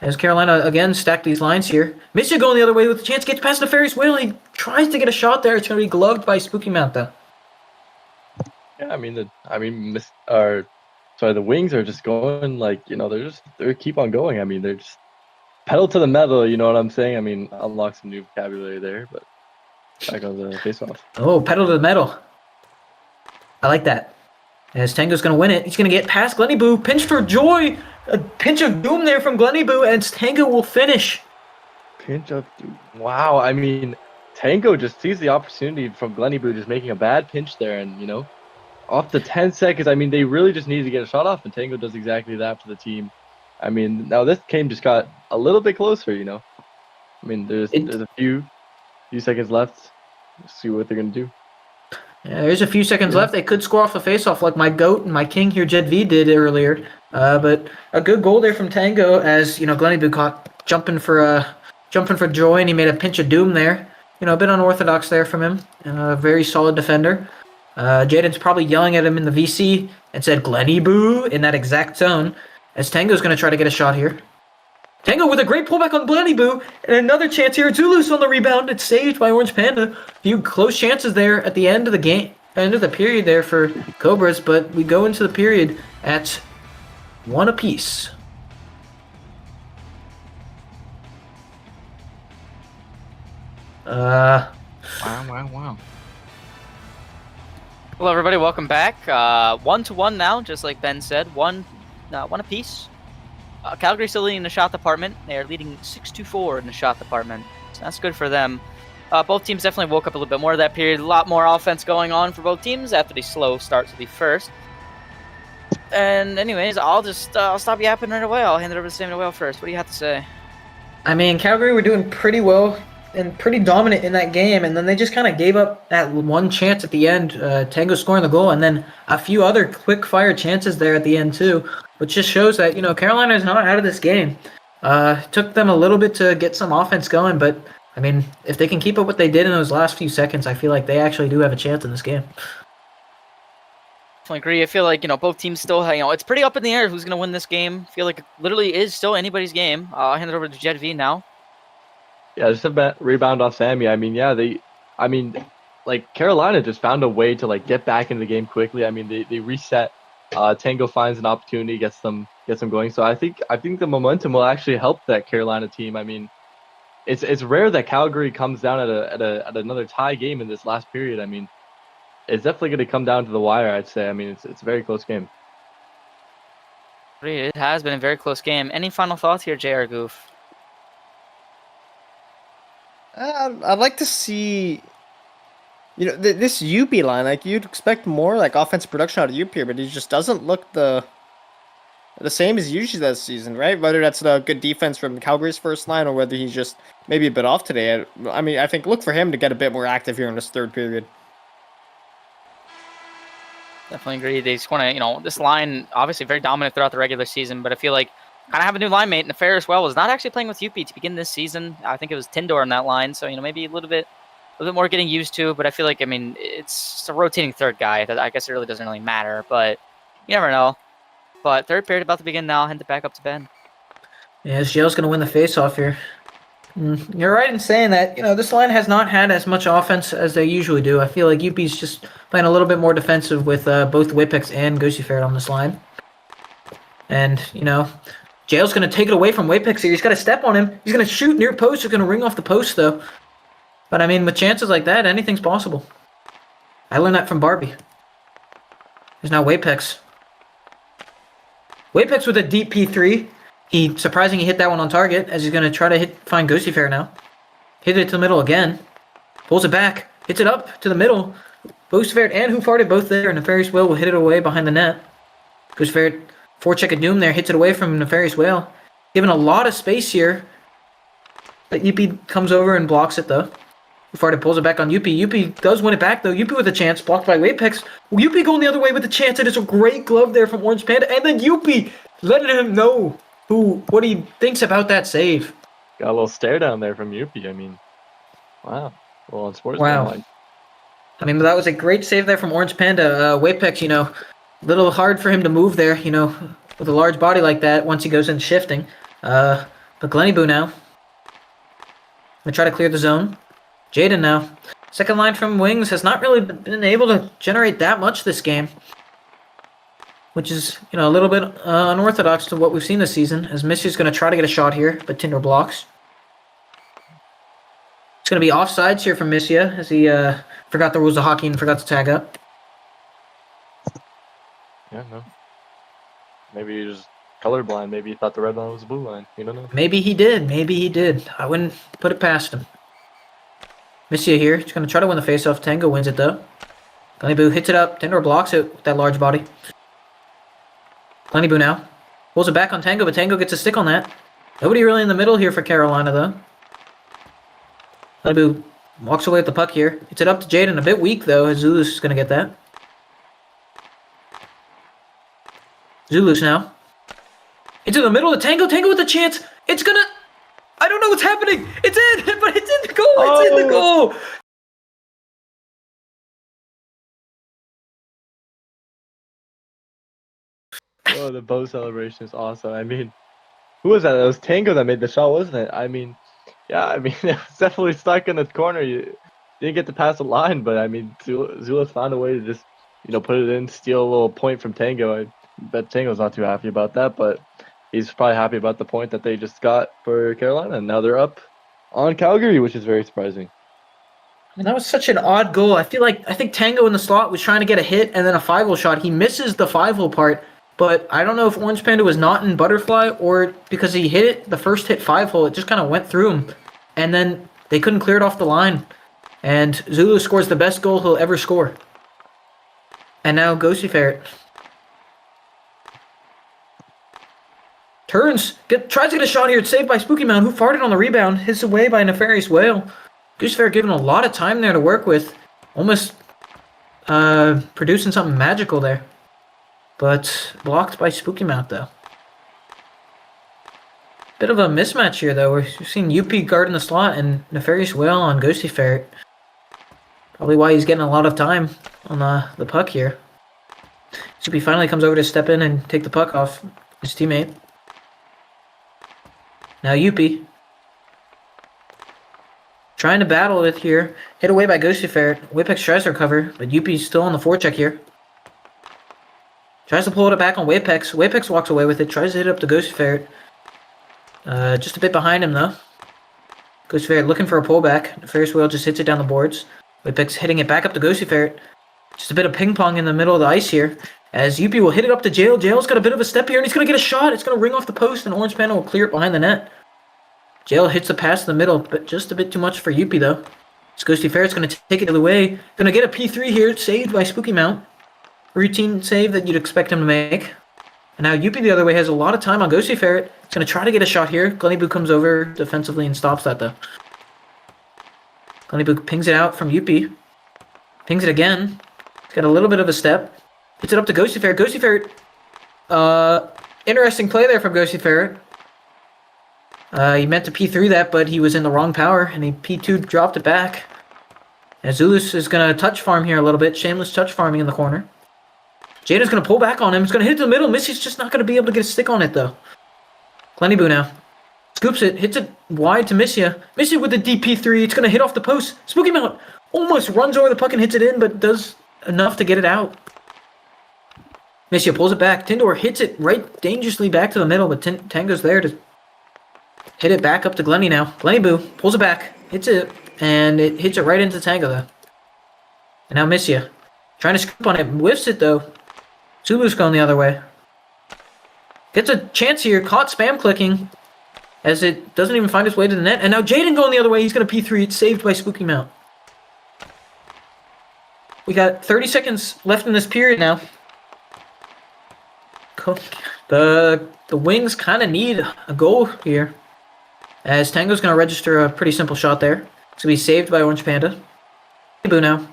Speaker 7: As Carolina again stack these lines here. Missia going the other way with a chance. Gets past Nefarious Whale. He tries to get a shot there. It's going to be gloved by Spooky Mount though.
Speaker 8: Yeah, the Wings are just going like, they keep on going. I mean, they're just pedal to the metal, you know what I'm saying? I mean, unlock some new vocabulary there, but back on the face-off.
Speaker 7: Oh, pedal to the metal. I like that. As Tango's going to win it. He's going to get past Glenny Boo. Pinch for joy. A pinch of doom there from Glenny Boo, and Tango will finish.
Speaker 8: Pinch of doom. Wow, I mean, Tango just sees the opportunity from Glenny Boo just making a bad pinch there, and, off the 10 seconds, I mean, they really just needed to get a shot off, and Tango does exactly that for the team. I mean, now this game just got a little bit closer, I mean, there's a few seconds left. Let's see what they're going to do.
Speaker 7: Yeah, there's a few seconds left. They could score off the face-off like my GOAT and my king here, Jed V, did earlier. But a good goal there from Tango as, Glenny Boo caught jumping for joy, and he made a pinch of doom there. A bit unorthodox there from him, and a very solid defender. Jaden's probably yelling at him in the VC and said, Glenny Boo, in that exact tone, as Tango's going to try to get a shot here. Tango with a great pullback on Glenny Boo, and another chance here. Zulus on the rebound. It's saved by Orange Panda. A few close chances there at the end of the game, end of the period there for Cobras, but we go into the period at 1 apiece.
Speaker 9: Wow.
Speaker 1: Hello, everybody. Welcome back. 1-1 now, just like Ben said. One apiece. Calgary still leading the shot department. They are leading 6-4 in the shot department. So that's good for them. Both teams definitely woke up a little bit more of that period. A lot more offense going on for both teams after the slow start to the first. And anyways, I'll stop yapping right away. I'll hand it over to Samuel Whale first. What do you have to say?
Speaker 7: I mean, Calgary were doing pretty well and pretty dominant in that game, and then they just kind of gave up that one chance at the end, Tango scoring the goal, and then a few other quick-fire chances there at the end too, which just shows that, Carolina is not out of this game. It took them a little bit to get some offense going, but, I mean, if they can keep up what they did in those last few seconds, I feel like they actually do have a chance in this game.
Speaker 1: I agree. I feel like, both teams still, it's pretty up in the air who's going to win this game. I feel like it literally is still anybody's game. I'll hand it over to Jed V now.
Speaker 8: Yeah, just a rebound off Sammy. I mean, Carolina just found a way to get back into the game quickly. I mean, they reset. Tango finds an opportunity, gets them going. So I think the momentum will actually help that Carolina team. I mean, it's rare that Calgary comes down at another tie game in this last period. I mean, it's definitely going to come down to the wire, I'd say. I mean, it's a very close game.
Speaker 1: It has been a very close game. Any final thoughts here, JR Goof?
Speaker 4: I'd like to see, this Youppi line. You'd expect more offensive production out of Youppi here, but he just doesn't look the same as he usually does this season, right? Whether that's the good defense from Calgary's first line or whether he's just maybe a bit off today. I mean, I think look for him to get a bit more active here in this third period.
Speaker 1: Definitely agree. They just want to, this line obviously very dominant throughout the regular season, but I feel like kind of have a new line mate. Nefarious Well was not actually playing with Youppi to begin this season. I think it was Tindor on that line, so maybe a little bit more getting used to. But I feel like it's a rotating third guy. I guess it really doesn't really matter, but you never know. But third period about to begin now. Hand it back up to Ben.
Speaker 7: Yeah, Jail's going to win the face-off here. You're right in saying that, this line has not had as much offense as they usually do. I feel like Youppi's just playing a little bit more defensive with both Whippex and Ghosty Ferret on this line. And, Jail's going to take it away from Wapex here. He's got to step on him. He's going to shoot near post. He's going to ring off the post, though. But, I mean, with chances like that, anything's possible. I learned that from Barbie. There's now Wapex. Wapex with a deep P3. He surprisingly hit that one on target, as he's going to try to find Ghosty Fair now. Hit it to the middle again. Pulls it back. Hits it up to the middle. Ghosty Fair and Who Farted both there. And Nefarious Whale will hit it away behind the net. Ghosty Fair forecheck a Doom there. Hits it away from Nefarious Whale. Given a lot of space here. But Youppi comes over and blocks it, though. Who Farted pulls it back on Youppi. Youppi does win it back, though. Youppi with a chance. Blocked by Wapex. Youppi going the other way with a chance. It is a great glove there from Orange Panda. And then Youppi letting him know what he thinks about that save.
Speaker 8: Got a little stare down there from Youppi. I mean, wow. Well, on sports.
Speaker 7: Wow. I mean, that was a great save there from Orange Panda. Wapex, you know, a little hard for him to move there, you know, with a large body like that once he goes in shifting. But Glenny Boo now. Gonna try to clear the zone. Jaden now. Second line from Wings has not really been able to generate that much this game. Which is, you know, a little bit unorthodox to what we've seen this season. As Missy's going to try to get a shot here, but Tinder blocks. It's going to be offsides here from Missia, as he forgot the rules of hockey and forgot to tag up.
Speaker 8: Yeah, no. Maybe he just colorblind. Maybe he thought the red line was the blue line. You don't know.
Speaker 7: Maybe he did. Maybe he did. I wouldn't put it past him. Missia here. He's going to try to win the faceoff. Tango wins it, though. Glenny Boo hits it up. Tinder blocks it with that large body. Glenny Boo now. Pulls it back on Tango, but Tango gets a stick on that. Nobody really in the middle here for Carolina, though. Glenny Boo walks away with the puck here. Hits it up to Jaden. A bit weak, though, as Zulus is going to get that. Zulus now. Into the middle of Tango. Tango with a chance. It's going to... I don't know what's happening. It's in, but it's in the goal. It's in the goal.
Speaker 8: Oh, the bow celebration is awesome. I mean, who was that? It was Tango that made the shot, wasn't it? I mean, yeah, I mean, it was definitely stuck in the corner. You didn't get to pass the line, but I mean, Zula found a way to just, you know, put it in, steal a little point from Tango. I bet Tango's not too happy about that, but he's probably happy about the point that they just got for Carolina, and now they're up on Calgary, which is very surprising.
Speaker 7: And that was such an odd goal. I think Tango in the slot was trying to get a hit and then a 5-hole shot. He misses the 5-hole part. But I don't know if Orange Panda was not in butterfly or because he hit it, the first hit 5-hole, it just kind of went through him. And then they couldn't clear it off the line. And Zulu scores the best goal he'll ever score. And now Ghosty Ferret. Turns, tries to get a shot here. It's saved by Spooky Mound, who farted on the rebound. Hits away by Nefarious Whale. Ghosty Ferret given a lot of time there to work with. Almost producing something magical there. But blocked by Spooky Mouth, though. Bit of a mismatch here, though. We've seen Youppi guarding the slot and Nefarious Whale on Ghosty Ferret. Probably why he's getting a lot of time on the puck here. Youppi finally comes over to step in and take the puck off his teammate. Now Youppi. Trying to battle it here. Hit away by Ghosty Ferret. Wapex tries to recover, but Youppi's still on the forecheck here. Tries to pull it back on Wapex. Wapex walks away with it. Tries to hit it up to Ghosty Ferret. Just a bit behind him, though. Ghosty Ferret looking for a pullback. Ferris Wheel just hits it down the boards. Wapex hitting it back up to Ghosty Ferret. Just a bit of ping-pong in the middle of the ice here. As Youppi will hit it up to Jail. Jail's got a bit of a step here, and he's going to get a shot. It's going to ring off the post, and Orange Panda will clear it behind the net. Jail hits the pass in the middle, but just a bit too much for Youppi, though. As Ghosty Ferret's going to take it the other way. Going to get a P3 here, saved by Spooky Mount. Routine save that you'd expect him to make. And now Youppi the other way has a lot of time on Ghosty Ferret. He's going to try to get a shot here. Glenny Boo comes over defensively and stops that, though. Glenny Boo pings it out from Youppi. Pings it again. He's got a little bit of a step. Hits it up to Ghosty Ferret. Ghosty Ferret. Interesting play there from Ghosty Ferret. He meant to P3 that, but he was in the wrong power, and he P2 dropped it back. And Zulus is going to touch farm here a little bit. Shameless touch farming in the corner. Jaden's going to pull back on him. He's going to hit it to the middle. Missy's just not going to be able to get a stick on it, though. Glenny Boo now. Scoops it. Hits it wide to Missia. Missia with the DP3. It's going to hit off the post. Spooky Mount almost runs over the puck and hits it in, but does enough to get it out. Missia pulls it back. Tindor hits it right dangerously back to the middle, but Tango's there to hit it back up to Glenny now. Glenny Boo pulls it back, hits it, and it hits it right into Tango though. And now Missia trying to scoop on it, whiffs it though. Zulu's going the other way. Gets a chance here, caught spam clicking as it doesn't even find its way to the net. And now Jaden going the other way, he's going to P3, it's saved by Spooky Mount. We got 30 seconds left in this period now. The Wings kind of need a goal here, as Tango's going to register a pretty simple shot there. It's going to be saved by Orange Panda. Boo now.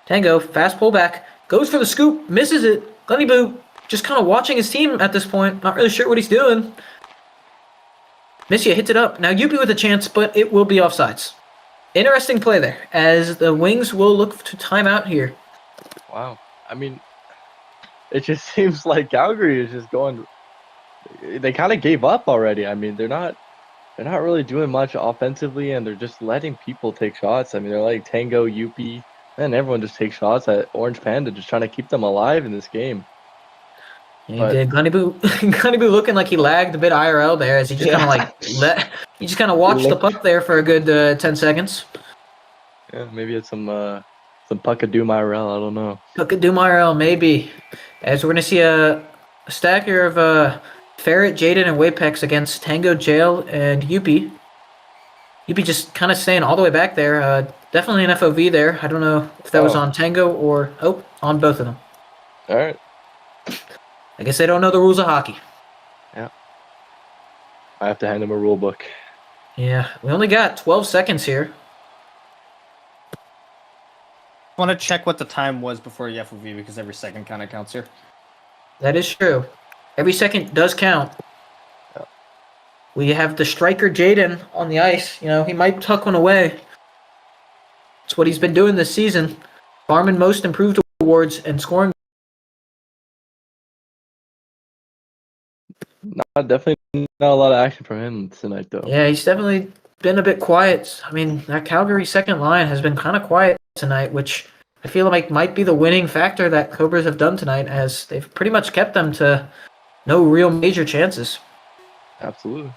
Speaker 7: Tango, fast pullback, goes for the scoop, misses it. Glenny Boo just kind of watching his team at this point, not really sure what he's doing. Missia hits it up. Now Youppi with a chance, but it will be offsides. Interesting play there, as the Wings will look to timeout here.
Speaker 8: Wow. I mean, it just seems like Calgary is just going. They kind of gave up already. I mean, they're not really doing much offensively, and they're just letting people take shots. I mean, they're letting Tango, Youppi, and everyone just take shots at Orange Panda, just trying to keep them alive in this game.
Speaker 7: Yeah, he did. Glenny Boo looking like he lagged a bit IRL there, as he just kind of like he just kind of watched the puck there for a good 10 seconds.
Speaker 8: Yeah, maybe it's some puck of doom IRL. I don't know.
Speaker 7: Puck of doom IRL, maybe. As we're gonna see a stack here of Ferret, Jaden, and Wapex against Tango, Jail, and Youppi. Youppi just kind of staying all the way back there. Definitely an FOV there. I don't know if that was on Tango or on both of them.
Speaker 8: All right.
Speaker 7: I guess they don't know the rules of hockey.
Speaker 8: Yeah. I have to hand him a rule book.
Speaker 7: Yeah, we only got 12 seconds here.
Speaker 4: I want to check what the time was before the FOV, because every second kind of counts here.
Speaker 7: That is true. Every second does count.
Speaker 8: Yeah.
Speaker 7: We have the striker Jaden on the ice. You know, he might tuck one away. It's what he's been doing this season. Farming most improved awards and scoring.
Speaker 8: Definitely not a lot of action from him tonight, though.
Speaker 7: Yeah, he's definitely been a bit quiet. I mean, that Calgary second line has been kind of quiet tonight, which I feel like might be the winning factor that Cobras have done tonight, as they've pretty much kept them to no real major chances.
Speaker 8: Absolutely.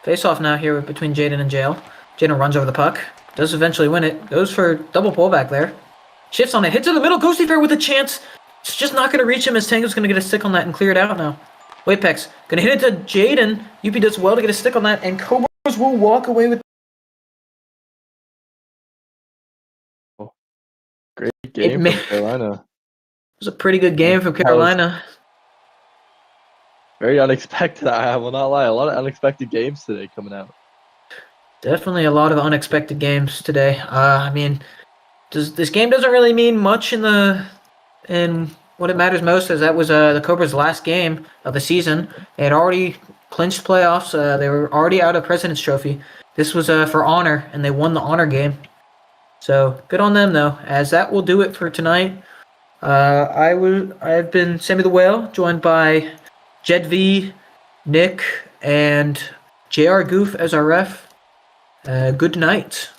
Speaker 7: Face-off now here between Jaden and Jail. Jaden runs over the puck. Does eventually win it. Goes for double pullback there. Shifts on it. Hits in the middle. Ghosty Fair with a chance. It's just not going to reach him, as Tango's going to get a stick on that and clear it out now. Wapex going to hit it to Jaden. Youppi does well to get a stick on that, and Cobras will walk away with.
Speaker 8: Great game from Carolina.
Speaker 7: It was a pretty good game from Carolina.
Speaker 8: Very unexpected, I will not lie. A lot of unexpected games today coming out.
Speaker 7: Definitely a lot of unexpected games today. I mean, this game doesn't really mean much in what it matters most, as that was the Cobras' last game of the season. They had already clinched playoffs. They were already out of President's Trophy. This was for honor, and they won the honor game. So good on them, though, as that will do it for tonight. I've been Sammy the Whale, joined by Jed V, Nick, and JR Goof as our ref. Good night.